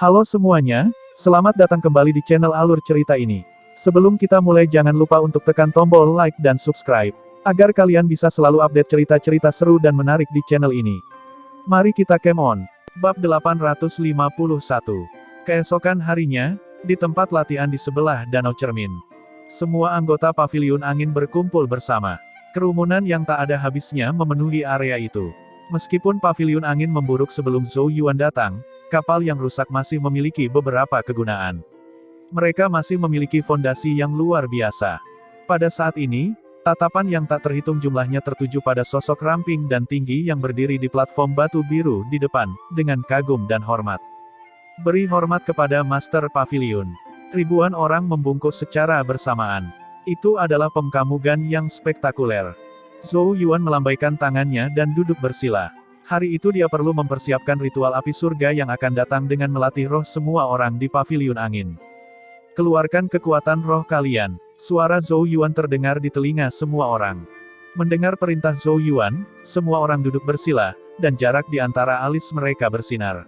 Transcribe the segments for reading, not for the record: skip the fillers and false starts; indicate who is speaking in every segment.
Speaker 1: Halo semuanya, selamat datang kembali di channel Alur Cerita ini. Sebelum kita mulai jangan lupa untuk tekan tombol like dan subscribe, agar kalian bisa selalu update cerita-cerita seru dan menarik di channel ini. Mari kita game on. Bab 851. Keesokan harinya, di tempat latihan di sebelah Danau Cermin. Semua anggota Paviliun Angin berkumpul bersama. Kerumunan yang tak ada habisnya memenuhi area itu. Meskipun Paviliun Angin memburuk sebelum Zhou Yuan datang, kapal yang rusak masih memiliki beberapa kegunaan. Mereka masih memiliki fondasi yang luar biasa. Pada saat ini, tatapan yang tak terhitung jumlahnya tertuju pada sosok ramping dan tinggi yang berdiri di platform batu biru di depan, dengan kagum dan hormat. Beri hormat kepada Master Paviliun. Ribuan orang membungkuk secara bersamaan. Itu adalah pemkamugan yang spektakuler. Zhou Yuan melambaikan tangannya dan duduk bersila. Hari itu dia perlu mempersiapkan ritual api surga yang akan datang dengan melatih roh semua orang di Paviliun Angin. Keluarkan kekuatan roh kalian. Suara Zhou Yuan terdengar di telinga semua orang. Mendengar perintah Zhou Yuan, semua orang duduk bersila, dan jarak di antara alis mereka bersinar.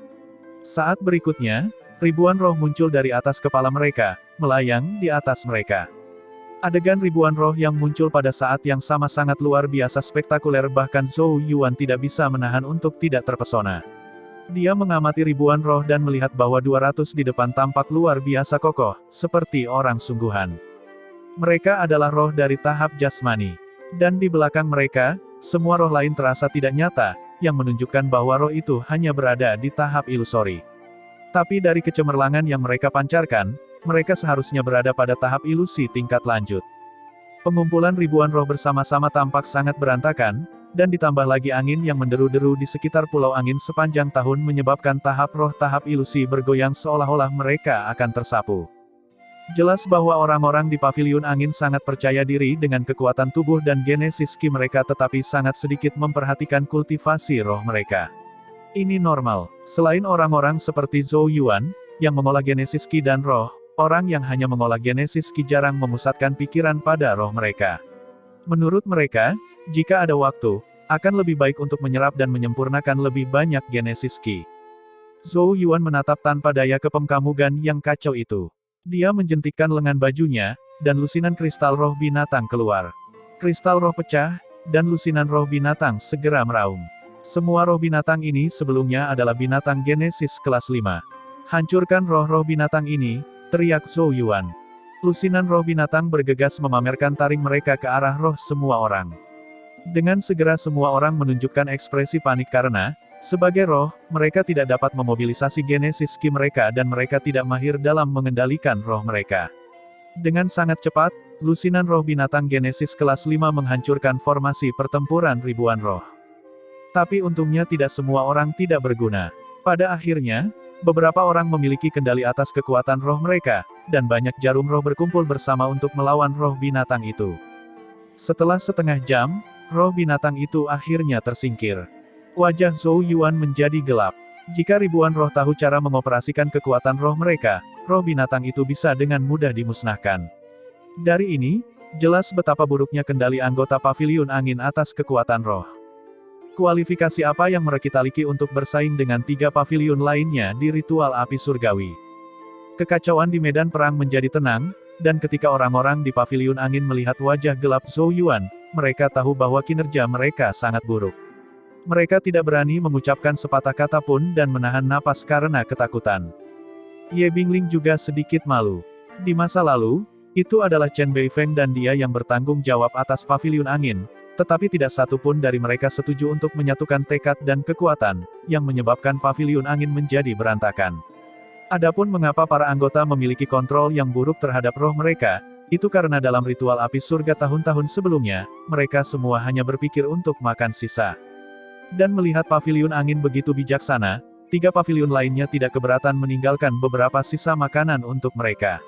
Speaker 1: Saat berikutnya, ribuan roh muncul dari atas kepala mereka, melayang di atas mereka. Adegan ribuan roh yang muncul pada saat yang sama sangat luar biasa spektakuler, bahkan Zhou Yuan tidak bisa menahan untuk tidak terpesona. Dia mengamati ribuan roh dan melihat bahwa 200 di depan tampak luar biasa kokoh, seperti orang sungguhan. Mereka adalah roh dari tahap jasmani. Dan di belakang mereka, semua roh lain terasa tidak nyata, yang menunjukkan bahwa roh itu hanya berada di tahap ilusori. Tapi dari kecemerlangan yang mereka pancarkan, mereka seharusnya berada pada tahap ilusi tingkat lanjut. Pengumpulan ribuan roh bersama-sama tampak sangat berantakan, dan ditambah lagi angin yang menderu-deru di sekitar pulau angin sepanjang tahun menyebabkan tahap roh tahap ilusi bergoyang seolah-olah mereka akan tersapu. Jelas bahwa orang-orang di Paviliun Angin sangat percaya diri dengan kekuatan tubuh dan genesis ki mereka, tetapi sangat sedikit memperhatikan kultivasi roh mereka. Ini normal. Selain orang-orang seperti Zhou Yuan, yang mengolah genesis ki dan roh, orang yang hanya mengolah genesis ki jarang memusatkan pikiran pada roh mereka. Menurut mereka, jika ada waktu, akan lebih baik untuk menyerap dan menyempurnakan lebih banyak genesis ki. Zhou Yuan menatap tanpa daya ke pemkamugan yang kacau itu. Dia menjentikkan lengan bajunya, dan lusinan kristal roh binatang keluar. Kristal roh pecah, dan lusinan roh binatang segera meraung. Semua roh binatang ini sebelumnya adalah binatang genesis kelas 5. Hancurkan roh-roh binatang ini, teriak Zhou Yuan. Lusinan roh binatang bergegas memamerkan taring mereka ke arah roh semua orang. Dengan segera semua orang menunjukkan ekspresi panik karena, sebagai roh, mereka tidak dapat memobilisasi genesis ki mereka dan mereka tidak mahir dalam mengendalikan roh mereka. Dengan sangat cepat, lusinan roh binatang genesis kelas 5 menghancurkan formasi pertempuran ribuan roh. Tapi untungnya tidak semua orang tidak berguna. Pada akhirnya, beberapa orang memiliki kendali atas kekuatan roh mereka, dan banyak jarum roh berkumpul bersama untuk melawan roh binatang itu. Setelah setengah jam, roh binatang itu akhirnya tersingkir. Wajah Zhou Yuan menjadi gelap. Jika ribuan roh tahu cara mengoperasikan kekuatan roh mereka, roh binatang itu bisa dengan mudah dimusnahkan. Dari ini, jelas betapa buruknya kendali anggota Paviliun Angin atas kekuatan roh. Kualifikasi apa yang mereka miliki untuk bersaing dengan 3 paviliun lainnya di ritual api surgawi? Kekacauan di medan perang menjadi tenang, dan ketika orang-orang di Paviliun Angin melihat wajah gelap Zhou Yuan, mereka tahu bahwa kinerja mereka sangat buruk. Mereka tidak berani mengucapkan sepatah kata pun dan menahan napas karena ketakutan. Ye Bingling juga sedikit malu. Di masa lalu, itu adalah Chen Beifeng dan dia yang bertanggung jawab atas Paviliun Angin, tetapi tidak satu pun dari mereka setuju untuk menyatukan tekad dan kekuatan, yang menyebabkan Paviliun Angin menjadi berantakan. Adapun mengapa para anggota memiliki kontrol yang buruk terhadap roh mereka, itu karena dalam ritual api surga tahun-tahun sebelumnya, mereka semua hanya berpikir untuk makan sisa. Dan melihat Paviliun Angin begitu bijaksana, 3 paviliun lainnya tidak keberatan meninggalkan beberapa sisa makanan untuk mereka.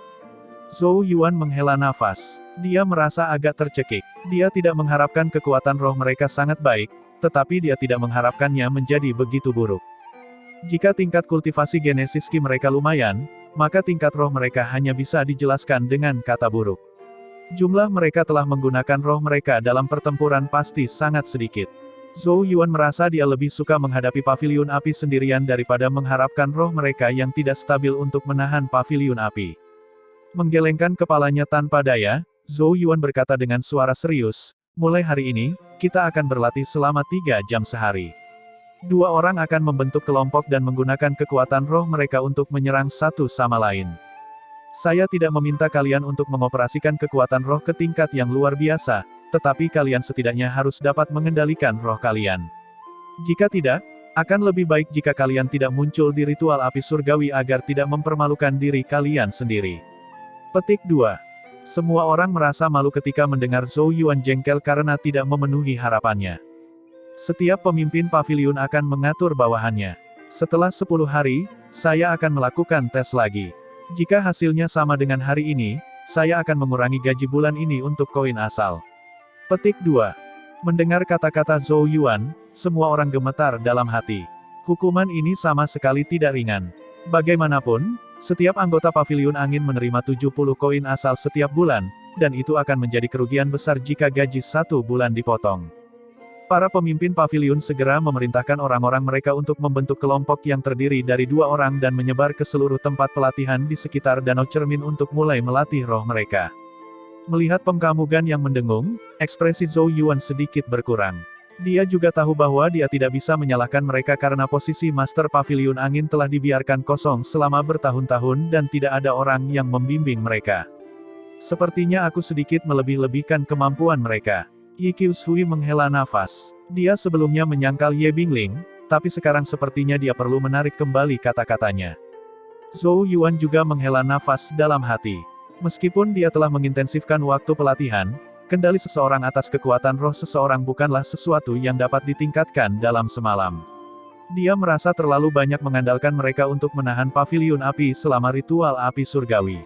Speaker 1: Zhou Yuan menghela nafas. Dia merasa agak tercekik. Dia tidak mengharapkan kekuatan roh mereka sangat baik, tetapi dia tidak mengharapkannya menjadi begitu buruk. Jika tingkat kultivasi genesis ki mereka lumayan, maka tingkat roh mereka hanya bisa dijelaskan dengan kata buruk. Jumlah mereka telah menggunakan roh mereka dalam pertempuran pasti sangat sedikit. Zhou Yuan merasa dia lebih suka menghadapi paviliun api sendirian daripada mengharapkan roh mereka yang tidak stabil untuk menahan paviliun api. Menggelengkan kepalanya tanpa daya, Zhou Yuan berkata dengan suara serius, mulai hari ini, kita akan berlatih selama 3 jam sehari. 2 orang akan membentuk kelompok dan menggunakan kekuatan roh mereka untuk menyerang satu sama lain. Saya tidak meminta kalian untuk mengoperasikan kekuatan roh ke tingkat yang luar biasa, tetapi kalian setidaknya harus dapat mengendalikan roh kalian. Jika tidak, akan lebih baik jika kalian tidak muncul di ritual api surgawi agar tidak mempermalukan diri kalian sendiri. Petik 2. Semua orang merasa malu ketika mendengar Zhou Yuan jengkel karena tidak memenuhi harapannya. Setiap pemimpin paviliun akan mengatur bawahannya. Setelah 10 hari, saya akan melakukan tes lagi. Jika hasilnya sama dengan hari ini, saya akan mengurangi gaji bulan ini untuk koin asal. Petik 2. Mendengar kata-kata Zhou Yuan, semua orang gemetar dalam hati. Hukuman ini sama sekali tidak ringan. Bagaimanapun, setiap anggota paviliun angin menerima 70 koin asal setiap bulan, dan itu akan menjadi kerugian besar jika gaji 1 bulan dipotong. Para pemimpin paviliun segera memerintahkan orang-orang mereka untuk membentuk kelompok yang terdiri dari 2 orang dan menyebar ke seluruh tempat pelatihan di sekitar Danau Cermin untuk mulai melatih roh mereka. Melihat pemkamugan yang mendengung, ekspresi Zhou Yuan sedikit berkurang. Dia juga tahu bahwa dia tidak bisa menyalahkan mereka karena posisi Master Paviliun Angin telah dibiarkan kosong selama bertahun-tahun dan tidak ada orang yang membimbing mereka. Sepertinya aku sedikit melebih-lebihkan kemampuan mereka. Yi Qiushui menghela nafas. Dia sebelumnya menyangkal Ye Bingling, tapi sekarang sepertinya dia perlu menarik kembali kata-katanya. Zhou Yuan juga menghela nafas dalam hati. Meskipun dia telah mengintensifkan waktu pelatihan, kendali seseorang atas kekuatan roh seseorang bukanlah sesuatu yang dapat ditingkatkan dalam semalam. Dia merasa terlalu banyak mengandalkan mereka untuk menahan paviliun api selama ritual api surgawi.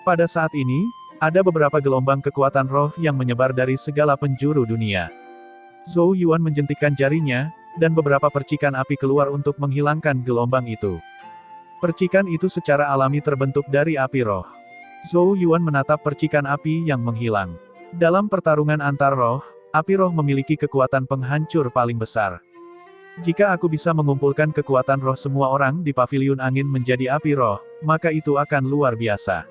Speaker 1: Pada saat ini, ada beberapa gelombang kekuatan roh yang menyebar dari segala penjuru dunia. Zhou Yuan menjentikkan jarinya, dan beberapa percikan api keluar untuk menghilangkan gelombang itu. Percikan itu secara alami terbentuk dari api roh. Zhou Yuan menatap percikan api yang menghilang. Dalam pertarungan antar roh, api roh memiliki kekuatan penghancur paling besar. Jika aku bisa mengumpulkan kekuatan roh semua orang di paviliun angin menjadi api roh, maka itu akan luar biasa.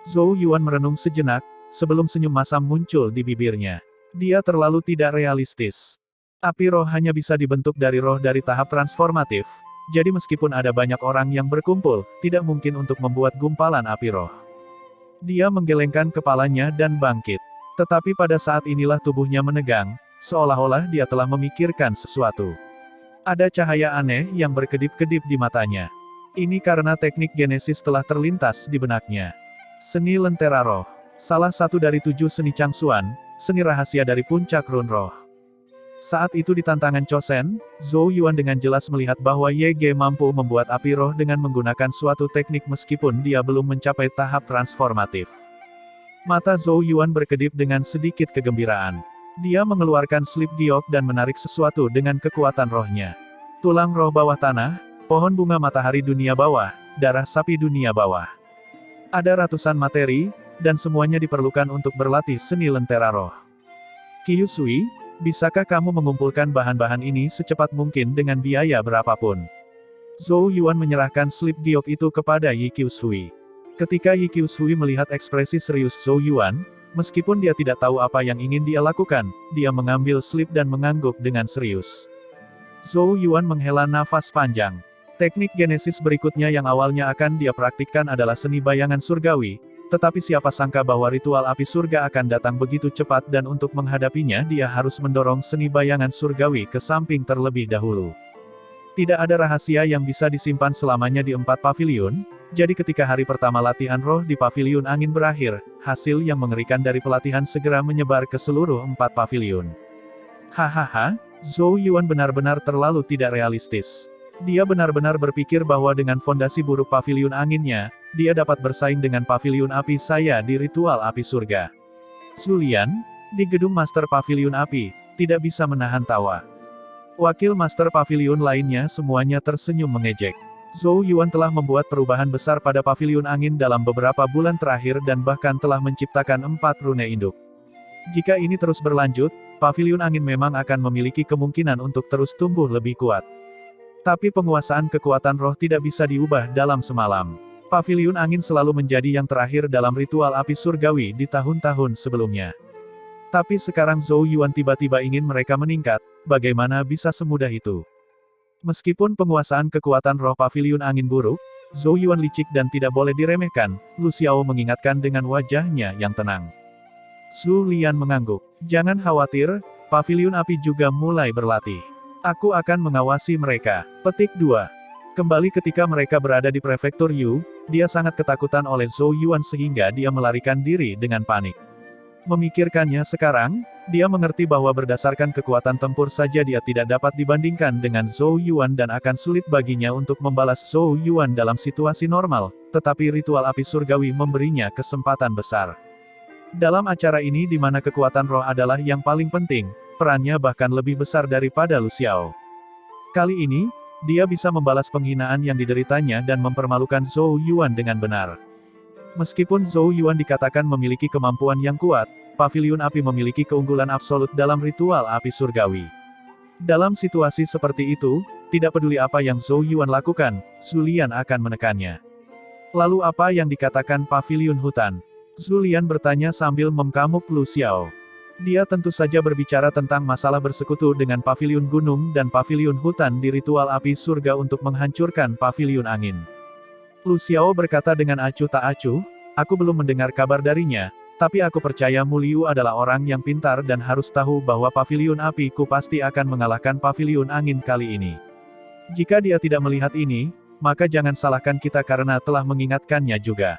Speaker 1: Zhou Yuan merenung sejenak, sebelum senyum masam muncul di bibirnya. Dia terlalu tidak realistis. Api roh hanya bisa dibentuk dari roh dari tahap transformatif, jadi meskipun ada banyak orang yang berkumpul, tidak mungkin untuk membuat gumpalan api roh. Dia menggelengkan kepalanya dan bangkit. Tetapi pada saat inilah tubuhnya menegang, seolah-olah dia telah memikirkan sesuatu. Ada cahaya aneh yang berkedip-kedip di matanya. Ini karena teknik genesis telah terlintas di benaknya. Seni Lentera Roh. Salah satu dari 7 seni Changsuan, seni rahasia dari puncak Run Roh. Saat itu di tantangan Chosen, Zhou Yuan dengan jelas melihat bahwa Ye Ge mampu membuat api roh dengan menggunakan suatu teknik meskipun dia belum mencapai tahap transformatif. Mata Zhou Yuan berkedip dengan sedikit kegembiraan. Dia mengeluarkan slip giok dan menarik sesuatu dengan kekuatan rohnya. Tulang roh bawah tanah, pohon bunga matahari dunia bawah, darah sapi dunia bawah. Ada ratusan materi, dan semuanya diperlukan untuk berlatih seni lentera roh. Qiushui, bisakah kamu mengumpulkan bahan-bahan ini secepat mungkin dengan biaya berapapun? Zhou Yuan menyerahkan slip giok itu kepada Yi Qiushui. Ketika Yi Qiushui melihat ekspresi serius Zhou Yuan, meskipun dia tidak tahu apa yang ingin dia lakukan, dia mengambil slip dan mengangguk dengan serius. Zhou Yuan menghela nafas panjang. Teknik genesis berikutnya yang awalnya akan dia praktikkan adalah seni bayangan surgawi, tetapi siapa sangka bahwa ritual api surga akan datang begitu cepat dan untuk menghadapinya dia harus mendorong seni bayangan surgawi ke samping terlebih dahulu. Tidak ada rahasia yang bisa disimpan selamanya di 4 paviliun, jadi ketika hari pertama latihan roh di paviliun angin berakhir, hasil yang mengerikan dari pelatihan segera menyebar ke seluruh 4 paviliun. Hahaha, Zhou Yuan benar-benar terlalu tidak realistis. Dia benar-benar berpikir bahwa dengan fondasi buruk paviliun anginnya, dia dapat bersaing dengan paviliun api saya di ritual api surga. Zulian, di gedung Master Paviliun Api, tidak bisa menahan tawa. Wakil Master Paviliun lainnya semuanya tersenyum mengejek. Zhou Yuan telah membuat perubahan besar pada paviliun angin dalam beberapa bulan terakhir dan bahkan telah menciptakan 4 rune induk. Jika ini terus berlanjut, paviliun angin memang akan memiliki kemungkinan untuk terus tumbuh lebih kuat. Tapi penguasaan kekuatan roh tidak bisa diubah dalam semalam. Paviliun angin selalu menjadi yang terakhir dalam ritual api surgawi di tahun-tahun sebelumnya. Tapi sekarang Zhou Yuan tiba-tiba ingin mereka meningkat, bagaimana bisa semudah itu? Meskipun penguasaan kekuatan roh paviliun angin buruk, Zhou Yuan licik dan tidak boleh diremehkan, Lu Xiao mengingatkan dengan wajahnya yang tenang. Zhu Lian mengangguk. Jangan khawatir, paviliun api juga mulai berlatih. Aku akan mengawasi mereka. Petik 2. Kembali ketika mereka berada di prefektur Yu, dia sangat ketakutan oleh Zhou Yuan sehingga dia melarikan diri dengan panik. Memikirkannya sekarang, dia mengerti bahwa berdasarkan kekuatan tempur saja dia tidak dapat dibandingkan dengan Zhou Yuan dan akan sulit baginya untuk membalas Zhou Yuan dalam situasi normal, tetapi ritual api surgawi memberinya kesempatan besar. Dalam acara ini di mana kekuatan roh adalah yang paling penting, perannya bahkan lebih besar daripada Lu Xiao. Kali ini, dia bisa membalas penghinaan yang dideritanya dan mempermalukan Zhou Yuan dengan benar. Meskipun Zhou Yuan dikatakan memiliki kemampuan yang kuat, paviliun api memiliki keunggulan absolut dalam ritual api surgawi. Dalam situasi seperti itu, tidak peduli apa yang Zhou Yuan lakukan, Zhu Lian akan menekannya. Lalu apa yang dikatakan paviliun hutan? Zhu Lian bertanya sambil mengamuk Lu Xiao. Dia tentu saja berbicara tentang masalah bersekutu dengan paviliun gunung dan paviliun hutan di ritual api surga untuk menghancurkan paviliun angin. Lu Xiao berkata dengan acuh tak acuh, aku belum mendengar kabar darinya, tapi aku percaya Mu Liu adalah orang yang pintar dan harus tahu bahwa paviliun api ku pasti akan mengalahkan paviliun angin kali ini. Jika dia tidak melihat ini, maka jangan salahkan kita karena telah mengingatkannya juga.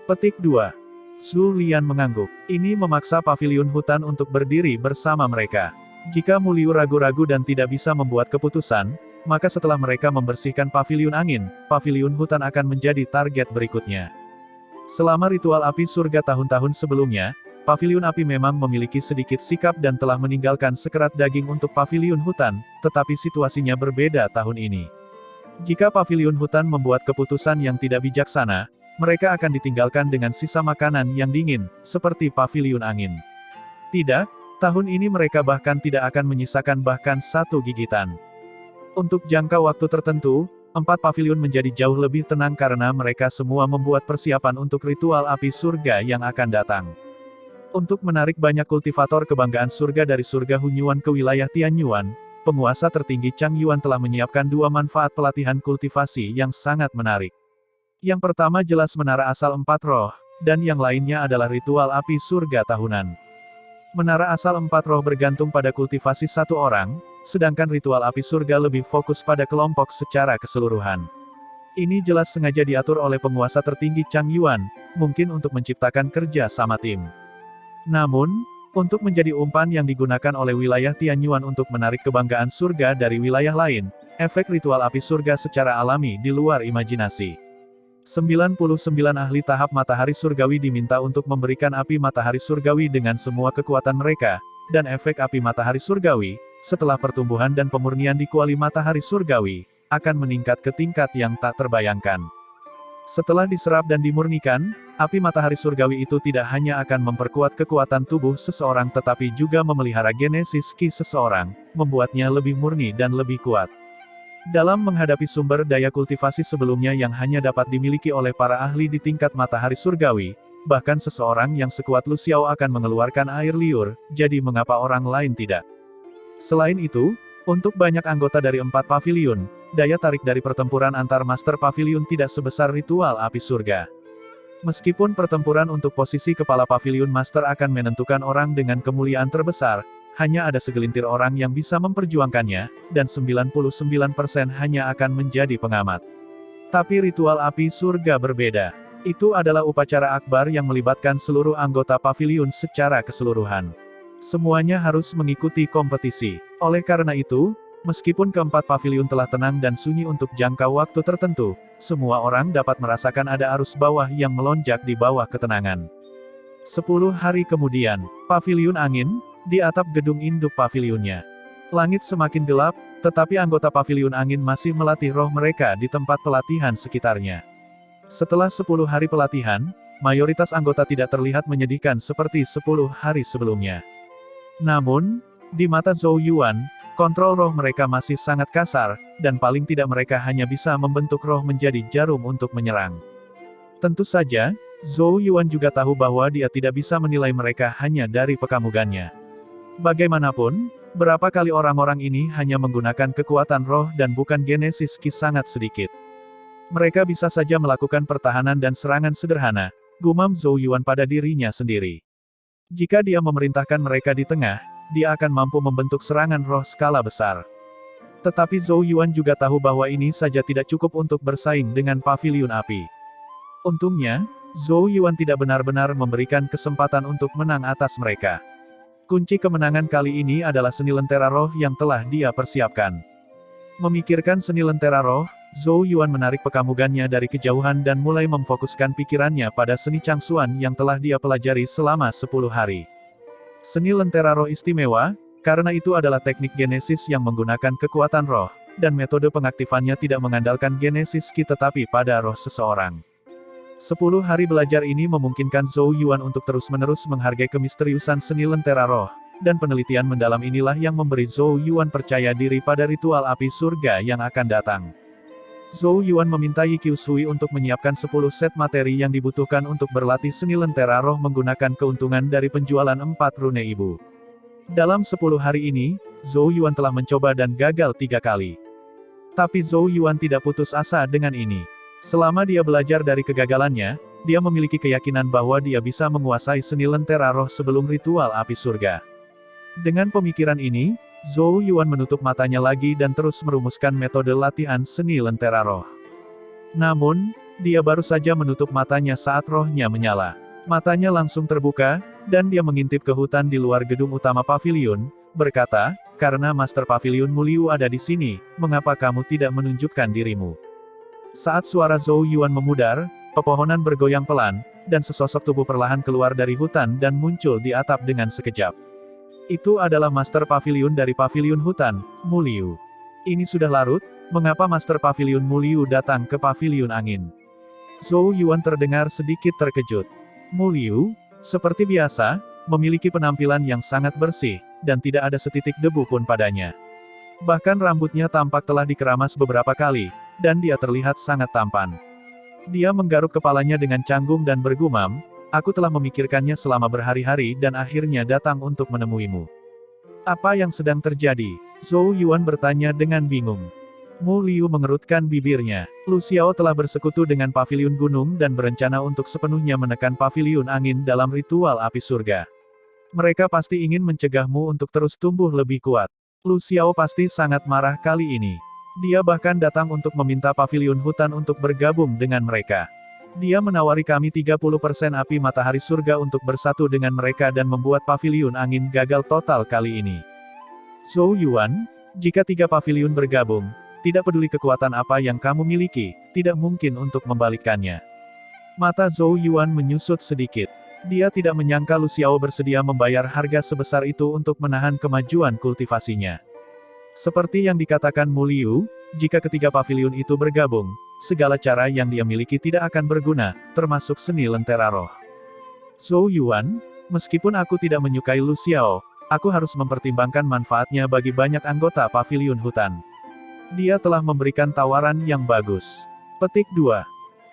Speaker 1: Petik 2. Zhu Lian mengangguk. Ini memaksa paviliun hutan untuk berdiri bersama mereka. Jika Mu Liu ragu-ragu dan tidak bisa membuat keputusan, maka setelah mereka membersihkan paviliun angin, paviliun hutan akan menjadi target berikutnya. Selama ritual api surga tahun-tahun sebelumnya, paviliun api memang memiliki sedikit sikap dan telah meninggalkan sekerat daging untuk paviliun hutan, tetapi situasinya berbeda tahun ini. Jika paviliun hutan membuat keputusan yang tidak bijaksana, mereka akan ditinggalkan dengan sisa makanan yang dingin, seperti paviliun angin. Tidak, tahun ini mereka bahkan tidak akan menyisakan bahkan satu gigitan. Untuk jangka waktu tertentu, 4 paviliun menjadi jauh lebih tenang karena mereka semua membuat persiapan untuk ritual api surga yang akan datang. Untuk menarik banyak kultivator kebanggaan surga dari surga Hunyuan ke wilayah Tianyuan, penguasa tertinggi Chang Yuan telah menyiapkan 2 manfaat pelatihan kultivasi yang sangat menarik. Yang pertama jelas menara asal 4 roh, dan yang lainnya adalah ritual api surga tahunan. Menara asal 4 roh bergantung pada kultivasi 1 orang, sedangkan ritual api surga lebih fokus pada kelompok secara keseluruhan. Ini jelas sengaja diatur oleh penguasa tertinggi Chang Yuan, mungkin untuk menciptakan kerja sama tim. Namun, untuk menjadi umpan yang digunakan oleh wilayah Tianyuan untuk menarik kebanggaan surga dari wilayah lain, efek ritual api surga secara alami di luar imajinasi. 99 ahli tahap matahari surgawi diminta untuk memberikan api matahari surgawi dengan semua kekuatan mereka, dan efek api matahari surgawi, setelah pertumbuhan dan pemurnian di kuali matahari surgawi, akan meningkat ke tingkat yang tak terbayangkan. Setelah diserap dan dimurnikan, api matahari surgawi itu tidak hanya akan memperkuat kekuatan tubuh seseorang tetapi juga memelihara genesis ki seseorang, membuatnya lebih murni dan lebih kuat. Dalam menghadapi sumber daya kultivasi sebelumnya yang hanya dapat dimiliki oleh para ahli di tingkat matahari surgawi, bahkan seseorang yang sekuat Lu Xiao akan mengeluarkan air liur, jadi mengapa orang lain tidak? Selain itu, untuk banyak anggota dari 4 paviliun, daya tarik dari pertempuran antar master paviliun tidak sebesar ritual api surga. Meskipun pertempuran untuk posisi kepala paviliun master akan menentukan orang dengan kemuliaan terbesar, hanya ada segelintir orang yang bisa memperjuangkannya, dan 99% hanya akan menjadi pengamat. Tapi ritual api surga berbeda. Itu adalah upacara akbar yang melibatkan seluruh anggota paviliun secara keseluruhan. Semuanya harus mengikuti kompetisi. Oleh karena itu, meskipun keempat paviliun telah tenang dan sunyi untuk jangka waktu tertentu, semua orang dapat merasakan ada arus bawah yang melonjak di bawah ketenangan. 10 hari kemudian, paviliun angin, di atap gedung induk paviliunnya. Langit semakin gelap, tetapi anggota paviliun angin masih melatih roh mereka di tempat pelatihan sekitarnya. Setelah 10 hari pelatihan, mayoritas anggota tidak terlihat menyedihkan seperti 10 hari sebelumnya. Namun, Di mata Zhou Yuan, kontrol roh mereka masih sangat kasar, dan paling tidak mereka hanya bisa membentuk roh menjadi jarum untuk menyerang. Tentu saja, Zhou Yuan juga tahu bahwa dia tidak bisa menilai mereka hanya dari pekamugannya. Bagaimanapun, berapa kali orang-orang ini hanya menggunakan kekuatan roh dan bukan Genesis Ki sangat sedikit. Mereka bisa saja melakukan pertahanan dan serangan sederhana, gumam Zhou Yuan pada dirinya sendiri. Jika dia memerintahkan mereka di tengah, dia akan mampu membentuk serangan roh skala besar. Tetapi Zhou Yuan juga tahu bahwa ini saja tidak cukup untuk bersaing dengan paviliun api. Untungnya, Zhou Yuan tidak benar-benar memberikan kesempatan untuk menang atas mereka. Kunci kemenangan kali ini adalah seni lentera roh yang telah dia persiapkan. Memikirkan seni lentera roh, Zhou Yuan menarik pekamugannya dari kejauhan dan mulai memfokuskan pikirannya pada seni Changsuan yang telah dia pelajari selama 10 hari. Seni lentera roh istimewa, karena itu adalah teknik Genesis yang menggunakan kekuatan roh, dan metode pengaktifannya tidak mengandalkan Genesis Ki tetapi pada roh seseorang. 10 hari belajar ini memungkinkan Zhou Yuan untuk terus-menerus menghargai kemisteriusan seni lentera roh, dan penelitian mendalam inilah yang memberi Zhou Yuan percaya diri pada ritual api surga yang akan datang. Zhou Yuan meminta Yi Qiushui untuk menyiapkan 10 set materi yang dibutuhkan untuk berlatih seni lentera roh menggunakan keuntungan dari penjualan 4 rune ibu. Dalam 10 hari ini, Zhou Yuan telah mencoba dan gagal 3 kali. Tapi Zhou Yuan tidak putus asa dengan ini. Selama dia belajar dari kegagalannya, dia memiliki keyakinan bahwa dia bisa menguasai seni lentera roh sebelum ritual api surga. Dengan pemikiran ini, Zhou Yuan menutup matanya lagi dan terus merumuskan metode latihan seni lentera roh. Namun, dia baru saja menutup matanya saat rohnya menyala. Matanya langsung terbuka, dan dia mengintip ke hutan di luar gedung utama paviliun, berkata, "Karena Master Paviliun Muliu ada di sini, mengapa kamu tidak menunjukkan dirimu?" Saat suara Zhou Yuan memudar, pepohonan bergoyang pelan, dan sesosok tubuh perlahan keluar dari hutan dan muncul di atap dengan sekejap. Itu adalah Master Paviliun dari Paviliun Hutan, Muliu. Ini sudah larut, mengapa Master Paviliun Muliu datang ke Paviliun Angin? Zhou Yuan terdengar sedikit terkejut. Muliu, seperti biasa, memiliki penampilan yang sangat bersih, dan tidak ada setitik debu pun padanya. Bahkan rambutnya tampak telah dikeramas beberapa kali, dan dia terlihat sangat tampan. Dia menggaruk kepalanya dengan canggung dan bergumam, "Aku telah memikirkannya selama berhari-hari dan akhirnya datang untuk menemuimu. Apa yang sedang terjadi?" Zhou Yuan bertanya dengan bingung. Mu Liu mengerutkan bibirnya. Lu Xiao telah bersekutu dengan Paviliun Gunung dan berencana untuk sepenuhnya menekan Paviliun Angin dalam ritual api surga. Mereka pasti ingin mencegahmu untuk terus tumbuh lebih kuat. Lu Xiao pasti sangat marah kali ini. Dia bahkan datang untuk meminta Paviliun Hutan untuk bergabung dengan mereka. Dia menawari kami 30% api matahari surga untuk bersatu dengan mereka dan membuat Paviliun Angin gagal total kali ini. Zhou Yuan, jika 3 paviliun bergabung, tidak peduli kekuatan apa yang kamu miliki, tidak mungkin untuk membalikkannya. Mata Zhou Yuan menyusut sedikit. Dia tidak menyangka Lu Xiao bersedia membayar harga sebesar itu untuk menahan kemajuan kultivasinya. Seperti yang dikatakan Mu Liu, jika ketiga paviliun itu bergabung, segala cara yang dia miliki tidak akan berguna, termasuk seni lentera roh. Zhou Yuan, meskipun aku tidak menyukai Lu Xiao, aku harus mempertimbangkan manfaatnya bagi banyak anggota paviliun hutan. Dia telah memberikan tawaran yang bagus. Petik 2.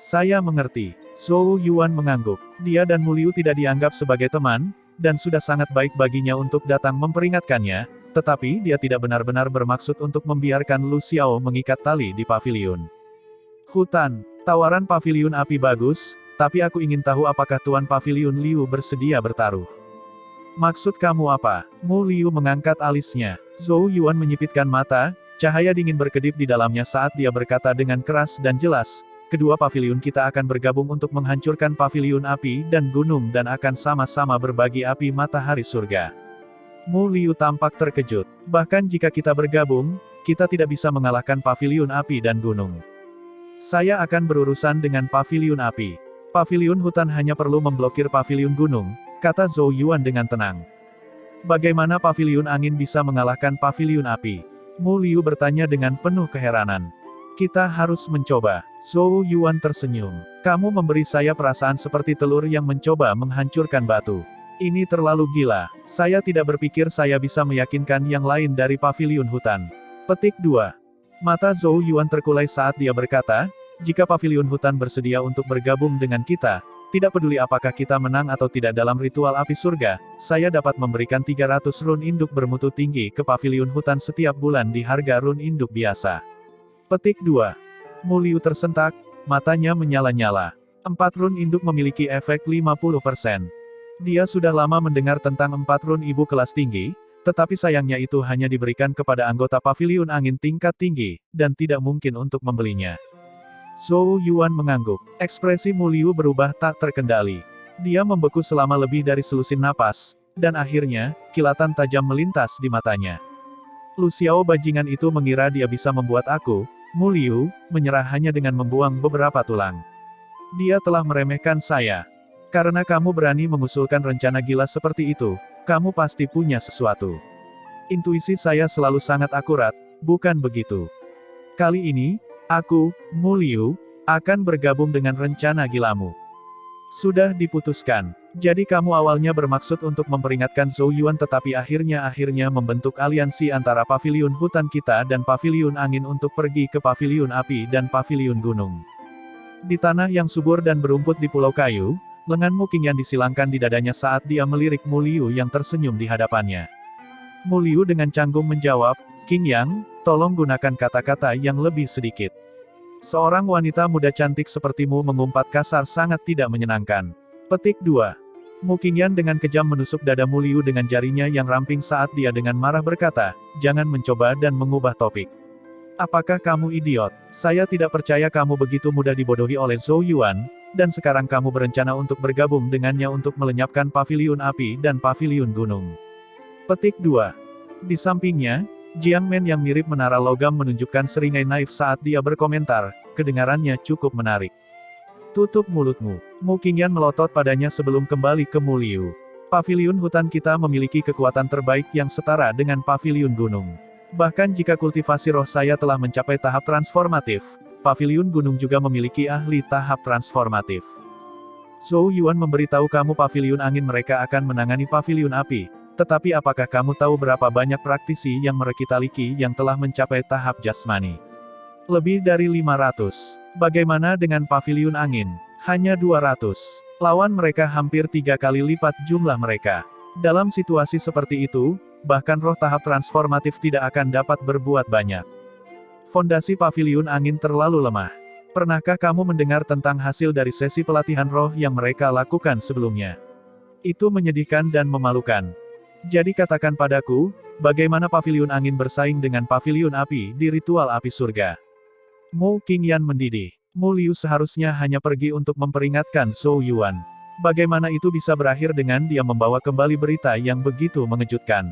Speaker 1: Saya mengerti. Zhou Yuan mengangguk. Dia dan Mu Liu tidak dianggap sebagai teman, dan sudah sangat baik baginya untuk datang memperingatkannya, tetapi dia tidak benar-benar bermaksud untuk membiarkan Lu Xiao mengikat tali di paviliun hutan. Tawaran paviliun api bagus, tapi aku ingin tahu apakah Tuan Paviliun Liu bersedia bertaruh. Maksud kamu apa? Mu Liu mengangkat alisnya. Zhou Yuan menyipitkan mata, cahaya dingin berkedip di dalamnya saat dia berkata dengan keras dan jelas, "Kedua paviliun kita akan bergabung untuk menghancurkan paviliun api dan gunung dan akan sama-sama berbagi api matahari surga." Mu Liu tampak terkejut. Bahkan jika kita bergabung, kita tidak bisa mengalahkan paviliun api dan gunung. Saya akan berurusan dengan paviliun api. Paviliun hutan hanya perlu memblokir paviliun gunung, kata Zhou Yuan dengan tenang. Bagaimana paviliun angin bisa mengalahkan paviliun api? Mu Liu bertanya dengan penuh keheranan. Kita harus mencoba. Zhou Yuan tersenyum. Kamu memberi saya perasaan seperti telur yang mencoba menghancurkan batu. Ini terlalu gila. Saya tidak berpikir saya bisa meyakinkan yang lain dari paviliun hutan. Petik 2. Mata Zhou Yuan terkulai saat dia berkata, jika paviliun hutan bersedia untuk bergabung dengan kita, tidak peduli apakah kita menang atau tidak dalam ritual api surga, saya dapat memberikan 300 run induk bermutu tinggi ke paviliun hutan setiap bulan di harga run induk biasa. Petik 2. Mu Liu tersentak, matanya menyala-nyala. 4 run induk memiliki efek 50%. Dia sudah lama mendengar tentang 4 run ibu kelas tinggi, tetapi sayangnya itu hanya diberikan kepada anggota paviliun angin tingkat tinggi, dan tidak mungkin untuk membelinya. Zhou Yuan mengangguk. Ekspresi Mu Liu berubah tak terkendali. Dia membeku selama lebih dari selusin napas, dan akhirnya, kilatan tajam melintas di matanya. Lu Xiao bajingan itu mengira dia bisa membuat aku, Mu Liu, menyerah hanya dengan membuang beberapa tulang. Dia telah meremehkan saya. Karena kamu berani mengusulkan rencana gila seperti itu, kamu pasti punya sesuatu. Intuisi saya selalu sangat akurat, bukan begitu? Kali ini, aku, Mu Liu, akan bergabung dengan rencana gilamu. Sudah diputuskan. Jadi kamu awalnya bermaksud untuk memperingatkan Zhou Yuan tetapi akhirnya membentuk aliansi antara paviliun hutan kita dan paviliun angin untuk pergi ke paviliun api dan paviliun gunung. Di tanah yang subur dan berumput di Pulau Kayu, lenganmu Qingyan disilangkan di dadanya saat dia melirik Mu Liu yang tersenyum di hadapannya. Mu Liu dengan canggung menjawab, Qingyan, tolong gunakan kata-kata yang lebih sedikit. Seorang wanita muda cantik sepertimu mengumpat kasar sangat tidak menyenangkan. Petik 2. Mu Qingyan dengan kejam menusuk dada Mu Liu dengan jarinya yang ramping saat dia dengan marah berkata, jangan mencoba dan mengubah topik. Apakah kamu idiot? Saya tidak percaya kamu begitu mudah dibodohi oleh Zhou Yuan, dan sekarang kamu berencana untuk bergabung dengannya untuk melenyapkan paviliun api dan paviliun gunung. Petik 2. Di sampingnya, Jiang Men yang mirip menara logam menunjukkan seringai naif saat dia berkomentar, kedengarannya cukup menarik. Tutup mulutmu. Mu Qingyan melotot padanya sebelum kembali ke Mu Liu. Paviliun hutan kita memiliki kekuatan terbaik yang setara dengan paviliun gunung. Bahkan jika kultivasi roh saya telah mencapai tahap transformatif, paviliun gunung juga memiliki ahli tahap transformatif. Zhou Yuan memberitahu kamu paviliun angin mereka akan menangani paviliun api. Tetapi apakah kamu tahu berapa banyak praktisi yang merekitaliki yang telah mencapai tahap jasmani? Lebih dari 500. Bagaimana dengan paviliun angin? Hanya 200. Lawan mereka hampir 3 kali lipat jumlah mereka. Dalam situasi seperti itu, bahkan roh tahap transformatif tidak akan dapat berbuat banyak. Fondasi paviliun angin terlalu lemah. Pernahkah kamu mendengar tentang hasil dari sesi pelatihan roh yang mereka lakukan sebelumnya? Itu menyedihkan dan memalukan. Jadi katakan padaku, bagaimana paviliun angin bersaing dengan paviliun api di ritual api surga? Mu Qingyan mendidih. Mu Liu seharusnya hanya pergi untuk memperingatkan Zhou Yuan. Bagaimana itu bisa berakhir dengan dia membawa kembali berita yang begitu mengejutkan?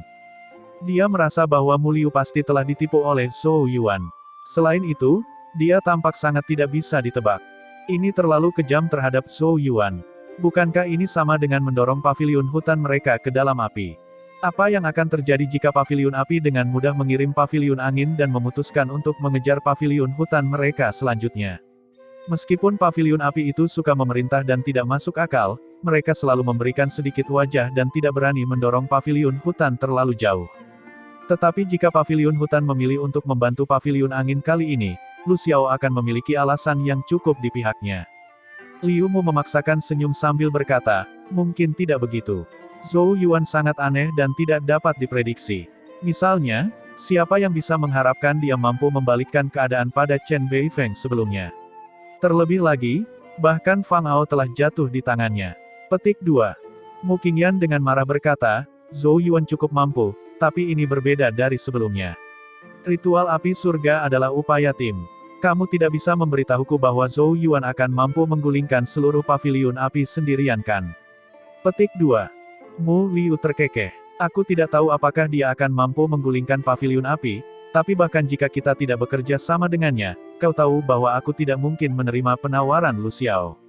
Speaker 1: Dia merasa bahwa Mu Liu pasti telah ditipu oleh Zhou Yuan. Selain itu, dia tampak sangat tidak bisa ditebak. Ini terlalu kejam terhadap Zhou Yuan. Bukankah ini sama dengan mendorong paviliun hutan mereka ke dalam api? Apa yang akan terjadi jika paviliun api dengan mudah mengirim paviliun angin dan memutuskan untuk mengejar paviliun hutan mereka selanjutnya? Meskipun paviliun api itu suka memerintah dan tidak masuk akal, mereka selalu memberikan sedikit wajah dan tidak berani mendorong paviliun hutan terlalu jauh. Tetapi jika paviliun hutan memilih untuk membantu paviliun angin kali ini, Lu Xiao akan memiliki alasan yang cukup di pihaknya. Liu Mu memaksakan senyum sambil berkata, mungkin tidak begitu. Zhou Yuan sangat aneh dan tidak dapat diprediksi. Misalnya, siapa yang bisa mengharapkan dia mampu membalikkan keadaan pada Chen Beifeng sebelumnya? Terlebih lagi, bahkan Fang Ao telah jatuh di tangannya. Petik 2. Mu Qingyan dengan marah berkata, Zhou Yuan cukup mampu, tapi ini berbeda dari sebelumnya. Ritual api surga adalah upaya tim. Kamu tidak bisa memberitahuku bahwa Zhou Yuan akan mampu menggulingkan seluruh paviliun api sendirian kan? Petik 2. Mu Liu terkekeh. Aku tidak tahu apakah dia akan mampu menggulingkan paviliun api, tapi bahkan jika kita tidak bekerja sama dengannya, kau tahu bahwa aku tidak mungkin menerima penawaran Lu Xiao.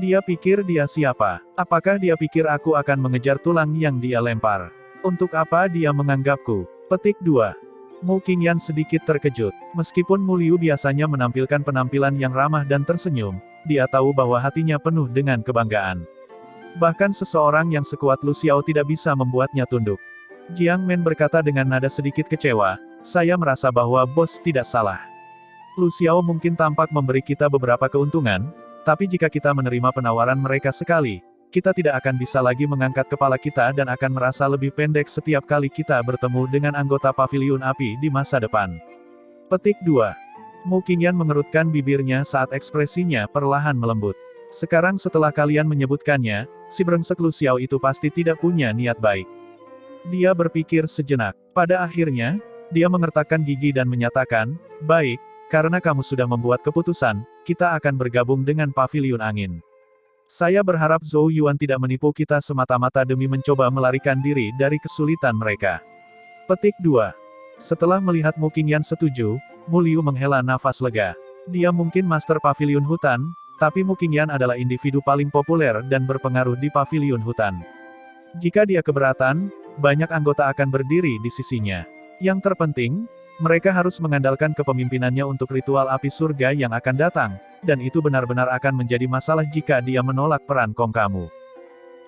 Speaker 1: Dia pikir dia siapa? Apakah dia pikir aku akan mengejar tulang yang dia lempar? Untuk apa dia menganggapku? Petik 2. Mu Qingyan sedikit terkejut. Meskipun Mu Liu biasanya menampilkan penampilan yang ramah dan tersenyum, dia tahu bahwa hatinya penuh dengan kebanggaan. Bahkan seseorang yang sekuat Lu Xiao tidak bisa membuatnya tunduk. Jiang Men berkata dengan nada sedikit kecewa, saya merasa bahwa bos tidak salah. Lu Xiao mungkin tampak memberi kita beberapa keuntungan, tapi jika kita menerima penawaran mereka sekali, kita tidak akan bisa lagi mengangkat kepala kita dan akan merasa lebih pendek setiap kali kita bertemu dengan anggota Paviliun Api di masa depan. Petik 2. Mu Qingyan mengerutkan bibirnya saat ekspresinya perlahan melembut. Sekarang setelah kalian menyebutkannya, si brengsek Lu Xiao itu pasti tidak punya niat baik. Dia berpikir sejenak. Pada akhirnya, dia mengertakkan gigi dan menyatakan, baik, karena kamu sudah membuat keputusan, kita akan bergabung dengan Paviliun Angin. Saya berharap Zhou Yuan tidak menipu kita semata-mata demi mencoba melarikan diri dari kesulitan mereka. Petik 2. Setelah melihat Mu Qingyan setuju, Mu Liu menghela nafas lega. Dia mungkin master Paviliun Hutan, tapi Mu Qingyan adalah individu paling populer dan berpengaruh di Paviliun Hutan. Jika dia keberatan, banyak anggota akan berdiri di sisinya. Yang terpenting, mereka harus mengandalkan kepemimpinannya untuk ritual api surga yang akan datang, dan itu benar-benar akan menjadi masalah jika dia menolak peran Kong kamu.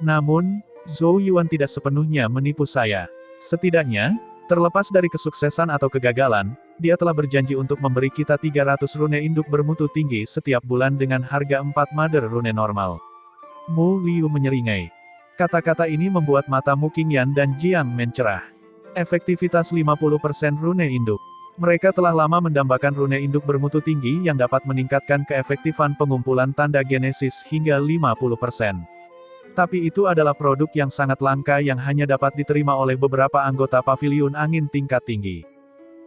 Speaker 1: Namun, Zhou Yuan tidak sepenuhnya menipu saya. Setidaknya, terlepas dari kesuksesan atau kegagalan, dia telah berjanji untuk memberi kita 300 rune induk bermutu tinggi setiap bulan dengan harga 4 mother rune normal. Mu Liu menyeringai. Kata-kata ini membuat mata Mu Qingyan dan Jiang Men cerah. Efektivitas 50% rune induk. Mereka telah lama mendambakan rune induk bermutu tinggi yang dapat meningkatkan keefektifan pengumpulan tanda genesis hingga 50%. Tapi itu adalah produk yang sangat langka yang hanya dapat diterima oleh beberapa anggota Paviliun Angin tingkat tinggi.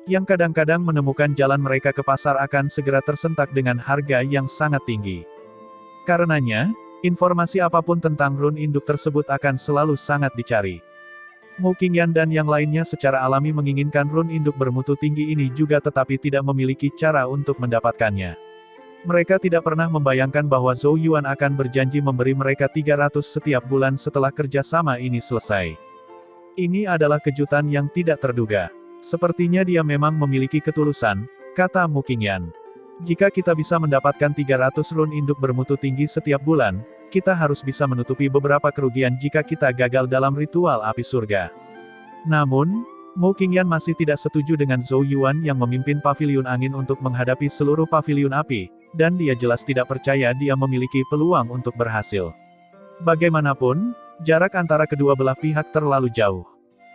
Speaker 1: Yang kadang-kadang menemukan jalan mereka ke pasar akan segera tersentak dengan harga yang sangat tinggi. Karenanya, informasi apapun tentang rune induk tersebut akan selalu sangat dicari. Mu Qingyan dan yang lainnya secara alami menginginkan rune induk bermutu tinggi ini juga tetapi tidak memiliki cara untuk mendapatkannya. Mereka tidak pernah membayangkan bahwa Zhou Yuan akan berjanji memberi mereka 300 setiap bulan setelah kerjasama ini selesai. Ini adalah kejutan yang tidak terduga. Sepertinya dia memang memiliki ketulusan, kata Mu Qingyan. Jika kita bisa mendapatkan 300 rune induk bermutu tinggi setiap bulan, kita harus bisa menutupi beberapa kerugian jika kita gagal dalam ritual api surga. Namun, Mu Qingyan masih tidak setuju dengan Zhou Yuan yang memimpin Paviliun Angin untuk menghadapi seluruh Paviliun Api, dan dia jelas tidak percaya dia memiliki peluang untuk berhasil. Bagaimanapun, jarak antara kedua belah pihak terlalu jauh.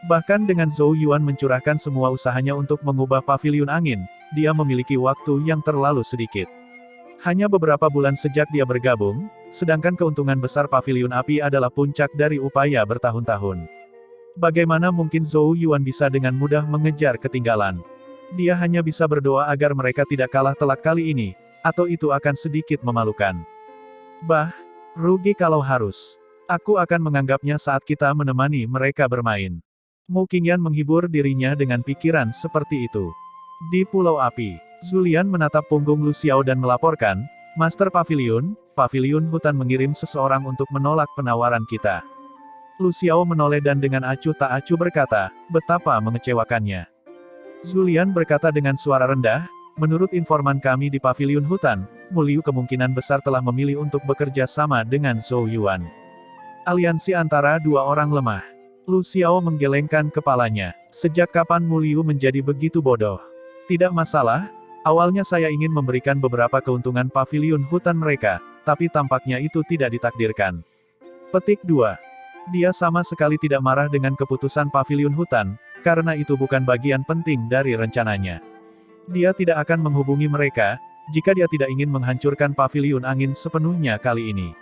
Speaker 1: Bahkan dengan Zhou Yuan mencurahkan semua usahanya untuk mengubah Paviliun Angin, dia memiliki waktu yang terlalu sedikit. Hanya beberapa bulan sejak dia bergabung, sedangkan keuntungan besar Paviliun Api adalah puncak dari upaya bertahun-tahun. Bagaimana mungkin Zhou Yuan bisa dengan mudah mengejar ketinggalan? Dia hanya bisa berdoa agar mereka tidak kalah telak kali ini, atau itu akan sedikit memalukan. Rugi kalau harus. Aku akan menganggapnya saat kita menemani mereka bermain. Mu Qingyan menghibur dirinya dengan pikiran seperti itu. Di Pulau Api, Zulian menatap punggung Lu Xiao dan melaporkan, Master Paviliun Hutan mengirim seseorang untuk menolak penawaran kita. Lu Xiao menoleh dan dengan acuh tak acuh berkata, betapa mengecewakannya. Zulian berkata dengan suara rendah, menurut informan kami di Paviliun Hutan, Mu Liu kemungkinan besar telah memilih untuk bekerja sama dengan Zhou Yuan. Aliansi antara dua orang lemah. Lu Xiao menggelengkan kepalanya. Sejak kapan Mu Liu menjadi begitu bodoh? Tidak masalah, awalnya saya ingin memberikan beberapa keuntungan Paviliun Hutan mereka, tapi tampaknya itu tidak ditakdirkan. Petik 2. Dia sama sekali tidak marah dengan keputusan Paviliun Hutan, karena itu bukan bagian penting dari rencananya. Dia tidak akan menghubungi mereka, jika dia tidak ingin menghancurkan Paviliun Angin sepenuhnya kali ini.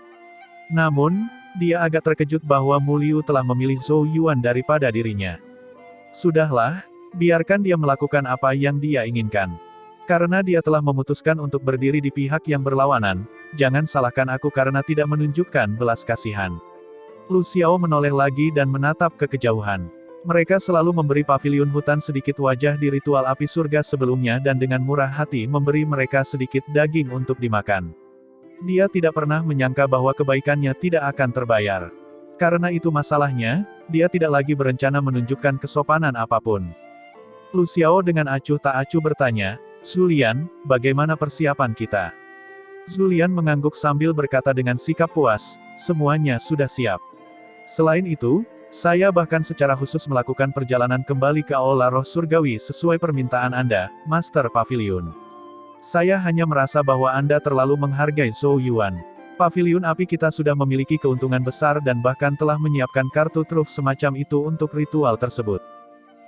Speaker 1: Namun, dia agak terkejut bahwa Mu Liu telah memilih Zhou Yuan daripada dirinya. Sudahlah, biarkan dia melakukan apa yang dia inginkan. Karena dia telah memutuskan untuk berdiri di pihak yang berlawanan, jangan salahkan aku karena tidak menunjukkan belas kasihan. Lu Xiao menoleh lagi dan menatap ke kejauhan. Mereka selalu memberi Paviliun Hutan sedikit wajah di ritual api surga sebelumnya dan dengan murah hati memberi mereka sedikit daging untuk dimakan. Dia tidak pernah menyangka bahwa kebaikannya tidak akan terbayar. Karena itu masalahnya, dia tidak lagi berencana menunjukkan kesopanan apapun. Lu Xiao dengan acuh tak acuh bertanya, Zulian, bagaimana persiapan kita? Zulian mengangguk sambil berkata dengan sikap puas, semuanya sudah siap. Selain itu, saya bahkan secara khusus melakukan perjalanan kembali ke Aula Roh Surgawi sesuai permintaan Anda, Master Pavilion. Saya hanya merasa bahwa Anda terlalu menghargai Zhou Yuan. Pavilion api kita sudah memiliki keuntungan besar dan bahkan telah menyiapkan kartu truf semacam itu untuk ritual tersebut.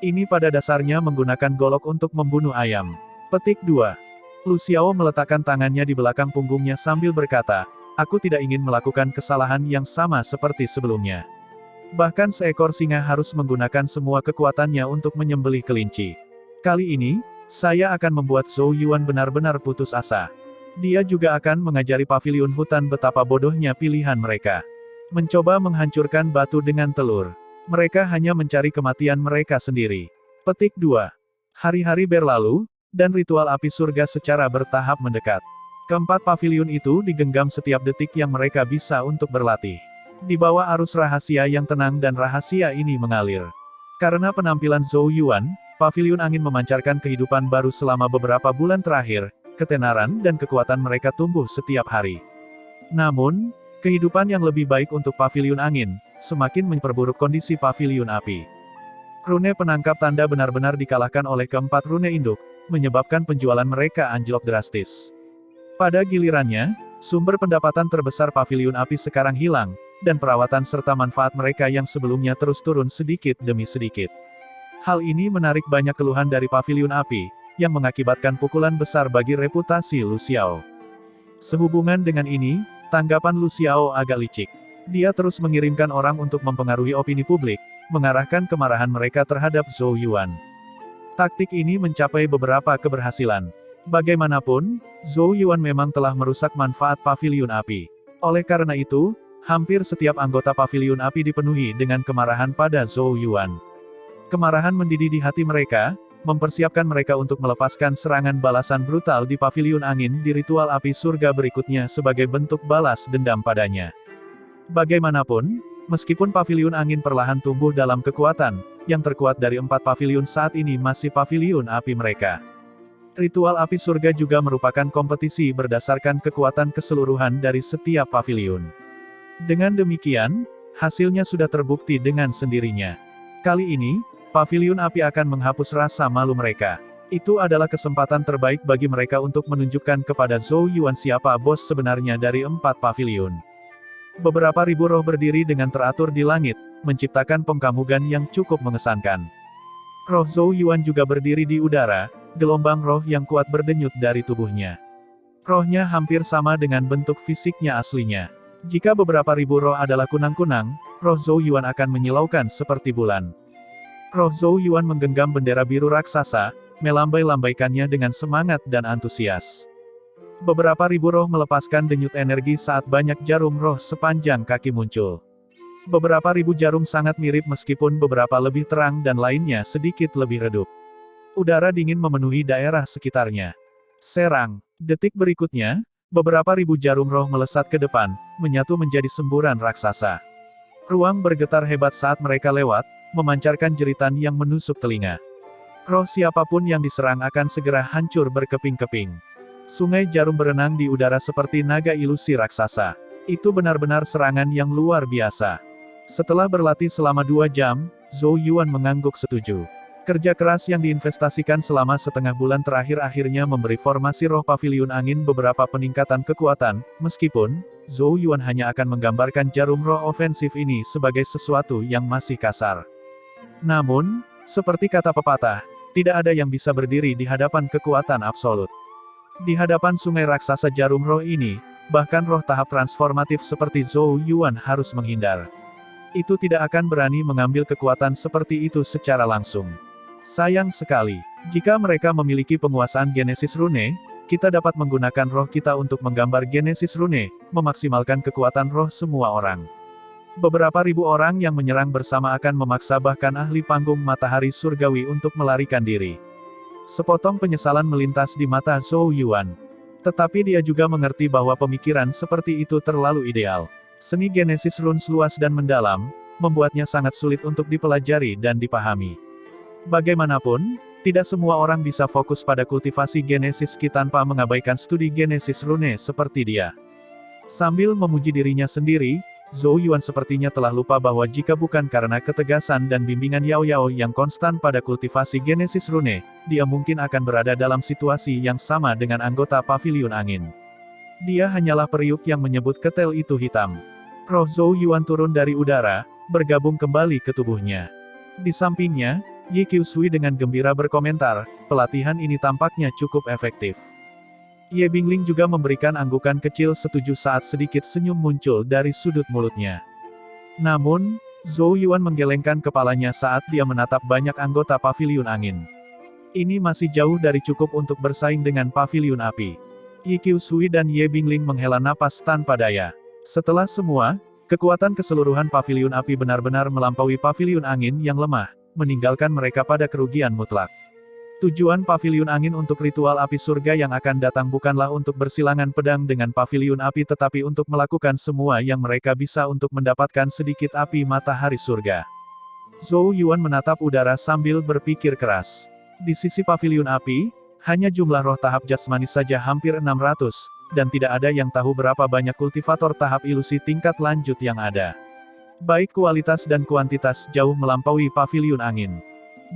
Speaker 1: Ini pada dasarnya menggunakan golok untuk membunuh ayam. Petik 2. Lu Xiao meletakkan tangannya di belakang punggungnya sambil berkata, aku tidak ingin melakukan kesalahan yang sama seperti sebelumnya. Bahkan seekor singa harus menggunakan semua kekuatannya untuk menyembelih kelinci. Kali ini, saya akan membuat Zhou Yuan benar-benar putus asa. Dia juga akan mengajari pavilion hutan betapa bodohnya pilihan mereka. Mencoba menghancurkan batu dengan telur. Mereka hanya mencari kematian mereka sendiri. Petik 2. Hari-hari berlalu, dan ritual api surga secara bertahap mendekat. Keempat pavilion itu digenggam setiap detik yang mereka bisa untuk berlatih. Di bawah arus rahasia yang tenang dan rahasia ini mengalir. Karena penampilan Zhou Yuan, pavilion angin memancarkan kehidupan baru selama beberapa bulan terakhir, ketenaran dan kekuatan mereka tumbuh setiap hari. Namun, kehidupan yang lebih baik untuk pavilion angin, semakin memperburuk kondisi pavilion api. Rune penangkap tanda benar-benar dikalahkan oleh keempat rune induk, menyebabkan penjualan mereka anjlok drastis. Pada gilirannya, sumber pendapatan terbesar pavilion api sekarang hilang, dan perawatan serta manfaat mereka yang sebelumnya terus turun sedikit demi sedikit. Hal ini menarik banyak keluhan dari pavilion api, yang mengakibatkan pukulan besar bagi reputasi Lu Xiao. Sehubungan dengan ini, tanggapan Lu Xiao agak licik. Dia terus mengirimkan orang untuk mempengaruhi opini publik, mengarahkan kemarahan mereka terhadap Zhou Yuan. Taktik ini mencapai beberapa keberhasilan. Bagaimanapun, Zhou Yuan memang telah merusak manfaat pavilion api. Oleh karena itu, hampir setiap anggota pavilion api dipenuhi dengan kemarahan pada Zhou Yuan. Kemarahan mendidih di hati mereka, mempersiapkan mereka untuk melepaskan serangan balasan brutal di pavilion angin di ritual api surga berikutnya sebagai bentuk balas dendam padanya. Bagaimanapun, meskipun pavilion angin perlahan tumbuh dalam kekuatan, yang terkuat dari 4 pavilion saat ini masih pavilion api mereka. Ritual api surga juga merupakan kompetisi berdasarkan kekuatan keseluruhan dari setiap pavilion. Dengan demikian, hasilnya sudah terbukti dengan sendirinya. Kali ini, pavilion api akan menghapus rasa malu mereka. Itu adalah kesempatan terbaik bagi mereka untuk menunjukkan kepada Zhou Yuan siapa bos sebenarnya dari 4 pavilion. Beberapa ribu roh berdiri dengan teratur di langit, menciptakan pengkamugan yang cukup mengesankan. Roh Zhou Yuan juga berdiri di udara, gelombang roh yang kuat berdenyut dari tubuhnya. Rohnya hampir sama dengan bentuk fisiknya aslinya. Jika beberapa ribu roh adalah kunang-kunang, roh Zhou Yuan akan menyilaukan seperti bulan. Roh Zhou Yuan menggenggam bendera biru raksasa, melambai-lambaikannya dengan semangat dan antusias. Beberapa ribu roh melepaskan denyut energi saat banyak jarum roh sepanjang kaki muncul. Beberapa ribu jarum sangat mirip meskipun beberapa lebih terang dan lainnya sedikit lebih redup. Udara dingin memenuhi daerah sekitarnya. Serang. Detik berikutnya, beberapa ribu jarum roh melesat ke depan, menyatu menjadi semburan raksasa. Ruang bergetar hebat saat mereka lewat, memancarkan jeritan yang menusuk telinga. Roh siapapun yang diserang akan segera hancur berkeping-keping. Sungai jarum berenang di udara seperti naga ilusi raksasa. Itu benar-benar serangan yang luar biasa. Setelah berlatih selama 2 jam, Zhou Yuan mengangguk setuju. Kerja keras yang diinvestasikan selama setengah bulan terakhir akhirnya memberi formasi roh pavilion angin beberapa peningkatan kekuatan, meskipun Zhou Yuan hanya akan menggambarkan jarum roh ofensif ini sebagai sesuatu yang masih kasar. Namun, seperti kata pepatah, tidak ada yang bisa berdiri di hadapan kekuatan absolut. Di hadapan sungai raksasa jarum roh ini, bahkan roh tahap transformatif seperti Zhou Yuan harus menghindar. Itu tidak akan berani mengambil kekuatan seperti itu secara langsung. Sayang sekali, jika mereka memiliki penguasaan Genesis Rune, kita dapat menggunakan roh kita untuk menggambar Genesis Rune, memaksimalkan kekuatan roh semua orang. Beberapa ribu orang yang menyerang bersama akan memaksa bahkan ahli panggung matahari surgawi untuk melarikan diri. Sepotong penyesalan melintas di mata Zhou Yuan. Tetapi dia juga mengerti bahwa pemikiran seperti itu terlalu ideal. Seni Genesis Runes luas dan mendalam, membuatnya sangat sulit untuk dipelajari dan dipahami. Bagaimanapun, Tidak semua orang bisa fokus pada kultivasi genesis Qi tanpa mengabaikan studi genesis rune seperti dia. Sambil memuji dirinya sendiri, Zhou Yuan sepertinya telah lupa bahwa jika bukan karena ketegasan dan bimbingan Yao Yao yang konstan pada kultivasi genesis rune, dia mungkin akan berada dalam situasi yang sama dengan anggota Paviliun Angin. Dia hanyalah periuk yang menyebut ketel itu hitam. Roh Zhou Yuan turun dari udara, bergabung kembali ke tubuhnya. Di sampingnya, Yi Qiushui dengan gembira berkomentar, pelatihan ini tampaknya cukup efektif. Ye Bingling juga memberikan anggukan kecil setuju saat sedikit senyum muncul dari sudut mulutnya. Namun, Zhou Yuan menggelengkan kepalanya saat dia menatap banyak anggota Paviliun Angin. Ini masih jauh dari cukup untuk bersaing dengan Paviliun Api. Yi Qiushui dan Ye Bingling menghela napas tanpa daya. Setelah semua, kekuatan keseluruhan Paviliun Api benar-benar melampaui Paviliun Angin yang lemah, meninggalkan mereka pada kerugian mutlak. Tujuan Paviliun Angin untuk ritual api surga yang akan datang bukanlah untuk bersilangan pedang dengan Paviliun Api tetapi untuk melakukan semua yang mereka bisa untuk mendapatkan sedikit api matahari surga. Zhou Yuan menatap udara sambil berpikir keras. Di sisi Paviliun Api, hanya jumlah roh tahap jasmani saja hampir 600, dan tidak ada yang tahu berapa banyak kultivator tahap ilusi tingkat lanjut yang ada. Baik kualitas dan kuantitas jauh melampaui Paviliun Angin.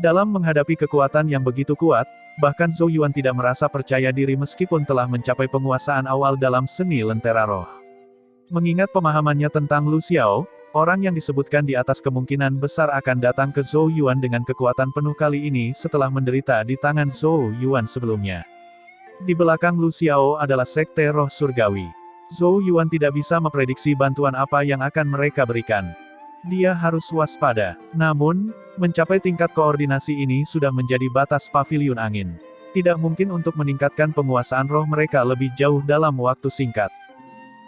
Speaker 1: Dalam menghadapi kekuatan yang begitu kuat, bahkan Zhou Yuan tidak merasa percaya diri meskipun telah mencapai penguasaan awal dalam seni lentera roh. Mengingat pemahamannya tentang Lu Xiao, orang yang disebutkan di atas kemungkinan besar akan datang ke Zhou Yuan dengan kekuatan penuh kali ini setelah menderita di tangan Zhou Yuan sebelumnya. Di belakang Lu Xiao adalah sekte roh surgawi. Zhou Yuan tidak bisa memprediksi bantuan apa yang akan mereka berikan. Dia harus waspada. Namun, mencapai tingkat koordinasi ini sudah menjadi batas Paviliun Angin. Tidak mungkin untuk meningkatkan penguasaan roh mereka lebih jauh dalam waktu singkat.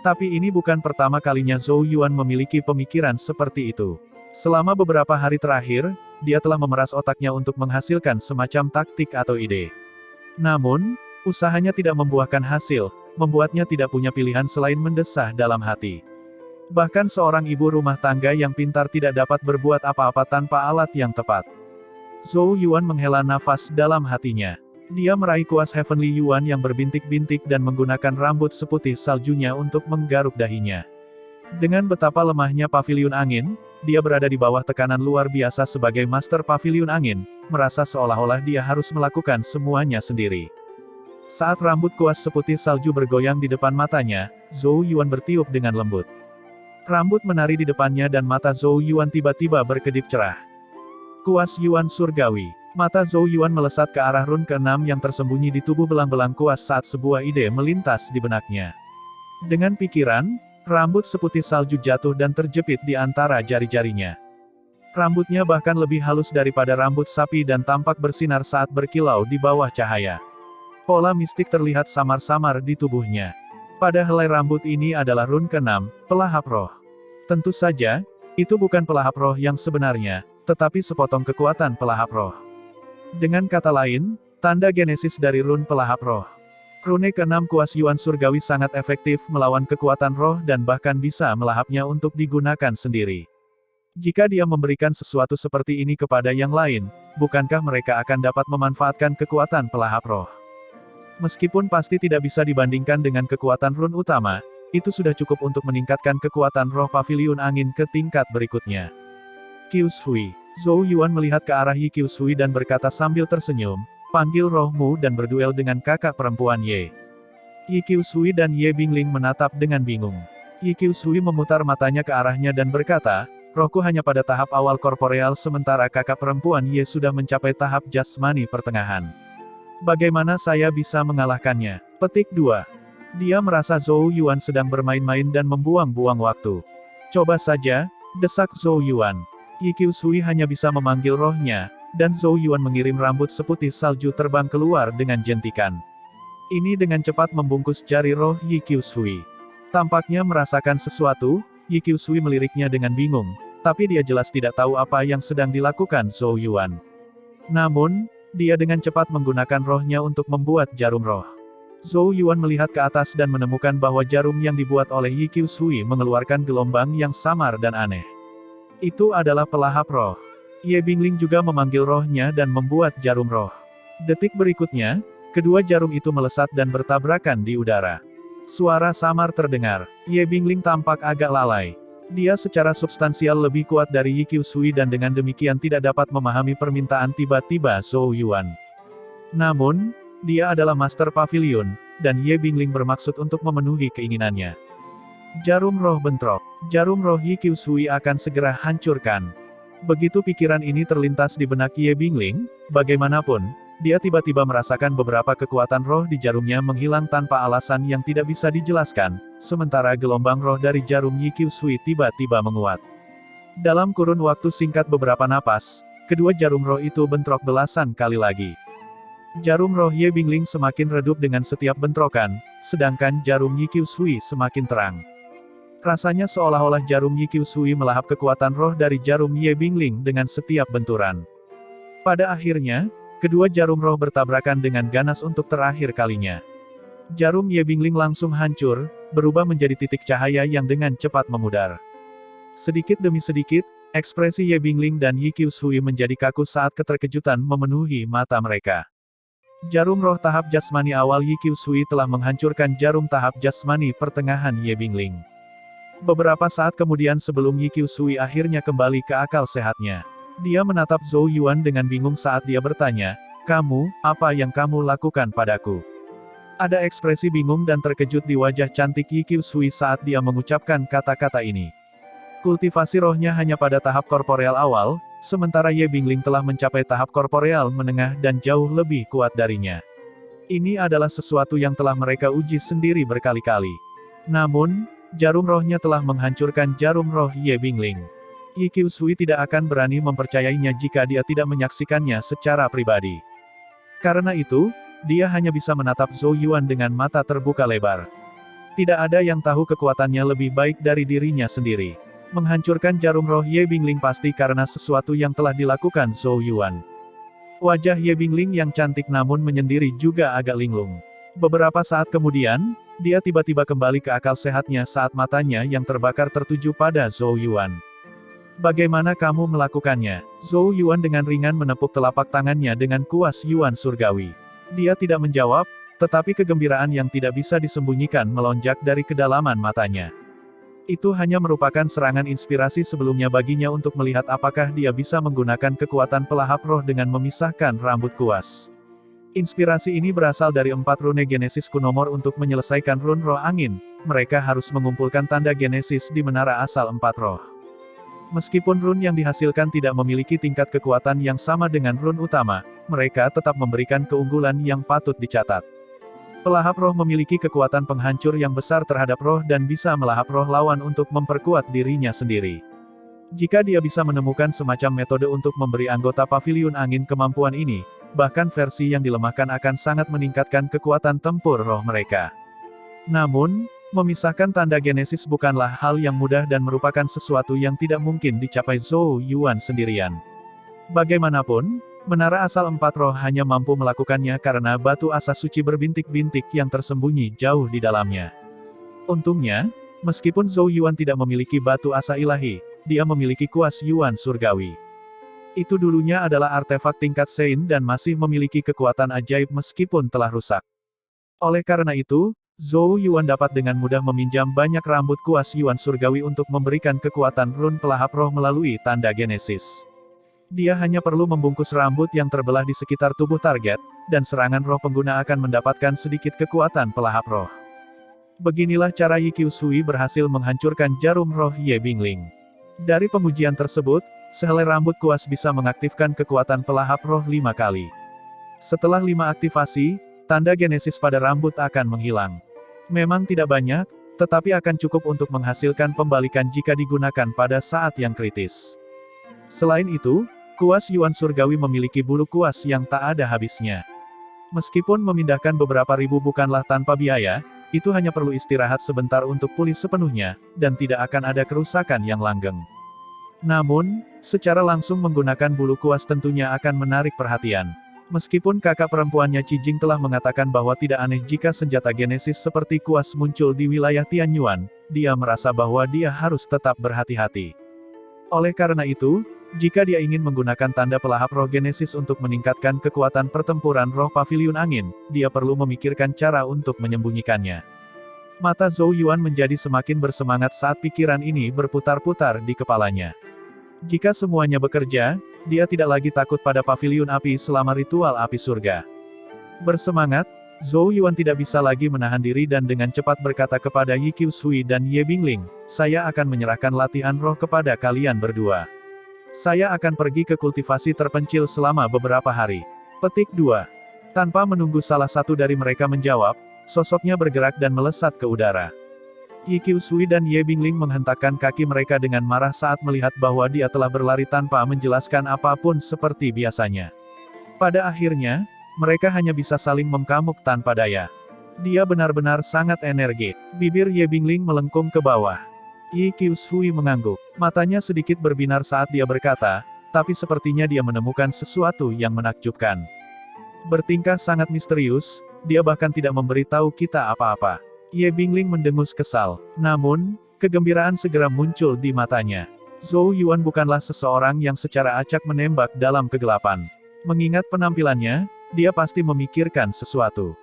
Speaker 1: Tapi ini bukan pertama kalinya Zhou Yuan memiliki pemikiran seperti itu. Selama beberapa hari terakhir, dia telah memeras otaknya untuk menghasilkan semacam taktik atau ide. Namun, usahanya tidak membuahkan hasil, membuatnya tidak punya pilihan selain mendesah dalam hati. Bahkan seorang ibu rumah tangga yang pintar tidak dapat berbuat apa-apa tanpa alat yang tepat. Zhou Yuan menghela nafas dalam hatinya. Dia meraih kuas Heavenly Yuan yang berbintik-bintik dan menggunakan rambut seputih saljunya untuk menggaruk dahinya. Dengan betapa lemahnya Paviliun Angin, dia berada di bawah tekanan luar biasa sebagai Master Paviliun Angin, merasa seolah-olah dia harus melakukan semuanya sendiri. Saat rambut kuas seputih salju bergoyang di depan matanya, Zhou Yuan bertiup dengan lembut. Rambut menari di depannya dan mata Zhou Yuan tiba-tiba berkedip cerah. Kuas Yuan surgawi. Mata Zhou Yuan melesat ke arah run ke-6 yang tersembunyi di tubuh belang-belang kuas saat sebuah ide melintas di benaknya. Dengan pikiran, rambut seputih salju jatuh dan terjepit di antara jari-jarinya. Rambutnya bahkan lebih halus daripada rambut sapi dan tampak bersinar saat berkilau di bawah cahaya. Pola mistik terlihat samar-samar di tubuhnya. Pada helai rambut ini adalah run ke-6, pelahap roh. Tentu saja, itu bukan pelahap roh yang sebenarnya, tetapi sepotong kekuatan pelahap roh. Dengan kata lain, tanda genesis dari run pelahap roh. Rune ke-6 kuas Yuan surgawi sangat efektif melawan kekuatan roh dan bahkan bisa melahapnya untuk digunakan sendiri. Jika dia memberikan sesuatu seperti ini kepada yang lain, bukankah mereka akan dapat memanfaatkan kekuatan pelahap roh? Meskipun pasti tidak bisa dibandingkan dengan kekuatan run utama, itu sudah cukup untuk meningkatkan kekuatan roh Paviliun Angin ke tingkat berikutnya. Qiushui. Zhou Yuan melihat ke arah Yi Qiushui dan berkata sambil tersenyum, panggil rohmu dan berduel dengan kakak perempuan Ye. Yi Qiushui dan Ye Bingling menatap dengan bingung. Yi Qiushui memutar matanya ke arahnya dan berkata, rohku hanya pada tahap awal korporeal sementara kakak perempuan Ye sudah mencapai tahap jasmani pertengahan. Bagaimana saya bisa mengalahkannya? Petik 2. Dia merasa Zhou Yuan sedang bermain-main dan membuang-buang waktu. Coba saja, desak Zhou Yuan. Yi Qiushui hanya bisa memanggil rohnya, dan Zhou Yuan mengirim rambut seputih salju terbang keluar dengan jentikan. Ini dengan cepat membungkus jari roh Yi Qiushui. Tampaknya merasakan sesuatu, Yi Qiushui meliriknya dengan bingung, tapi dia jelas tidak tahu apa yang sedang dilakukan Zhou Yuan. Namun, dia dengan cepat menggunakan rohnya untuk membuat jarum roh. Zhou Yuan melihat ke atas dan menemukan bahwa jarum yang dibuat oleh Yi Qiushui mengeluarkan gelombang yang samar dan aneh. Itu adalah pelahap roh. Ye Bingling juga memanggil rohnya dan membuat jarum roh. Detik berikutnya, kedua jarum itu melesat dan bertabrakan di udara. Suara samar terdengar. Ye Bingling tampak agak lalai. Dia secara substansial lebih kuat dari Yi Qiushui dan dengan demikian tidak dapat memahami permintaan tiba-tiba Zhou Yuan. Namun, dia adalah Master Pavilion, dan Ye Bingling bermaksud untuk memenuhi keinginannya. Jarum roh bentrok. Jarum roh Yi Qiushui akan segera hancurkan. Begitu pikiran ini terlintas di benak Ye Bingling, bagaimanapun, dia tiba-tiba merasakan beberapa kekuatan roh di jarumnya menghilang tanpa alasan yang tidak bisa dijelaskan, sementara gelombang roh dari jarum Yi Qiushui tiba-tiba menguat. Dalam kurun waktu singkat beberapa napas, kedua jarum roh itu bentrok belasan kali lagi. Jarum roh Ye Bingling semakin redup dengan setiap bentrokan, sedangkan jarum Yi Qiushui semakin terang. Rasanya seolah-olah jarum Yi Qiushui melahap kekuatan roh dari jarum Ye Bingling dengan setiap benturan. Pada akhirnya, kedua jarum roh bertabrakan dengan ganas untuk terakhir kalinya. Jarum Ye Bingling langsung hancur, berubah menjadi titik cahaya yang dengan cepat memudar. Sedikit demi sedikit, ekspresi Ye Bingling dan Yi Qiushui menjadi kaku saat keterkejutan memenuhi mata mereka. Jarum roh tahap jasmani awal Yi Qiushui telah menghancurkan jarum tahap jasmani pertengahan Ye Bingling. Beberapa saat kemudian sebelum Yi Qiushui akhirnya kembali ke akal sehatnya, dia menatap Zhou Yuan dengan bingung saat dia bertanya, "Kamu, apa yang kamu lakukan padaku?" Ada ekspresi bingung dan terkejut di wajah cantik Yi Qiushui saat dia mengucapkan kata-kata ini. Kultivasi rohnya hanya pada tahap korporeal awal, sementara Ye Bingling telah mencapai tahap korporeal menengah dan jauh lebih kuat darinya. Ini adalah sesuatu yang telah mereka uji sendiri berkali-kali. Namun, jarum rohnya telah menghancurkan jarum roh Ye Bingling. Yi Qiushui tidak akan berani mempercayainya jika dia tidak menyaksikannya secara pribadi. Karena itu, dia hanya bisa menatap Zhou Yuan dengan mata terbuka lebar. Tidak ada yang tahu kekuatannya lebih baik dari dirinya sendiri. Menghancurkan jarum roh Ye Bingling pasti karena sesuatu yang telah dilakukan Zhou Yuan. Wajah Ye Bingling yang cantik namun menyendiri juga agak linglung. Beberapa saat kemudian, dia tiba-tiba kembali ke akal sehatnya saat matanya yang terbakar tertuju pada Zhou Yuan. "Bagaimana kamu melakukannya?" Zhou Yuan dengan ringan menepuk telapak tangannya dengan kuas Yuan surgawi. Dia tidak menjawab, tetapi kegembiraan yang tidak bisa disembunyikan melonjak dari kedalaman matanya. Itu hanya merupakan serangan inspirasi sebelumnya baginya untuk melihat apakah dia bisa menggunakan kekuatan pelahap roh dengan memisahkan rambut kuas. Inspirasi ini berasal dari 4 rune Genesis Kunomor untuk menyelesaikan rune roh angin. Mereka harus mengumpulkan tanda Genesis di menara asal 4 roh. Meskipun rune yang dihasilkan tidak memiliki tingkat kekuatan yang sama dengan rune utama, mereka tetap memberikan keunggulan yang patut dicatat. Pelahap roh memiliki kekuatan penghancur yang besar terhadap roh dan bisa melahap roh lawan untuk memperkuat dirinya sendiri. Jika dia bisa menemukan semacam metode untuk memberi anggota Paviliun Angin kemampuan ini, bahkan versi yang dilemahkan akan sangat meningkatkan kekuatan tempur roh mereka. Namun, memisahkan tanda Genesis bukanlah hal yang mudah dan merupakan sesuatu yang tidak mungkin dicapai Zhou Yuan sendirian. Bagaimanapun, menara asal 4 roh hanya mampu melakukannya karena batu asa suci berbintik-bintik yang tersembunyi jauh di dalamnya. Untungnya, meskipun Zhou Yuan tidak memiliki batu asa ilahi, dia memiliki kuas Yuan surgawi. Itu dulunya adalah artefak tingkat Sein dan masih memiliki kekuatan ajaib meskipun telah rusak. Oleh karena itu, Zhou Yuan dapat dengan mudah meminjam banyak rambut kuas Yuan surgawi untuk memberikan kekuatan rune pelahap roh melalui tanda Genesis. Dia hanya perlu membungkus rambut yang terbelah di sekitar tubuh target, dan serangan roh pengguna akan mendapatkan sedikit kekuatan pelahap roh. Beginilah cara Yi Qiushui berhasil menghancurkan jarum roh Ye Bingling. Dari pengujian tersebut, sehelai rambut kuas bisa mengaktifkan kekuatan pelahap roh 5 kali. Setelah 5 aktivasi, tanda Genesis pada rambut akan menghilang. Memang tidak banyak, tetapi akan cukup untuk menghasilkan pembalikan jika digunakan pada saat yang kritis. Selain itu, kuas Yuan surgawi memiliki bulu kuas yang tak ada habisnya. Meskipun memindahkan beberapa ribu bukanlah tanpa biaya, itu hanya perlu istirahat sebentar untuk pulih sepenuhnya, dan tidak akan ada kerusakan yang langgeng. Namun, secara langsung menggunakan bulu kuas tentunya akan menarik perhatian. Meskipun kakak perempuannya Cijing telah mengatakan bahwa tidak aneh jika senjata Genesis seperti kuas muncul di wilayah Tianyuan, dia merasa bahwa dia harus tetap berhati-hati. Oleh karena itu, Jika dia ingin menggunakan tanda pelahap roh Genesis untuk meningkatkan kekuatan pertempuran roh Paviliun Angin, dia perlu memikirkan cara untuk menyembunyikannya. Mata Zhou Yuan menjadi semakin bersemangat saat pikiran ini berputar-putar di kepalanya. Jika semuanya bekerja, dia tidak lagi takut pada Paviliun Api selama ritual api surga. Bersemangat, Zhou Yuan tidak bisa lagi menahan diri dan dengan cepat berkata kepada Yi Qiushui dan Ye Bingling, "Saya akan menyerahkan latihan roh kepada kalian berdua. Saya akan pergi ke kultivasi terpencil selama beberapa hari." Petik 2. Tanpa menunggu salah satu dari mereka menjawab, sosoknya bergerak dan melesat ke udara. Yi Qiushui dan Ye Bingling menghentakkan kaki mereka dengan marah saat melihat bahwa dia telah berlari tanpa menjelaskan apapun seperti biasanya. Pada akhirnya, mereka hanya bisa saling mengkamuk tanpa daya. Dia benar-benar sangat energik. Bibir Ye Bingling melengkung ke bawah. Yi Qiushui mengangguk. Matanya sedikit berbinar saat dia berkata, tapi sepertinya dia menemukan sesuatu yang menakjubkan. Bertingkah sangat misterius, dia bahkan tidak memberitahu kita apa-apa. Ye Bingling mendengus kesal. Namun, kegembiraan segera muncul di matanya. Zhou Yuan bukanlah seseorang yang secara acak menembak dalam kegelapan. Mengingat penampilannya, dia pasti memikirkan sesuatu.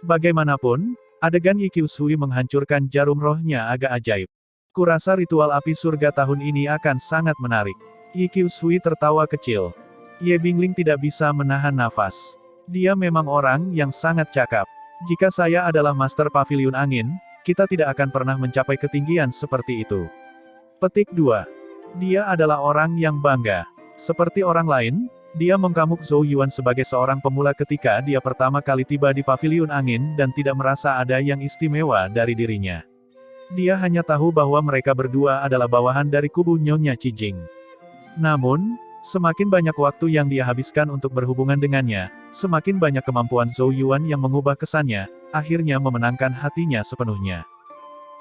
Speaker 1: Bagaimanapun, adegan Yi Qiushui menghancurkan jarum rohnya agak ajaib. Kurasa ritual api surga tahun ini akan sangat menarik. Yi Qiushui tertawa kecil. Ye Bingling tidak bisa menahan nafas. Dia memang orang yang sangat cakap. Jika saya adalah Master Paviliun Angin, kita tidak akan pernah mencapai ketinggian seperti itu. Petik 2. Dia adalah orang yang bangga. Seperti orang lain, dia mengkamuk Zhou Yuan sebagai seorang pemula ketika dia pertama kali tiba di Paviliun Angin dan tidak merasa ada yang istimewa dari dirinya. Dia hanya tahu bahwa mereka berdua adalah bawahan dari kubu Nyonya Cijing. Namun, semakin banyak waktu yang dia habiskan untuk berhubungan dengannya, semakin banyak kemampuan Zhou Yuan yang mengubah kesannya, akhirnya memenangkan hatinya sepenuhnya.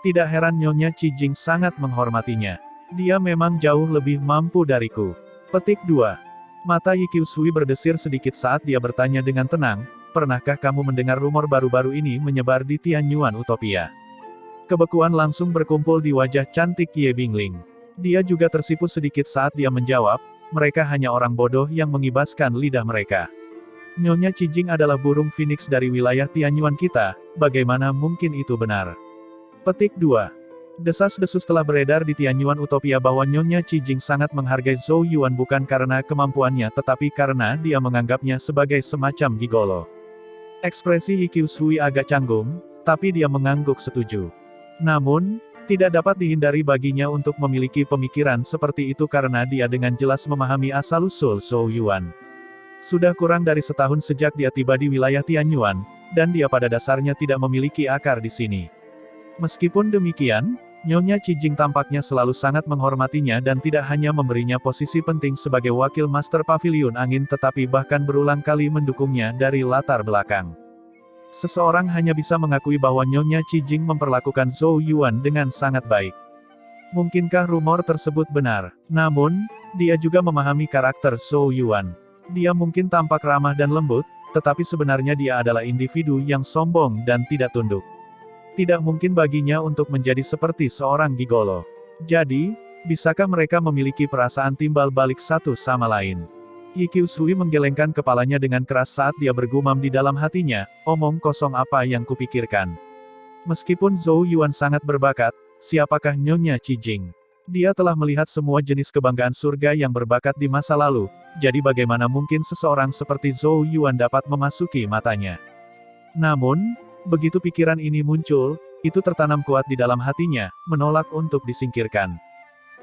Speaker 1: Tidak heran Nyonya Cijing sangat menghormatinya. Dia memang jauh lebih mampu dariku. Petik 2. Mata Yi Qiushui berdesir sedikit saat dia bertanya dengan tenang, pernahkah kamu mendengar rumor baru-baru ini menyebar di Tianyuan Utopia? Kebekuan langsung berkumpul di wajah cantik Ye Bingling. Dia juga tersipu sedikit saat dia menjawab, mereka hanya orang bodoh yang mengibaskan lidah mereka. Nyonya Cijing adalah burung phoenix dari wilayah Tianyuan kita, bagaimana mungkin itu benar? Petik 2. Desas-desus telah beredar di Tianyuan Utopia bahwa Nyonya Cijing sangat menghargai Zhou Yuan bukan karena kemampuannya tetapi karena dia menganggapnya sebagai semacam gigolo. Ekspresi Yi Qiushui agak canggung, tapi dia mengangguk setuju. Namun, tidak dapat dihindari baginya untuk memiliki pemikiran seperti itu karena dia dengan jelas memahami asal-usul Zhou Yuan. Sudah kurang dari setahun sejak dia tiba di wilayah Tianyuan, dan dia pada dasarnya tidak memiliki akar di sini. Meskipun demikian, Nyonya Cijing tampaknya selalu sangat menghormatinya dan tidak hanya memberinya posisi penting sebagai wakil Master Paviliun Angin tetapi bahkan berulang kali mendukungnya dari latar belakang. Seseorang hanya bisa mengakui bahwa Nyonya Cijing memperlakukan Zhou Yuan dengan sangat baik. Mungkinkah rumor tersebut benar? Namun, dia juga memahami karakter Zhou Yuan. Dia mungkin tampak ramah dan lembut, tetapi sebenarnya dia adalah individu yang sombong dan tidak tunduk. Tidak mungkin baginya untuk menjadi seperti seorang gigolo. Jadi, bisakah mereka memiliki perasaan timbal balik satu sama lain? Yi Qiushui menggelengkan kepalanya dengan keras saat dia bergumam di dalam hatinya, omong kosong apa yang kupikirkan. Meskipun Zhou Yuan sangat berbakat, siapakah Nyonya Cijing? Dia telah melihat semua jenis kebanggaan surga yang berbakat di masa lalu, jadi bagaimana mungkin seseorang seperti Zhou Yuan dapat memasuki matanya? Namun, begitu pikiran ini muncul, itu tertanam kuat di dalam hatinya, menolak untuk disingkirkan.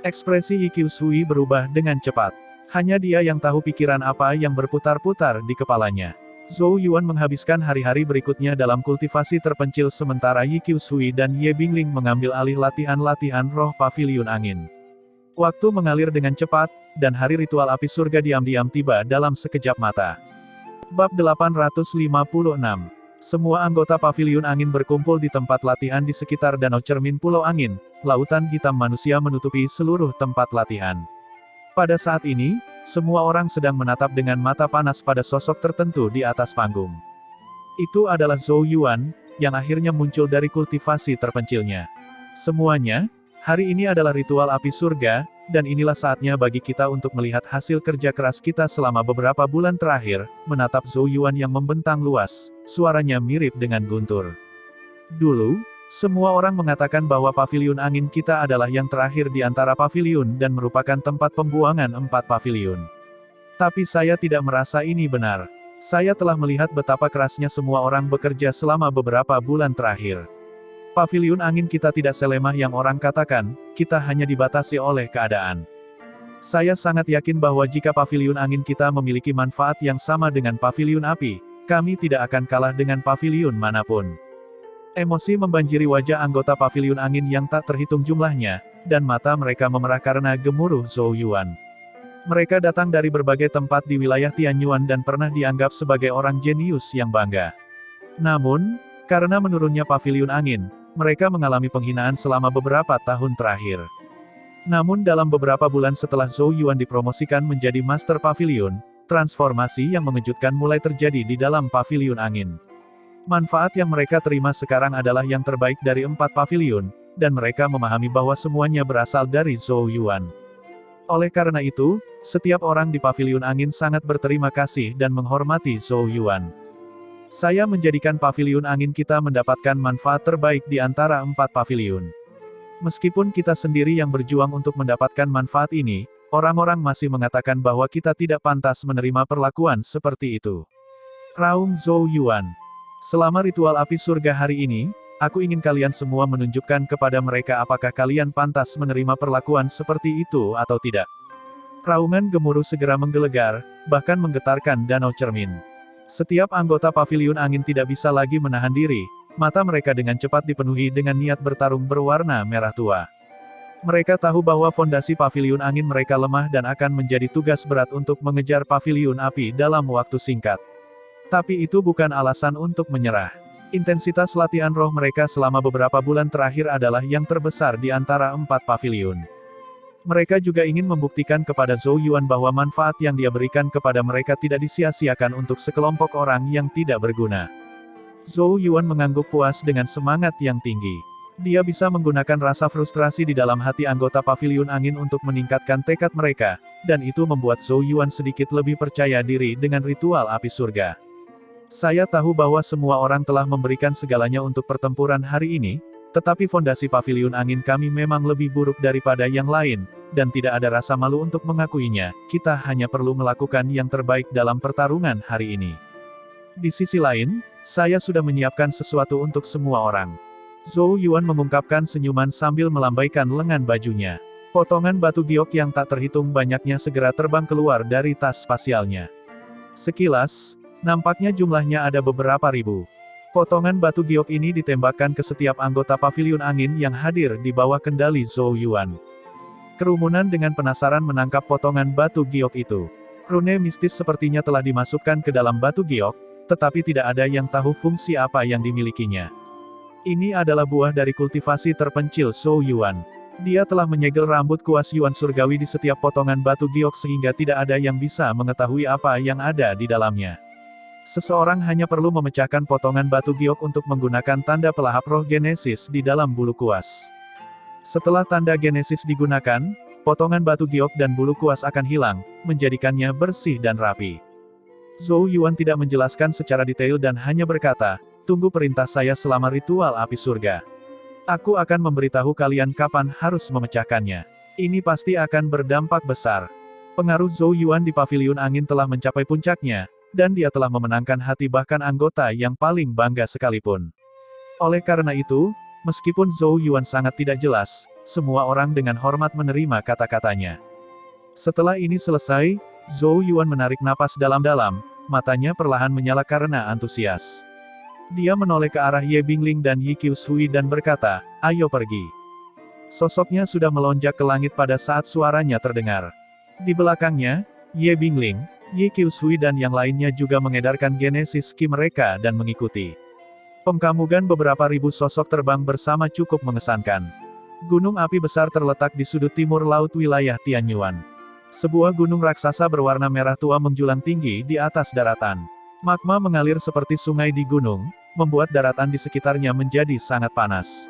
Speaker 1: Ekspresi Yi Qiushui berubah dengan cepat. Hanya dia yang tahu pikiran apa yang berputar-putar di kepalanya. Zhou Yuan menghabiskan hari-hari berikutnya dalam kultivasi terpencil sementara Yi Qiushui dan Ye Bingling mengambil alih latihan-latihan roh Paviliun Angin. Waktu mengalir dengan cepat, dan hari ritual api surga diam-diam tiba dalam sekejap mata. Bab 856. Semua anggota Paviliun Angin berkumpul di tempat latihan di sekitar Danau Cermin Pulau Angin. Lautan hitam manusia menutupi seluruh tempat latihan. Pada saat ini, semua orang sedang menatap dengan mata panas pada sosok tertentu di atas panggung. Itu adalah Zhou Yuan, yang akhirnya muncul dari kultivasi terpencilnya. Semuanya, hari ini adalah ritual api surga, dan inilah saatnya bagi kita untuk melihat hasil kerja keras kita selama beberapa bulan terakhir, menatap Zhou Yuan yang membentang luas, suaranya mirip dengan guntur. Dulu, semua orang mengatakan bahwa paviliun angin kita adalah yang terakhir di antara paviliun dan merupakan tempat pembuangan 4 paviliun. Tapi saya tidak merasa ini benar. Saya telah melihat betapa kerasnya semua orang bekerja selama beberapa bulan terakhir. Paviliun angin kita tidak selemah yang orang katakan, kita hanya dibatasi oleh keadaan. Saya sangat yakin bahwa jika paviliun angin kita memiliki manfaat yang sama dengan paviliun api, kami tidak akan kalah dengan paviliun manapun. Emosi membanjiri wajah anggota paviliun angin yang tak terhitung jumlahnya, dan mata mereka memerah karena gemuruh Zhou Yuan. Mereka datang dari berbagai tempat di wilayah Tianyuan dan pernah dianggap sebagai orang jenius yang bangga. Namun, karena menurunnya paviliun angin, mereka mengalami penghinaan selama beberapa tahun terakhir. Namun dalam beberapa bulan setelah Zhou Yuan dipromosikan menjadi Master Pavilion, transformasi yang mengejutkan mulai terjadi di dalam paviliun angin. Manfaat yang mereka terima sekarang adalah yang terbaik dari 4 paviliun, dan mereka memahami bahwa semuanya berasal dari Zhou Yuan. Oleh karena itu, setiap orang di paviliun angin sangat berterima kasih dan menghormati Zhou Yuan. Saya menjadikan paviliun angin kita mendapatkan manfaat terbaik di antara 4 paviliun. Meskipun kita sendiri yang berjuang untuk mendapatkan manfaat ini, orang-orang masih mengatakan bahwa kita tidak pantas menerima perlakuan seperti itu. Raung Zhou Yuan. Selama ritual api surga hari ini, aku ingin kalian semua menunjukkan kepada mereka apakah kalian pantas menerima perlakuan seperti itu atau tidak. Raungan gemuruh segera menggelegar, bahkan menggetarkan danau cermin. Setiap anggota paviliun angin tidak bisa lagi menahan diri, mata mereka dengan cepat dipenuhi dengan niat bertarung berwarna merah tua. Mereka tahu bahwa fondasi paviliun angin mereka lemah dan akan menjadi tugas berat untuk mengejar paviliun api dalam waktu singkat. Tapi itu bukan alasan untuk menyerah. Intensitas latihan roh mereka selama beberapa bulan terakhir adalah yang terbesar di antara 4 paviliun. Mereka juga ingin membuktikan kepada Zhou Yuan bahwa manfaat yang dia berikan kepada mereka tidak disia-siakan untuk sekelompok orang yang tidak berguna. Zhou Yuan mengangguk puas dengan semangat yang tinggi. Dia bisa menggunakan rasa frustrasi di dalam hati anggota paviliun angin untuk meningkatkan tekad mereka, dan itu membuat Zhou Yuan sedikit lebih percaya diri dengan ritual api surga. Saya tahu bahwa semua orang telah memberikan segalanya untuk pertempuran hari ini, tetapi fondasi paviliun angin kami memang lebih buruk daripada yang lain, dan tidak ada rasa malu untuk mengakuinya, kita hanya perlu melakukan yang terbaik dalam pertarungan hari ini. Di sisi lain, saya sudah menyiapkan sesuatu untuk semua orang. Zhou Yuan mengungkapkan senyuman sambil melambaikan lengan bajunya. Potongan batu giok yang tak terhitung banyaknya segera terbang keluar dari tas spasialnya. Sekilas, nampaknya jumlahnya ada beberapa ribu. Potongan batu giok ini ditembakkan ke setiap anggota paviliun angin yang hadir di bawah kendali Zhou Yuan. Kerumunan dengan penasaran menangkap potongan batu giok itu. Rune mistis sepertinya telah dimasukkan ke dalam batu giok, tetapi tidak ada yang tahu fungsi apa yang dimilikinya. Ini adalah buah dari kultivasi terpencil Zhou Yuan. Dia telah menyegel rambut kuas Yuan surgawi di setiap potongan batu giok sehingga tidak ada yang bisa mengetahui apa yang ada di dalamnya. Seseorang hanya perlu memecahkan potongan batu giok untuk menggunakan tanda pelahap roh Genesis di dalam bulu kuas. Setelah tanda Genesis digunakan, potongan batu giok dan bulu kuas akan hilang, menjadikannya bersih dan rapi. Zhou Yuan tidak menjelaskan secara detail dan hanya berkata, tunggu perintah saya selama ritual api surga. Aku akan memberitahu kalian kapan harus memecahkannya. Ini pasti akan berdampak besar. Pengaruh Zhou Yuan di paviliun angin telah mencapai puncaknya, dan dia telah memenangkan hati bahkan anggota yang paling bangga sekalipun. Oleh karena itu, meskipun Zhou Yuan sangat tidak jelas, semua orang dengan hormat menerima kata-katanya. Setelah ini selesai, Zhou Yuan menarik napas dalam-dalam, matanya perlahan menyala karena antusias. Dia menoleh ke arah Ye Bingling dan Yi Qiushui dan berkata, ayo pergi. Sosoknya sudah melonjak ke langit pada saat suaranya terdengar. Di belakangnya, Ye Bingling, Yi Qiushui dan yang lainnya juga mengedarkan Genesis Ki mereka dan mengikuti. Pengkamugan beberapa ribu sosok terbang bersama cukup mengesankan. Gunung api besar terletak di sudut timur laut wilayah Tianyuan. Sebuah gunung raksasa berwarna merah tua menjulang tinggi di atas daratan. Magma mengalir seperti sungai di gunung, membuat daratan di sekitarnya menjadi sangat panas.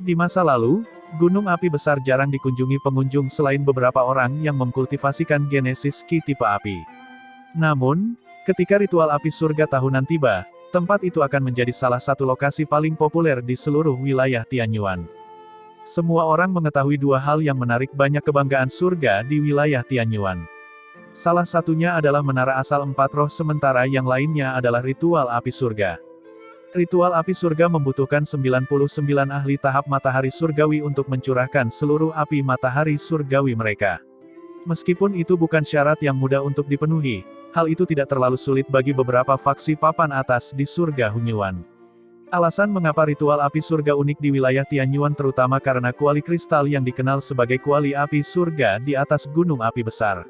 Speaker 1: Di masa lalu, Gunung api besar jarang dikunjungi pengunjung selain beberapa orang yang mengkultivasikan Genesis Ki tipe api. Namun, ketika ritual api surga tahunan tiba, tempat itu akan menjadi salah satu lokasi paling populer di seluruh wilayah Tianyuan. Semua orang mengetahui dua hal yang menarik banyak kebanggaan surga di wilayah Tianyuan. Salah satunya adalah menara asal empat roh sementara yang lainnya adalah ritual api surga. Ritual api surga membutuhkan 99 ahli tahap matahari surgawi untuk mencurahkan seluruh api matahari surgawi mereka. Meskipun itu bukan syarat yang mudah untuk dipenuhi, hal itu tidak terlalu sulit bagi beberapa faksi papan atas di surga Hunyuan. Alasan mengapa ritual api surga unik di wilayah Tianyuan terutama karena kuali kristal yang dikenal sebagai kuali api surga di atas gunung api besar.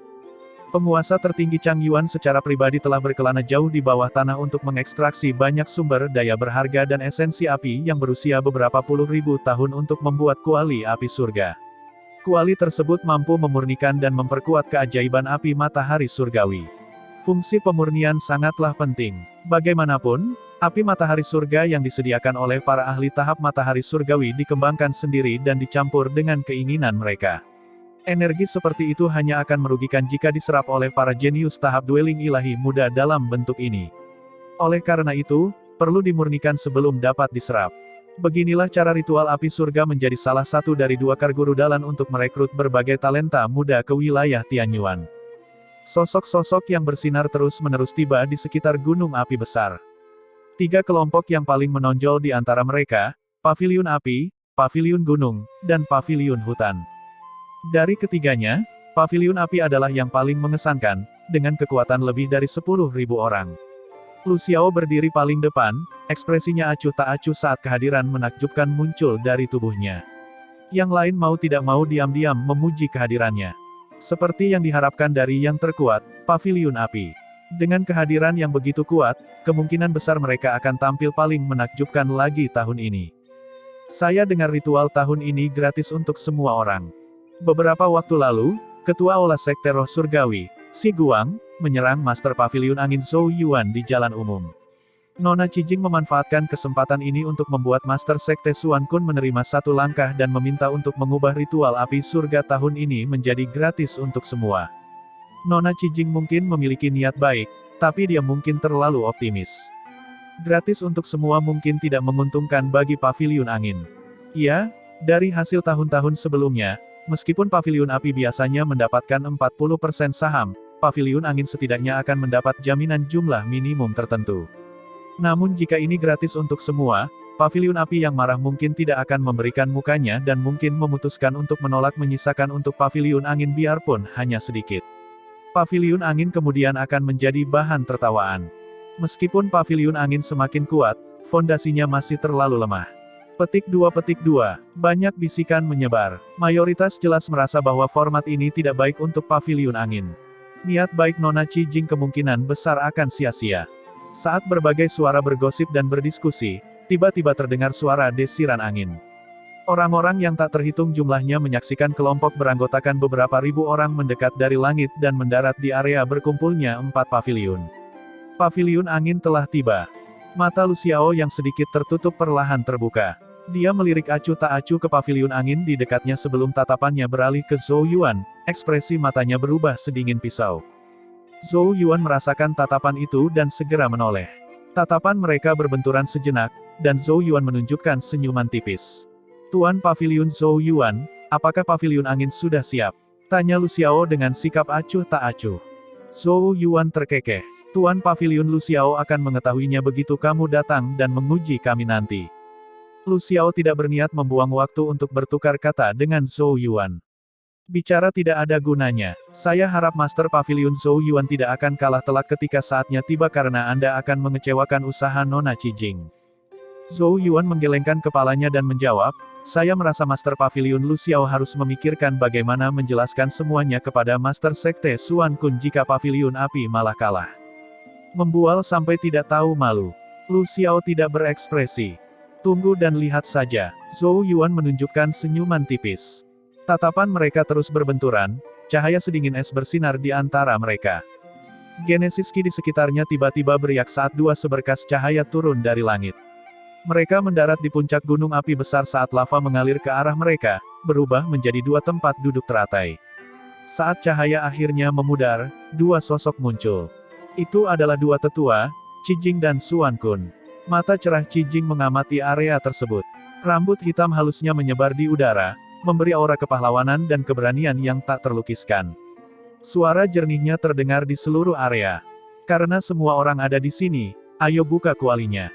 Speaker 1: Penguasa tertinggi Chang Yuan secara pribadi telah berkelana jauh di bawah tanah untuk mengekstraksi banyak sumber daya berharga dan esensi api yang berusia beberapa puluh ribu tahun untuk membuat kuali api surga. Kuali tersebut mampu memurnikan dan memperkuat keajaiban api matahari surgawi. Fungsi pemurnian sangatlah penting. Bagaimanapun, api matahari surga yang disediakan oleh para ahli tahap matahari surgawi dikembangkan sendiri dan dicampur dengan keinginan mereka. Energi seperti itu hanya akan merugikan jika diserap oleh para jenius tahap dwelling ilahi muda dalam bentuk ini. Oleh karena itu, perlu dimurnikan sebelum dapat diserap. Beginilah cara ritual api surga menjadi salah satu dari dua kargurudalan untuk merekrut berbagai talenta muda ke wilayah Tianyuan. Sosok-sosok yang bersinar terus-menerus tiba di sekitar gunung api besar. Tiga kelompok yang paling menonjol di antara mereka, Paviliun Api, Paviliun Gunung, dan Paviliun Hutan. Dari ketiganya, Paviliun Api adalah yang paling mengesankan, dengan kekuatan lebih dari 10.000 orang. Lu Xiao berdiri paling depan, ekspresinya acuh tak acuh saat kehadiran menakjubkan muncul dari tubuhnya. Yang lain mau tidak mau diam-diam memuji kehadirannya. Seperti yang diharapkan dari yang terkuat, Paviliun Api. Dengan kehadiran yang begitu kuat, kemungkinan besar mereka akan tampil paling menakjubkan lagi tahun ini. Saya dengar ritual tahun ini gratis untuk semua orang. Beberapa waktu lalu, Ketua Olah Sekte Roh Surgawi, Si Guang, menyerang Master Paviliun Angin Zhou Yuan di jalan umum. Nona Cijing memanfaatkan kesempatan ini untuk membuat Master Sekte Suan Kun menerima satu langkah dan meminta untuk mengubah ritual api surga tahun ini menjadi gratis untuk semua. Nona Cijing mungkin memiliki niat baik, tapi dia mungkin terlalu optimis. Gratis untuk semua mungkin tidak menguntungkan bagi Paviliun Angin. Ya, dari hasil tahun-tahun sebelumnya, meskipun Paviliun Api biasanya mendapatkan 40% saham, Paviliun Angin setidaknya akan mendapat jaminan jumlah minimum tertentu. Namun jika ini gratis untuk semua, Paviliun Api yang marah mungkin tidak akan memberikan mukanya dan mungkin memutuskan untuk menolak menyisakan untuk Paviliun Angin biarpun hanya sedikit. Paviliun Angin kemudian akan menjadi bahan tertawaan. Meskipun Paviliun Angin semakin kuat, fondasinya masih terlalu lemah. Petik 2. Banyak bisikan menyebar. Mayoritas jelas merasa bahwa format ini tidak baik untuk Paviliun Angin. Niat baik Nona Cijing kemungkinan besar akan sia-sia. Saat berbagai suara bergosip dan berdiskusi, tiba-tiba terdengar suara desiran angin. Orang-orang yang tak terhitung jumlahnya menyaksikan kelompok beranggotakan beberapa ribu orang mendekat dari langit dan mendarat di area berkumpulnya 4 paviliun. Paviliun Angin telah tiba. Mata Lu Xiao yang sedikit tertutup perlahan terbuka. Dia melirik acuh tak acuh ke Paviliun Angin di dekatnya sebelum tatapannya beralih ke Zhou Yuan, ekspresi matanya berubah sedingin pisau. Zhou Yuan merasakan tatapan itu dan segera menoleh. Tatapan mereka berbenturan sejenak, dan Zhou Yuan menunjukkan senyuman tipis. Tuan Paviliun Zhou Yuan, apakah Paviliun Angin sudah siap? Tanya Lu Xiao dengan sikap acuh tak acuh. Zhou Yuan terkekeh. Tuan Paviliun Lu Xiao akan mengetahuinya begitu kamu datang dan menguji kami nanti. Lu Xiao tidak berniat membuang waktu untuk bertukar kata dengan Zhou Yuan. Bicara tidak ada gunanya. Saya harap Master Paviliun Zhou Yuan tidak akan kalah telak ketika saatnya tiba karena Anda akan mengecewakan usaha Nona Cijing. Zhou Yuan menggelengkan kepalanya dan menjawab, saya merasa Master Paviliun Lu Xiao harus memikirkan bagaimana menjelaskan semuanya kepada Master Sekte Suan Kun jika Paviliun Api malah kalah. Membual sampai tidak tahu malu. Lu Xiao tidak berekspresi. Tunggu dan lihat saja. Zhou Yuan menunjukkan senyuman tipis. Tatapan mereka terus berbenturan, cahaya sedingin es bersinar di antara mereka. Genesis Ki di sekitarnya tiba-tiba beriak saat dua seberkas cahaya turun dari langit. Mereka mendarat di puncak gunung api besar saat lava mengalir ke arah mereka, berubah menjadi dua tempat duduk teratai. Saat cahaya akhirnya memudar, dua sosok muncul. Itu adalah dua tetua, Qijing dan Xuan Kun. Mata cerah Qijing mengamati area tersebut. Rambut hitam halusnya menyebar di udara, memberi aura kepahlawanan dan keberanian yang tak terlukiskan. Suara jernihnya terdengar di seluruh area. Karena semua orang ada di sini, ayo buka kualinya.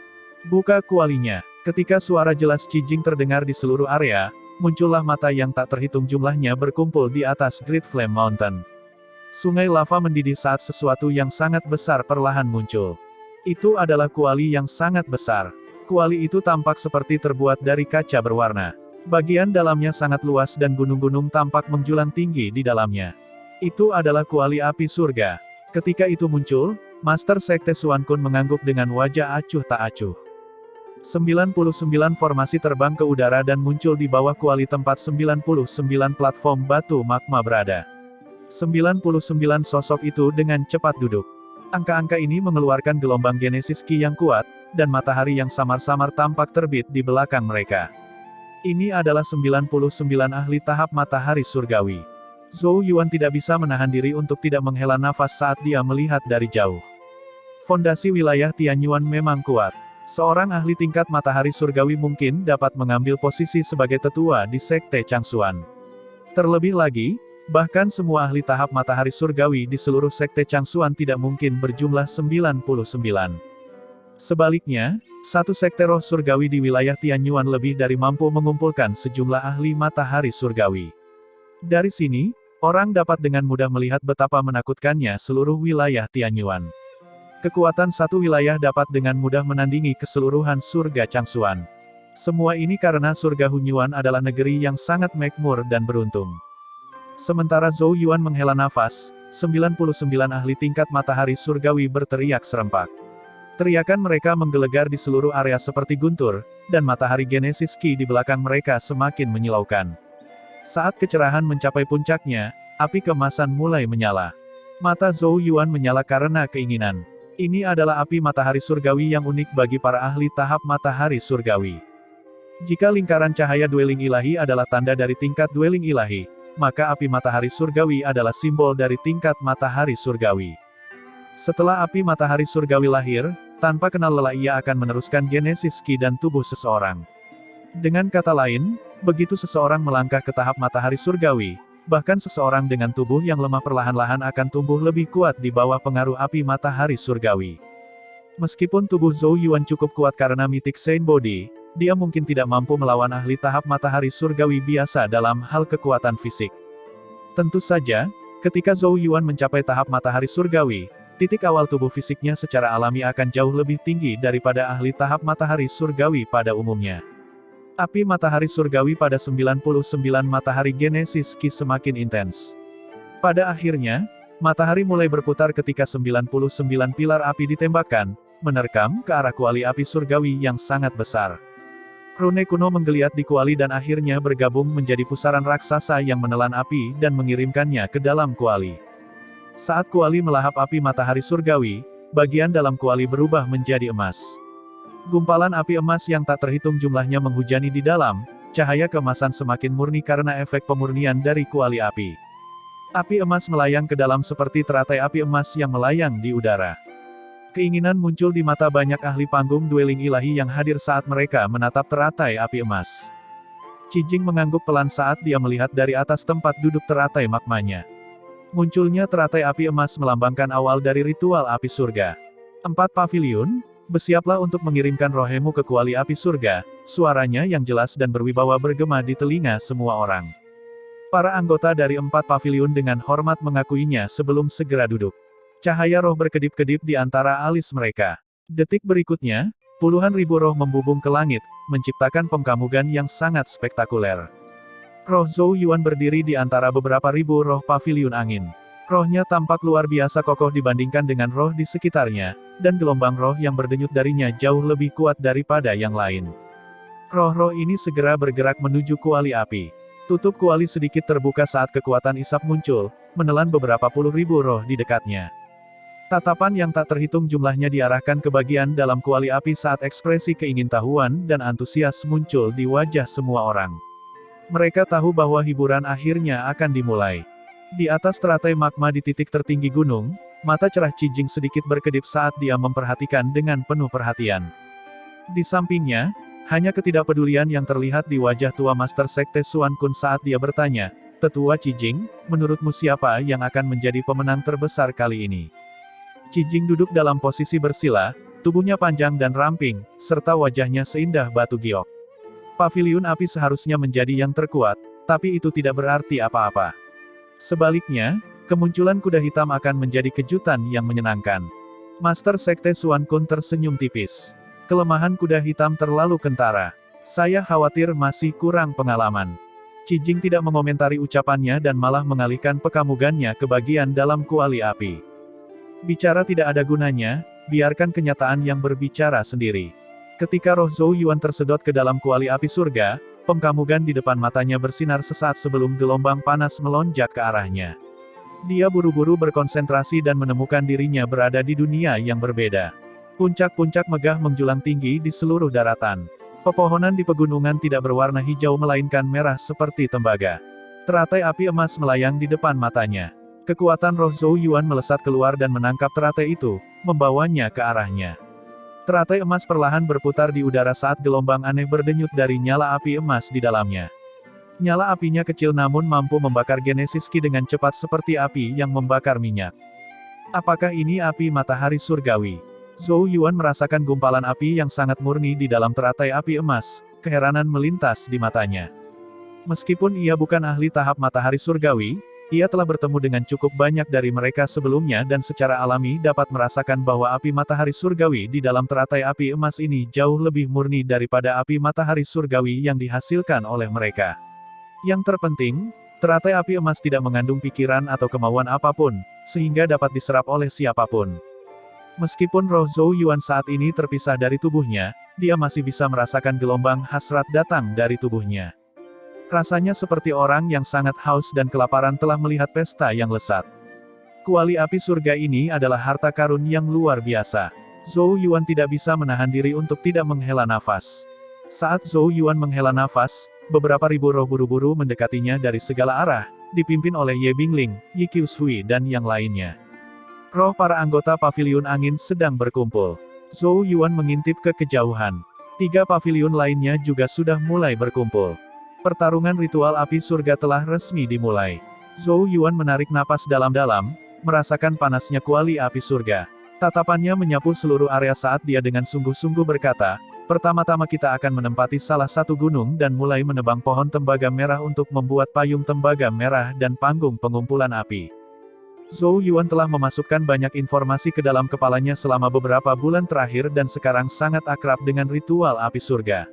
Speaker 1: Buka kualinya. Ketika suara jelas Qijing terdengar di seluruh area, muncullah mata yang tak terhitung jumlahnya berkumpul di atas Great Flame Mountain. Sungai lava mendidih saat sesuatu yang sangat besar perlahan muncul. Itu adalah kuali yang sangat besar. Kuali itu tampak seperti terbuat dari kaca berwarna. Bagian dalamnya sangat luas dan gunung-gunung tampak menjulang tinggi di dalamnya. Itu adalah kuali api surga. Ketika itu muncul, Master Sekte Xuan Kun mengangguk dengan wajah acuh tak acuh. 99 formasi terbang ke udara dan muncul di bawah kuali tempat 99 platform batu magma berada. 99 sosok itu dengan cepat duduk. Angka-angka ini mengeluarkan gelombang genesis Qi yang kuat, dan matahari yang samar-samar tampak terbit di belakang mereka. Ini adalah 99 ahli tahap matahari surgawi. Zhou Yuan tidak bisa menahan diri untuk tidak menghela nafas saat dia melihat dari jauh. Fondasi wilayah Tianyuan memang kuat. Seorang ahli tingkat matahari surgawi mungkin dapat mengambil posisi sebagai tetua di Sekte Changxuan. Terlebih lagi, bahkan semua ahli tahap matahari surgawi di seluruh Sekte Changxuan tidak mungkin berjumlah 99. Sebaliknya, satu sekte roh surgawi di wilayah Tianyuan lebih dari mampu mengumpulkan sejumlah ahli matahari surgawi. Dari sini, orang dapat dengan mudah melihat betapa menakutkannya seluruh wilayah Tianyuan. Kekuatan satu wilayah dapat dengan mudah menandingi keseluruhan surga Changxuan. Semua ini karena surga Hunyuan adalah negeri yang sangat makmur dan beruntung. Sementara Zhou Yuan menghela nafas, 99 ahli tingkat matahari surgawi berteriak serempak. Teriakan mereka menggelegar di seluruh area seperti guntur, dan matahari genesis Qi di belakang mereka semakin menyilaukan. Saat kecerahan mencapai puncaknya, api keemasan mulai menyala. Mata Zhou Yuan menyala karena keinginan. Ini adalah api matahari surgawi yang unik bagi para ahli tahap matahari surgawi. Jika lingkaran cahaya dwelling ilahi adalah tanda dari tingkat dwelling ilahi, maka api matahari surgawi adalah simbol dari tingkat matahari surgawi. Setelah api matahari surgawi lahir, tanpa kenal lelah ia akan meneruskan genesis Qi dan tubuh seseorang. Dengan kata lain, begitu seseorang melangkah ke tahap matahari surgawi, bahkan seseorang dengan tubuh yang lemah perlahan-lahan akan tumbuh lebih kuat di bawah pengaruh api matahari surgawi. Meskipun tubuh Zhou Yuan cukup kuat karena Mythic Saint Body, dia mungkin tidak mampu melawan ahli tahap matahari surgawi biasa dalam hal kekuatan fisik. Tentu saja, ketika Zhou Yuan mencapai tahap matahari surgawi, titik awal tubuh fisiknya secara alami akan jauh lebih tinggi daripada ahli tahap matahari surgawi pada umumnya. Api matahari surgawi pada 99 matahari genesis Qi semakin intens. Pada akhirnya, matahari mulai berputar ketika 99 pilar api ditembakkan, menerkam ke arah kuali api surgawi yang sangat besar. Rune kuno menggeliat di kuali dan akhirnya bergabung menjadi pusaran raksasa yang menelan api dan mengirimkannya ke dalam kuali. Saat kuali melahap api matahari surgawi, bagian dalam kuali berubah menjadi emas. Gumpalan api emas yang tak terhitung jumlahnya menghujani di dalam, cahaya keemasan semakin murni karena efek pemurnian dari kuali api. Api emas melayang ke dalam seperti teratai api emas yang melayang di udara. Keinginan muncul di mata banyak ahli panggung dwelling ilahi yang hadir saat mereka menatap teratai api emas. Qijing mengangguk pelan saat dia melihat dari atas tempat duduk teratai magmanya. Munculnya teratai api emas melambangkan awal dari ritual api surga. 4 paviliun, bersiaplah untuk mengirimkan rohemu ke kuali api surga, suaranya yang jelas dan berwibawa bergema di telinga semua orang. Para anggota dari 4 paviliun dengan hormat mengakuinya sebelum segera duduk. Cahaya roh berkedip-kedip di antara alis mereka. Detik berikutnya, puluhan ribu roh membubung ke langit, menciptakan pemkamugan yang sangat spektakuler. Roh Zhou Yuan berdiri di antara beberapa ribu roh paviliun angin. Rohnya tampak luar biasa kokoh dibandingkan dengan roh di sekitarnya, dan gelombang roh yang berdenyut darinya jauh lebih kuat daripada yang lain. Roh-roh ini segera bergerak menuju kuali api. Tutup kuali sedikit terbuka saat kekuatan isap muncul, menelan beberapa puluh ribu roh di dekatnya. Tatapan yang tak terhitung jumlahnya diarahkan ke bagian dalam kuali api saat ekspresi keingintahuan dan antusias muncul di wajah semua orang. Mereka tahu bahwa hiburan akhirnya akan dimulai. Di atas teratai magma di titik tertinggi gunung, mata cerah Cijing sedikit berkedip saat dia memperhatikan dengan penuh perhatian. Di sampingnya, hanya ketidakpedulian yang terlihat di wajah tua Master Sekte Xuan Kun saat dia bertanya, "Tetua Cijing, menurutmu siapa yang akan menjadi pemenang terbesar kali ini?" Cijing duduk dalam posisi bersila, tubuhnya panjang dan ramping, serta wajahnya seindah batu giok. Paviliun api seharusnya menjadi yang terkuat, tapi itu tidak berarti apa-apa. Sebaliknya, kemunculan kuda hitam akan menjadi kejutan yang menyenangkan. Master Sekte Xuan Kun tersenyum tipis. Kelemahan kuda hitam terlalu kentara. Saya khawatir masih kurang pengalaman. Cijing tidak mengomentari ucapannya dan malah mengalihkan pekamugannya ke bagian dalam kuali api. Bicara tidak ada gunanya, biarkan kenyataan yang berbicara sendiri. Ketika roh Zhou Yuan tersedot ke dalam kuali api surga, pekamugan di depan matanya bersinar sesaat sebelum gelombang panas melonjak ke arahnya. Dia buru-buru berkonsentrasi dan menemukan dirinya berada di dunia yang berbeda. Puncak-puncak megah menjulang tinggi di seluruh daratan. Pepohonan di pegunungan tidak berwarna hijau melainkan merah seperti tembaga. Teratai api emas melayang di depan matanya. Kekuatan roh Zhou Yuan melesat keluar dan menangkap teratai itu, membawanya ke arahnya. Teratai emas perlahan berputar di udara saat gelombang aneh berdenyut dari nyala api emas di dalamnya. Nyala apinya kecil namun mampu membakar Genesis Ki dengan cepat seperti api yang membakar minyak. Apakah ini api matahari surgawi? Zhou Yuan merasakan gumpalan api yang sangat murni di dalam teratai api emas, keheranan melintas di matanya. Meskipun ia bukan ahli tahap matahari surgawi, ia telah bertemu dengan cukup banyak dari mereka sebelumnya dan secara alami dapat merasakan bahwa api matahari surgawi di dalam teratai api emas ini jauh lebih murni daripada api matahari surgawi yang dihasilkan oleh mereka. Yang terpenting, teratai api emas tidak mengandung pikiran atau kemauan apapun, sehingga dapat diserap oleh siapapun. Meskipun roh Zhou Yuan saat ini terpisah dari tubuhnya, dia masih bisa merasakan gelombang hasrat datang dari tubuhnya. Rasanya seperti orang yang sangat haus dan kelaparan telah melihat pesta yang lezat. Kuali api surga ini adalah harta karun yang luar biasa. Zhou Yuan tidak bisa menahan diri untuk tidak menghela nafas. Saat Zhou Yuan menghela nafas, beberapa ribu roh buru-buru mendekatinya dari segala arah, dipimpin oleh Ye Bingling, Yi Qiushui dan yang lainnya. Roh para anggota paviliun angin sedang berkumpul. Zhou Yuan mengintip ke kejauhan. 3 paviliun lainnya juga sudah mulai berkumpul. Pertarungan ritual api surga telah resmi dimulai. Zhou Yuan menarik napas dalam-dalam, merasakan panasnya kuali api surga. Tatapannya menyapu seluruh area saat dia dengan sungguh-sungguh berkata, "Pertama-tama kita akan menempati salah satu gunung dan mulai menebang pohon tembaga merah untuk membuat payung tembaga merah dan panggung pengumpulan api." Zhou Yuan telah memasukkan banyak informasi ke dalam kepalanya selama beberapa bulan terakhir dan sekarang sangat akrab dengan ritual api surga.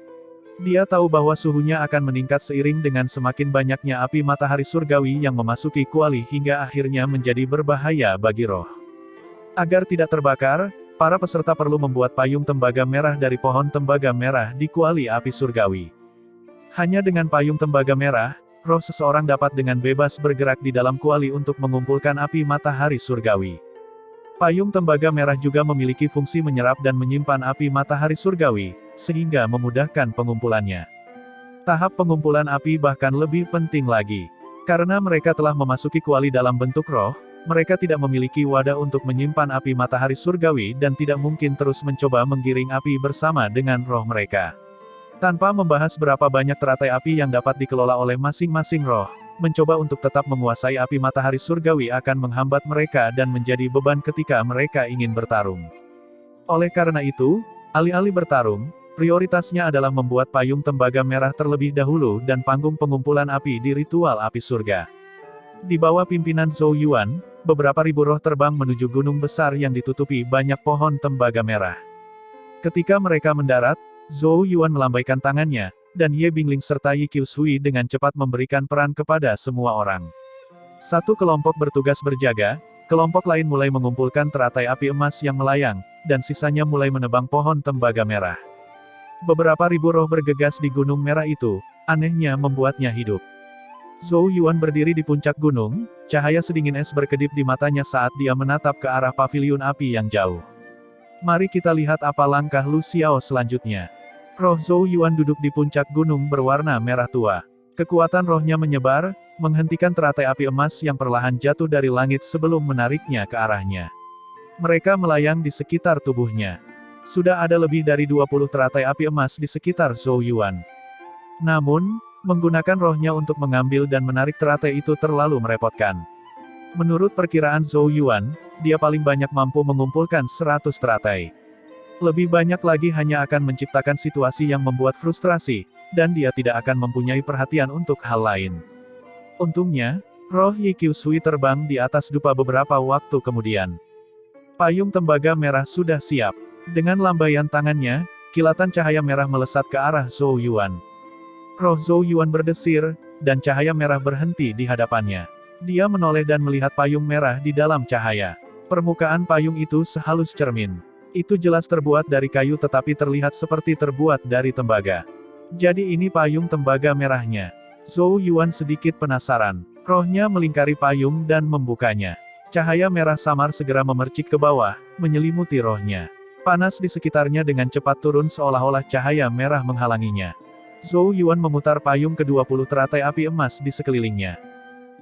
Speaker 1: Dia tahu bahwa suhunya akan meningkat seiring dengan semakin banyaknya api matahari surgawi yang memasuki kuali hingga akhirnya menjadi berbahaya bagi roh. Agar tidak terbakar, para peserta perlu membuat payung tembaga merah dari pohon tembaga merah di kuali api surgawi. Hanya dengan payung tembaga merah, roh seseorang dapat dengan bebas bergerak di dalam kuali untuk mengumpulkan api matahari surgawi. Payung tembaga merah juga memiliki fungsi menyerap dan menyimpan api matahari surgawi, sehingga memudahkan pengumpulannya. Tahap pengumpulan api bahkan lebih penting lagi. Karena mereka telah memasuki kuali dalam bentuk roh, mereka tidak memiliki wadah untuk menyimpan api matahari surgawi dan tidak mungkin terus mencoba menggiring api bersama dengan roh mereka. Tanpa membahas berapa banyak teratai api yang dapat dikelola oleh masing-masing roh, mencoba untuk tetap menguasai api matahari surgawi akan menghambat mereka dan menjadi beban ketika mereka ingin bertarung. Oleh karena itu, alih-alih bertarung, prioritasnya adalah membuat payung tembaga merah terlebih dahulu dan panggung pengumpulan api di ritual api surga. Di bawah pimpinan Zhou Yuan, beberapa ribu roh terbang menuju gunung besar yang ditutupi banyak pohon tembaga merah. Ketika mereka mendarat, Zhou Yuan melambaikan tangannya, dan Ye Bingling serta Yi Qiushui dengan cepat memberikan peran kepada semua orang. Satu kelompok bertugas berjaga, kelompok lain mulai mengumpulkan teratai api emas yang melayang, dan sisanya mulai menebang pohon tembaga merah. Beberapa ribu roh bergegas di gunung merah itu, anehnya membuatnya hidup. Zhou Yuan berdiri di puncak gunung, cahaya sedingin es berkedip di matanya saat dia menatap ke arah paviliun api yang jauh. Mari kita lihat apa langkah Lu Xiao selanjutnya. Roh Zhou Yuan duduk di puncak gunung berwarna merah tua. Kekuatan rohnya menyebar, menghentikan teratai api emas yang perlahan jatuh dari langit sebelum menariknya ke arahnya. Mereka melayang di sekitar tubuhnya. Sudah ada lebih dari 20 teratai api emas di sekitar Zhou Yuan. Namun, menggunakan rohnya untuk mengambil dan menarik teratai itu terlalu merepotkan. Menurut perkiraan Zhou Yuan, dia paling banyak mampu mengumpulkan 100 teratai. Lebih banyak lagi hanya akan menciptakan situasi yang membuat frustrasi, dan dia tidak akan mempunyai perhatian untuk hal lain. Untungnya, roh Yi Qiushui terbang di atas dupa beberapa waktu kemudian. Payung tembaga merah sudah siap. Dengan lambaian tangannya, kilatan cahaya merah melesat ke arah Zhou Yuan. Roh Zhou Yuan berdesir, dan cahaya merah berhenti di hadapannya. Dia menoleh dan melihat payung merah di dalam cahaya. Permukaan payung itu sehalus cermin. Itu jelas terbuat dari kayu tetapi terlihat seperti terbuat dari tembaga. Jadi ini payung tembaga merahnya. Zhou Yuan sedikit penasaran. Rohnya melingkari payung dan membukanya. Cahaya merah samar segera memercik ke bawah, menyelimuti rohnya. Panas di sekitarnya dengan cepat turun seolah-olah cahaya merah menghalanginya. Zhou Yuan memutar payung ke 20 teratai api emas di sekelilingnya.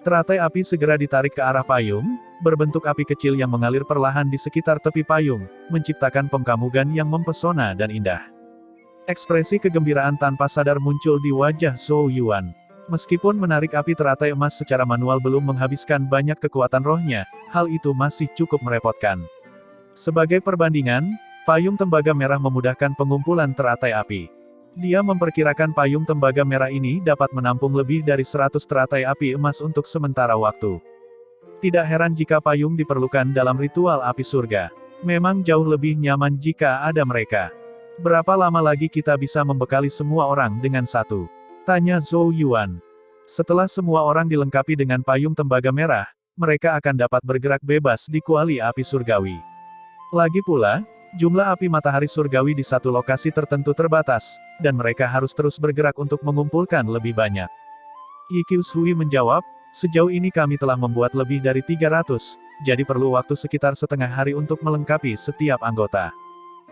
Speaker 1: Teratai api segera ditarik ke arah payung, berbentuk api kecil yang mengalir perlahan di sekitar tepi payung, menciptakan pengkamugan yang mempesona dan indah. Ekspresi kegembiraan tanpa sadar muncul di wajah Zhou Yuan. Meskipun menarik api teratai emas secara manual belum menghabiskan banyak kekuatan rohnya, hal itu masih cukup merepotkan. Sebagai perbandingan, payung tembaga merah memudahkan pengumpulan teratai api. Dia memperkirakan payung tembaga merah ini dapat menampung lebih dari 100 teratai api emas untuk sementara waktu. Tidak heran jika payung diperlukan dalam ritual api surga. Memang jauh lebih nyaman jika ada mereka. Berapa lama lagi kita bisa membekali semua orang dengan satu? Tanya Zhou Yuan. Setelah semua orang dilengkapi dengan payung tembaga merah, mereka akan dapat bergerak bebas di kuali api surgawi. Lagi pula, jumlah api matahari surgawi di satu lokasi tertentu terbatas, dan mereka harus terus bergerak untuk mengumpulkan lebih banyak. Yi Qiushui menjawab, sejauh ini kami telah membuat lebih dari 300, jadi perlu waktu sekitar setengah hari untuk melengkapi setiap anggota.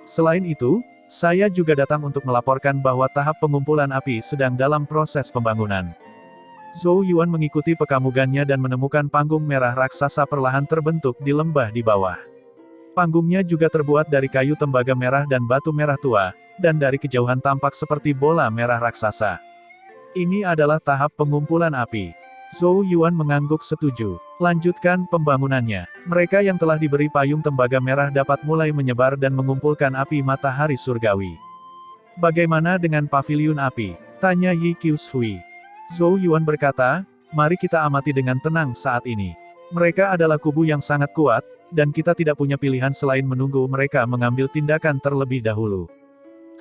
Speaker 1: Selain itu, saya juga datang untuk melaporkan bahwa tahap pengumpulan api sedang dalam proses pembangunan. Zhou Yuan mengikuti pekamugannya dan menemukan panggung merah raksasa perlahan terbentuk di lembah di bawah. Panggungnya juga terbuat dari kayu tembaga merah dan batu merah tua, dan dari kejauhan tampak seperti bola merah raksasa. Ini adalah tahap pengumpulan api. Zhou Yuan mengangguk setuju. Lanjutkan pembangunannya. Mereka yang telah diberi payung tembaga merah dapat mulai menyebar dan mengumpulkan api matahari surgawi. Bagaimana dengan paviliun api? Tanya Yi Qiushui. Zhou Yuan berkata, mari kita amati dengan tenang saat ini. Mereka adalah kubu yang sangat kuat, dan kita tidak punya pilihan selain menunggu mereka mengambil tindakan terlebih dahulu.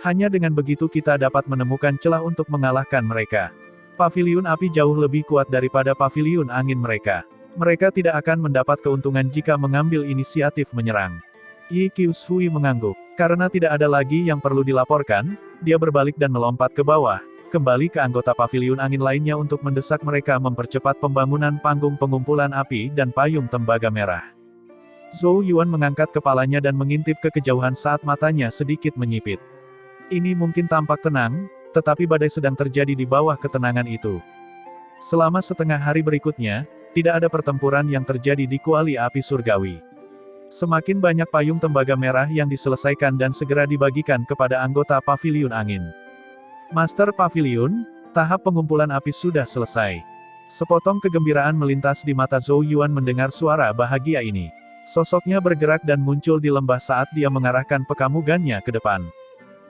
Speaker 1: Hanya dengan begitu kita dapat menemukan celah untuk mengalahkan mereka. Paviliun api jauh lebih kuat daripada paviliun angin mereka. Mereka tidak akan mendapat keuntungan jika mengambil inisiatif menyerang. Yi Qiushui mengangguk. Karena tidak ada lagi yang perlu dilaporkan, dia berbalik dan melompat ke bawah, kembali ke anggota paviliun angin lainnya untuk mendesak mereka mempercepat pembangunan panggung pengumpulan api dan payung tembaga merah. Zhou Yuan mengangkat kepalanya dan mengintip ke kejauhan saat matanya sedikit menyipit. Ini mungkin tampak tenang, tetapi badai sedang terjadi di bawah ketenangan itu. Selama setengah hari berikutnya, tidak ada pertempuran yang terjadi di kuali api surgawi. Semakin banyak payung tembaga merah yang diselesaikan dan segera dibagikan kepada anggota paviliun angin. Master Paviliun, tahap pengumpulan api sudah selesai. Sepotong kegembiraan melintas di mata Zhou Yuan mendengar suara bahagia ini. Sosoknya bergerak dan muncul di lembah saat dia mengarahkan pekamugannya ke depan.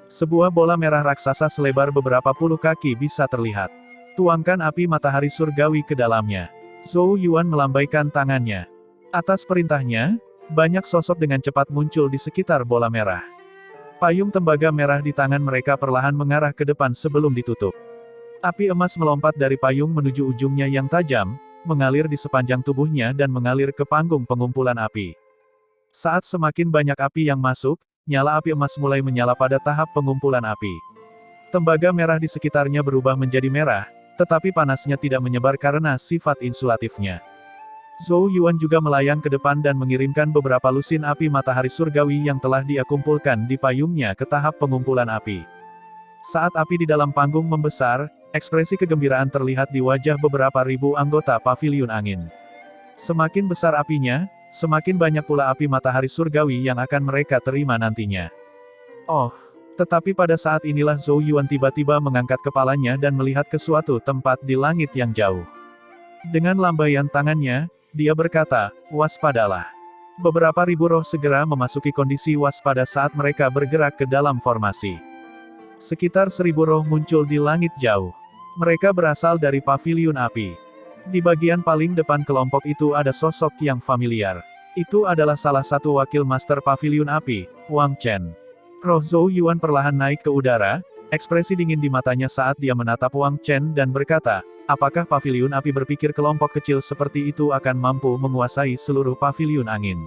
Speaker 1: Sebuah bola merah raksasa selebar beberapa puluh kaki bisa terlihat. Tuangkan api matahari surgawi ke dalamnya. Zhou Yuan melambaikan tangannya. Atas perintahnya, banyak sosok dengan cepat muncul di sekitar bola merah. Payung tembaga merah di tangan mereka perlahan mengarah ke depan sebelum ditutup. Api emas melompat dari payung menuju ujungnya yang tajam, mengalir di sepanjang tubuhnya dan mengalir ke panggung pengumpulan api. Saat semakin banyak api yang masuk, nyala api emas mulai menyala pada tahap pengumpulan api. Tembaga merah di sekitarnya berubah menjadi merah, tetapi panasnya tidak menyebar karena sifat insulatifnya. Zhou Yuan juga melayang ke depan dan mengirimkan beberapa lusin api matahari surgawi yang telah dia kumpulkan di payungnya ke tahap pengumpulan api. Saat api di dalam panggung membesar, ekspresi kegembiraan terlihat di wajah beberapa ribu anggota paviliun angin. Semakin besar apinya, semakin banyak pula api matahari surgawi yang akan mereka terima nantinya. Oh, tetapi pada saat inilah Zhou Yuan tiba-tiba mengangkat kepalanya dan melihat ke suatu tempat di langit yang jauh. Dengan lambaian tangannya, dia berkata, "Waspadalah." Beberapa ribu roh segera memasuki kondisi waspada saat mereka bergerak ke dalam formasi. Sekitar 1000 roh muncul di langit jauh. Mereka berasal dari paviliun api. Di bagian paling depan kelompok itu ada sosok yang familiar. Itu adalah salah satu wakil master paviliun api, Wang Chen. Roh Zhou Yuan perlahan naik ke udara, ekspresi dingin di matanya saat dia menatap Wang Chen dan berkata, "Apakah paviliun api berpikir kelompok kecil seperti itu akan mampu menguasai seluruh paviliun angin?"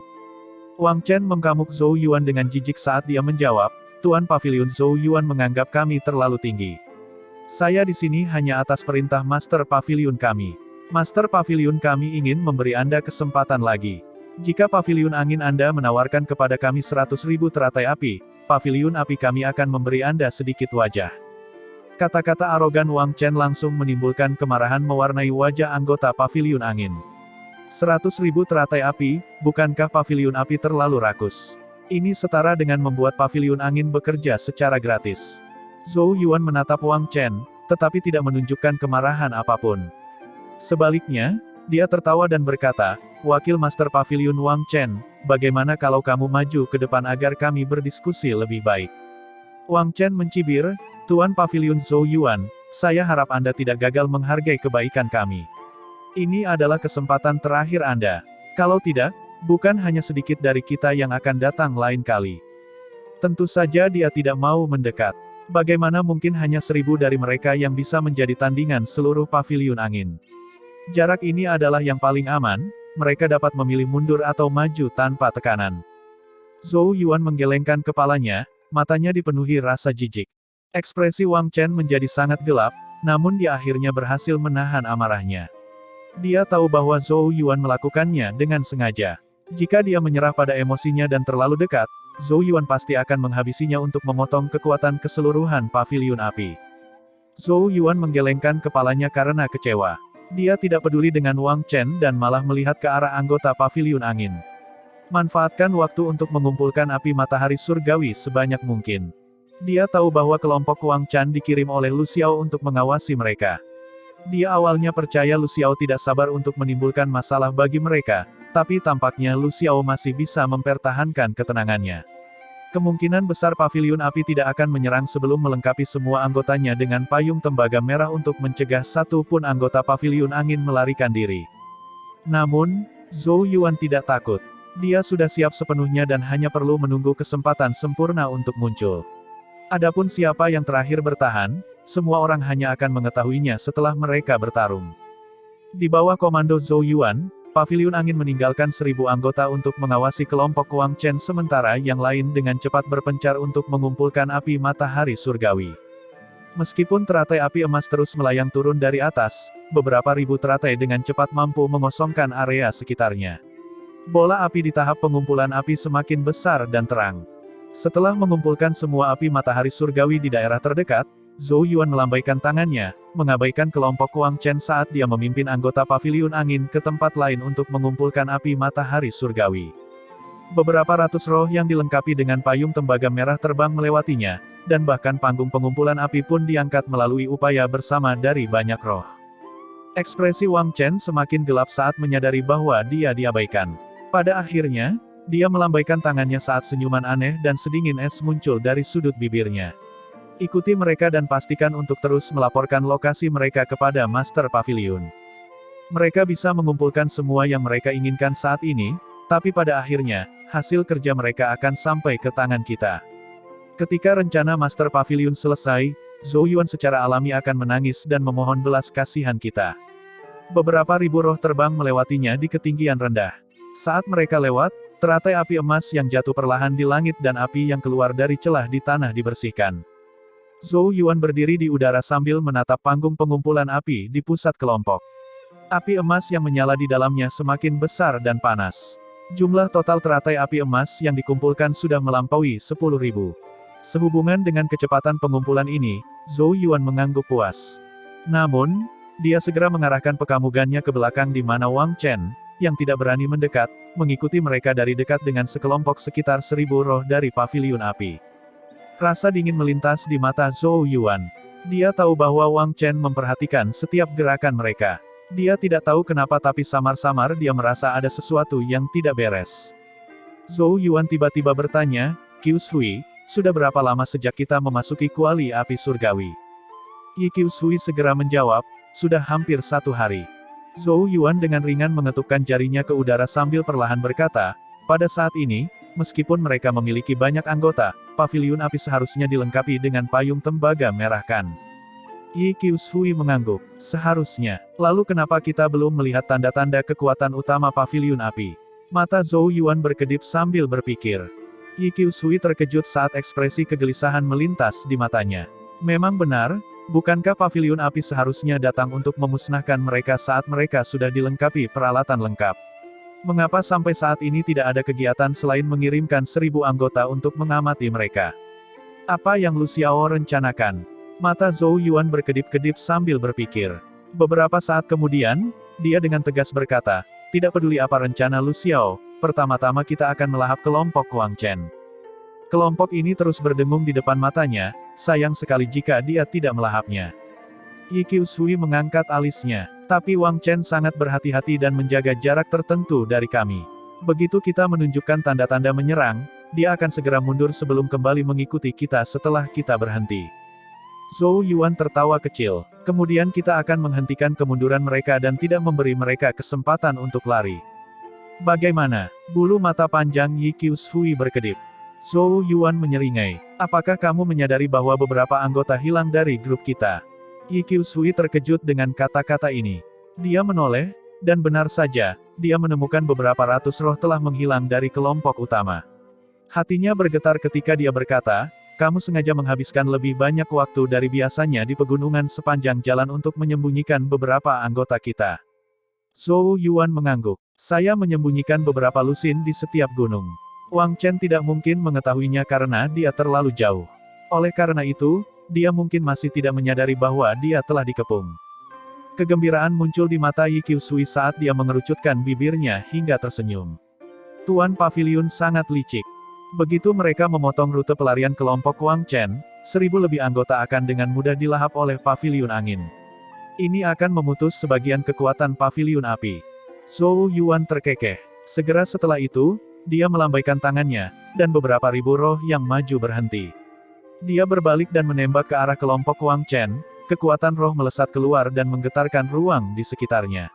Speaker 1: Wang Chen mengamuk Zhou Yuan dengan jijik saat dia menjawab, "Tuan Paviliun Zhou Yuan menganggap kami terlalu tinggi. Saya di sini hanya atas perintah Master Paviliun kami. Master Paviliun kami ingin memberi Anda kesempatan lagi. Jika Paviliun Angin Anda menawarkan kepada kami 100.000 teratai api, Paviliun Api kami akan memberi Anda sedikit wajah." Kata-kata arogan Wang Chen langsung menimbulkan kemarahan mewarnai wajah anggota paviliun angin. 100.000 teratai api, bukankah paviliun api terlalu rakus? Ini setara dengan membuat paviliun angin bekerja secara gratis. Zhou Yuan menatap Wang Chen, tetapi tidak menunjukkan kemarahan apapun. Sebaliknya, dia tertawa dan berkata, "Wakil Master Paviliun Wang Chen, bagaimana kalau kamu maju ke depan agar kami berdiskusi lebih baik?" Wang Chen mencibir, "Tuan Paviliun Zhou Yuan, saya harap Anda tidak gagal menghargai kebaikan kami. Ini adalah kesempatan terakhir Anda. Kalau tidak, bukan hanya sedikit dari kita yang akan datang lain kali." Tentu saja dia tidak mau mendekat. Bagaimana mungkin hanya 1000 dari mereka yang bisa menjadi tandingan seluruh paviliun angin? Jarak ini adalah yang paling aman, mereka dapat memilih mundur atau maju tanpa tekanan. Zhou Yuan menggelengkan kepalanya, matanya dipenuhi rasa jijik. Ekspresi Wang Chen menjadi sangat gelap, namun dia akhirnya berhasil menahan amarahnya. Dia tahu bahwa Zhou Yuan melakukannya dengan sengaja. Jika dia menyerah pada emosinya dan terlalu dekat, Zhou Yuan pasti akan menghabisinya untuk memotong kekuatan keseluruhan paviliun api. Zhou Yuan menggelengkan kepalanya karena kecewa. Dia tidak peduli dengan Wang Chen dan malah melihat ke arah anggota paviliun angin. Manfaatkan waktu untuk mengumpulkan api matahari surgawi sebanyak mungkin. Dia tahu bahwa kelompok Wang Chen dikirim oleh Lu Xiao untuk mengawasi mereka. Dia awalnya percaya Lu Xiao tidak sabar untuk menimbulkan masalah bagi mereka, tapi tampaknya Lu Xiao masih bisa mempertahankan ketenangannya. Kemungkinan besar paviliun api tidak akan menyerang sebelum melengkapi semua anggotanya dengan payung tembaga merah untuk mencegah satu pun anggota paviliun angin melarikan diri. Namun, Zhou Yuan tidak takut. Dia sudah siap sepenuhnya dan hanya perlu menunggu kesempatan sempurna untuk muncul. Adapun siapa yang terakhir bertahan, semua orang hanya akan mengetahuinya setelah mereka bertarung. Di bawah komando Zhou Yuan, paviliun angin meninggalkan 1000 anggota untuk mengawasi kelompok Wang Chen sementara yang lain dengan cepat berpencar untuk mengumpulkan api matahari surgawi. Meskipun teratai api emas terus melayang turun dari atas, beberapa ribu teratai dengan cepat mampu mengosongkan area sekitarnya. Bola api di tahap pengumpulan api semakin besar dan terang. Setelah mengumpulkan semua api matahari surgawi di daerah terdekat, Zhou Yuan melambaikan tangannya, mengabaikan kelompok Wang Chen saat dia memimpin anggota paviliun angin ke tempat lain untuk mengumpulkan api matahari surgawi. Beberapa ratus roh yang dilengkapi dengan payung tembaga merah terbang melewatinya, dan bahkan panggung pengumpulan api pun diangkat melalui upaya bersama dari banyak roh. Ekspresi Wang Chen semakin gelap saat menyadari bahwa dia diabaikan. Pada akhirnya, dia melambaikan tangannya saat senyuman aneh dan sedingin es muncul dari sudut bibirnya. Ikuti mereka dan pastikan untuk terus melaporkan lokasi mereka kepada Master Paviliun. Mereka bisa mengumpulkan semua yang mereka inginkan saat ini, tapi pada akhirnya, hasil kerja mereka akan sampai ke tangan kita. Ketika rencana Master Paviliun selesai, Zhou Yuan secara alami akan menangis dan memohon belas kasihan kita. Beberapa ribu roh terbang melewatinya di ketinggian rendah. Saat mereka lewat, teratai api emas yang jatuh perlahan di langit dan api yang keluar dari celah di tanah dibersihkan. Zhou Yuan berdiri di udara sambil menatap panggung pengumpulan api di pusat kelompok. Api emas yang menyala di dalamnya semakin besar dan panas. Jumlah total teratai api emas yang dikumpulkan sudah melampaui 10.000. Sehubungan dengan kecepatan pengumpulan ini, Zhou Yuan mengangguk puas. Namun, dia segera mengarahkan pekamugannya ke belakang di mana Wang Chen, yang tidak berani mendekat, mengikuti mereka dari dekat dengan sekelompok sekitar 1.000 roh dari paviliun api. Rasa dingin melintas di mata Zhou Yuan. Dia tahu bahwa Wang Chen memperhatikan setiap gerakan mereka. Dia tidak tahu kenapa tapi samar-samar dia merasa ada sesuatu yang tidak beres. Zhou Yuan tiba-tiba bertanya, "Qiu Shui, sudah berapa lama sejak kita memasuki kuali api surgawi?" Qiu Shui segera menjawab, "Sudah hampir 1 hari." Zhou Yuan dengan ringan mengetukkan jarinya ke udara sambil perlahan berkata, "Pada saat ini, meskipun mereka memiliki banyak anggota, paviliun api seharusnya dilengkapi dengan payung tembaga merah kan?" Qiu Shui mengangguk. "Seharusnya. Lalu kenapa kita belum melihat tanda-tanda kekuatan utama paviliun api?" Mata Zhou Yuan berkedip sambil berpikir. Qiu Shui terkejut saat ekspresi kegelisahan melintas di matanya. Memang benar, bukankah paviliun api seharusnya datang untuk memusnahkan mereka saat mereka sudah dilengkapi peralatan lengkap? Mengapa sampai saat ini tidak ada kegiatan selain mengirimkan 1.000 anggota untuk mengamati mereka? Apa yang Lu Xiao rencanakan? Mata Zhou Yuan berkedip-kedip sambil berpikir. Beberapa saat kemudian, dia dengan tegas berkata, "Tidak peduli apa rencana Lu Xiao, pertama-tama kita akan melahap kelompok Wang Chen." Kelompok ini terus berdengung di depan matanya, sayang sekali jika dia tidak melahapnya. Qiu Shui mengangkat alisnya. "Tapi Wang Chen sangat berhati-hati dan menjaga jarak tertentu dari kami. Begitu kita menunjukkan tanda-tanda menyerang, dia akan segera mundur sebelum kembali mengikuti kita setelah kita berhenti." Zhou Yuan tertawa kecil. "Kemudian kita akan menghentikan kemunduran mereka dan tidak memberi mereka kesempatan untuk lari." "Bagaimana?" Bulu mata panjang Qiu Shui berkedip. Zhou Yuan menyeringai. "Apakah kamu menyadari bahwa beberapa anggota hilang dari grup kita?" Qiu Shui terkejut dengan kata-kata ini. Dia menoleh, dan benar saja, dia menemukan beberapa ratus roh telah menghilang dari kelompok utama. Hatinya bergetar ketika dia berkata, "Kamu sengaja menghabiskan lebih banyak waktu dari biasanya di pegunungan sepanjang jalan untuk menyembunyikan beberapa anggota kita." Zhou Yuan mengangguk. "Saya menyembunyikan beberapa lusin di setiap gunung. Wang Chen tidak mungkin mengetahuinya karena dia terlalu jauh. Oleh karena itu, dia mungkin masih tidak menyadari bahwa dia telah dikepung." Kegembiraan muncul di mata Qiu Shui saat dia mengerucutkan bibirnya hingga tersenyum. Tuan Paviliun sangat licik. Begitu mereka memotong rute pelarian kelompok Wang Chen, 1.000 lebih anggota akan dengan mudah dilahap oleh paviliun angin. Ini akan memutus sebagian kekuatan paviliun api. Zhou Yuan terkekeh. Segera setelah itu, dia melambaikan tangannya, dan beberapa ribu roh yang maju berhenti. Dia berbalik dan menembak ke arah kelompok Wang Chen, kekuatan roh melesat keluar dan menggetarkan ruang di sekitarnya.